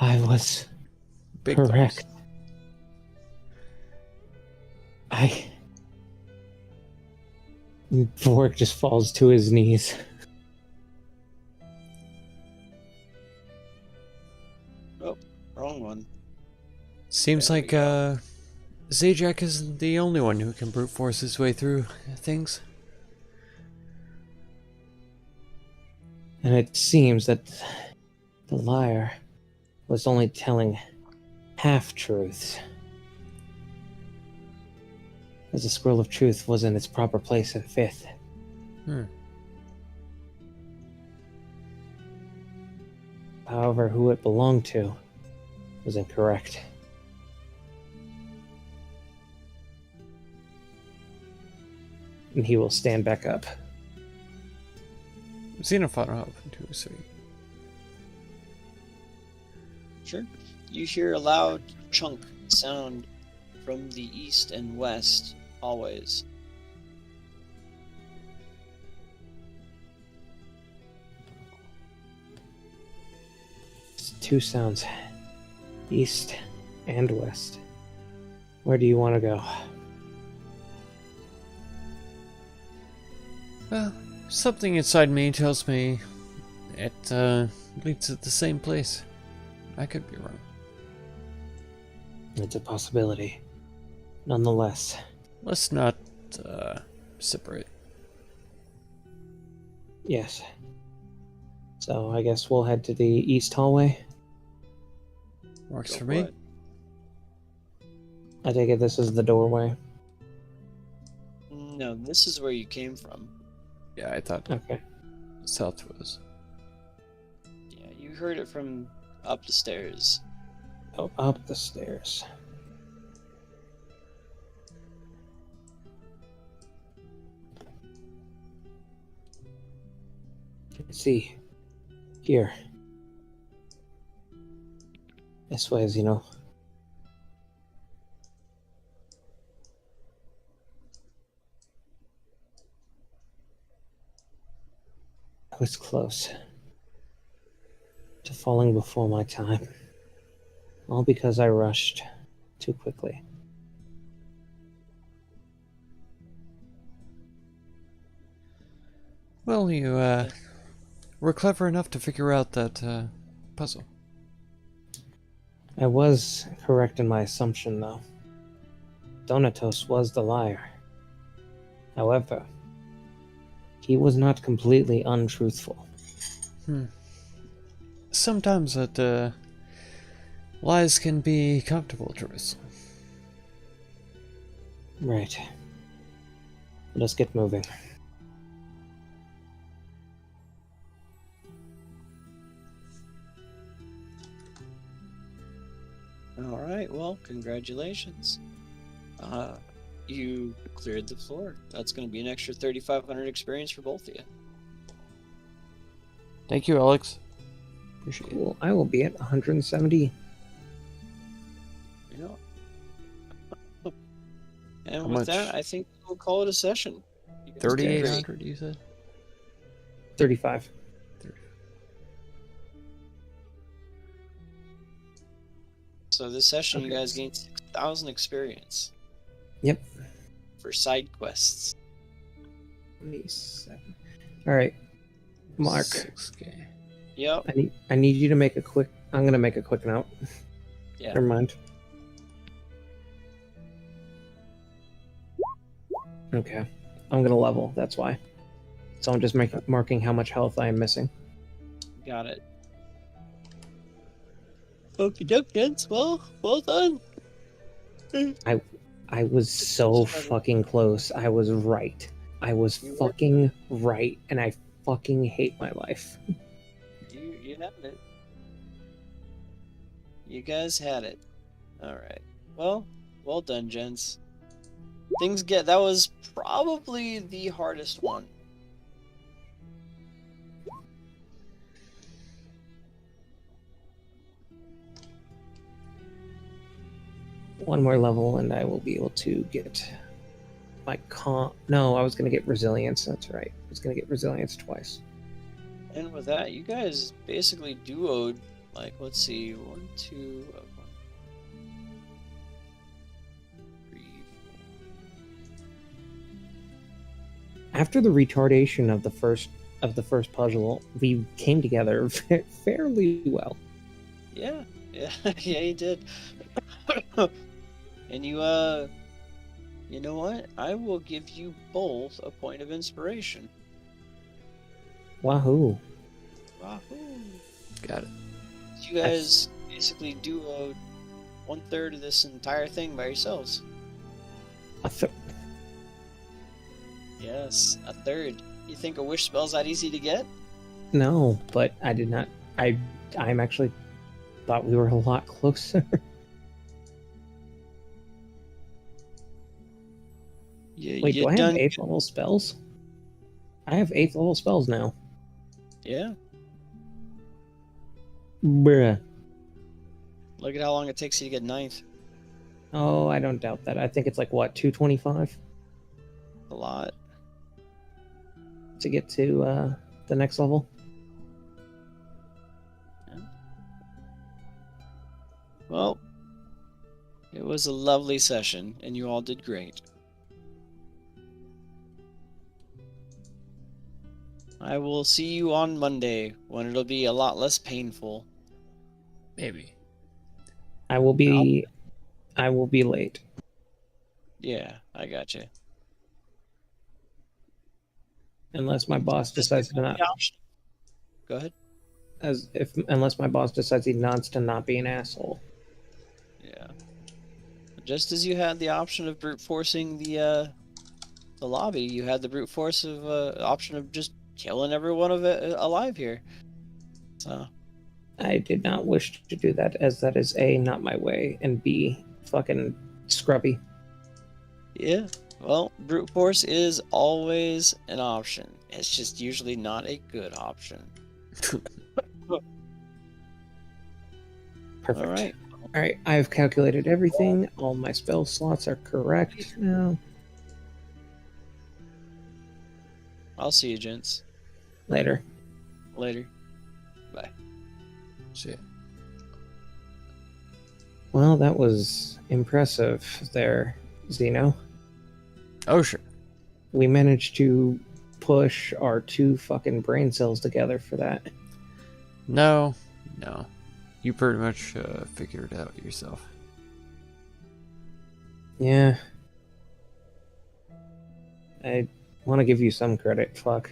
I was Big correct. thumbs. Vork just falls to his knees. Wrong one. Seems There we like go. Zajac isn't the only one who can brute force his way through things. And it seems that the liar was only telling half-truths. As the scroll of truth was in its proper place at fifth. However, who it belonged to was incorrect. And he will stand back up. Xenophon will help him too, so Sure. You hear a loud chunk sound from the east and west hallways. It's two sounds. East and west. Where do you want to go? well, something inside me tells me it leads to the same place. I could be wrong. It's a possibility. Nonetheless. Let's not separate. Yes. So I guess we'll head to the east hallway. Works Go for for me. it. I take it this is the doorway. No, this is where you came from. Yeah, I thought Okay. south was. Yeah, you heard it from up the stairs. Oh, up the stairs. Let's see. Here. This way, you know. I was close to falling before my time. All because I rushed too quickly. Well, you were clever enough to figure out that puzzle. I was correct in my assumption, though. Donatos was the liar. However, he was not completely untruthful. Sometimes that lies can be comfortable truths. Right. Let us get moving. All right. Well, congratulations. You cleared the floor. That's going to be an extra 3,500 experience for both of you. Thank you, Alex. Appreciate it. Cool. I will be at 170. Yeah. And How with much? that, I think we'll call it a session. You guys did great. 3,800, you said? 35. So this session, you Okay. guys gained 6,000 experience Yep. for side quests. 27. All right, Mark. 6K. Yep. I need you to make a quick. I'm gonna make a quick note. Yeah. Never mind. Okay. I'm gonna level. That's why. So I'm just marking how much health I am missing. Got it. Okie doke, gents. Well done. I was so fucking close. I was right. I was You were. fucking right, and I fucking hate my life. You had it. You guys had it. All right. Well done, gents. That was probably the hardest one. One more level, and I will be able to get my No, I was gonna get resilience. That's right. I was gonna get resilience twice. And with that, you guys basically duoed, like, let's see, 1, 2, 3, 4. After the retardation of the first puzzle, we came together fairly well. Yeah, yeah, you did. And you know what? I will give you both a point of inspiration. Wahoo! Wahoo! Got it. You guys basically duoed 1/3 of this entire thing by yourselves. Yes, 1/3. You think a wish spell's that easy to get? No, but I did not. I'm actually thought we were a lot closer. Yeah, Wait, do I have 8th level spells? I have 8th level spells now. Yeah. Bruh. Look at how long it takes you to get 9th. Oh, I don't doubt that. I think it's like what, 225 A lot. to get to the next level. Well, it was a lovely session, and you all did great. I will see you on Monday, when it'll be a lot less painful. Maybe. I will be late. Yeah, I gotcha. Unless my boss decides to not Go ahead. unless my boss decides he wants to not be an asshole. Yeah. Just as you had the option of brute forcing the lobby, you had the brute force of option of just killing everyone of it alive here. So I did not wish to do that, as that is A, not my way, and B, fucking scrubby. yeah. Well, brute force is always an option. It's just usually not a good option. Perfect. All right. All right, I've calculated everything. All my spell slots are correct now. I'll see you, gents. Later. Later. Bye. See ya. Well, that was impressive there, Zeno. Oh, sure. We managed to push our 2 fucking brain cells together for that. No. You pretty much figured it out yourself. Yeah. I want to give you some credit, fuck.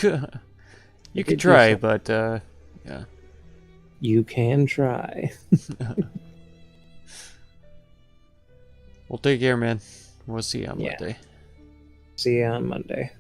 You Did could try, yourself. but yeah. You can try. Well, take care, man. We'll see you on Yeah. Monday. See you on Monday.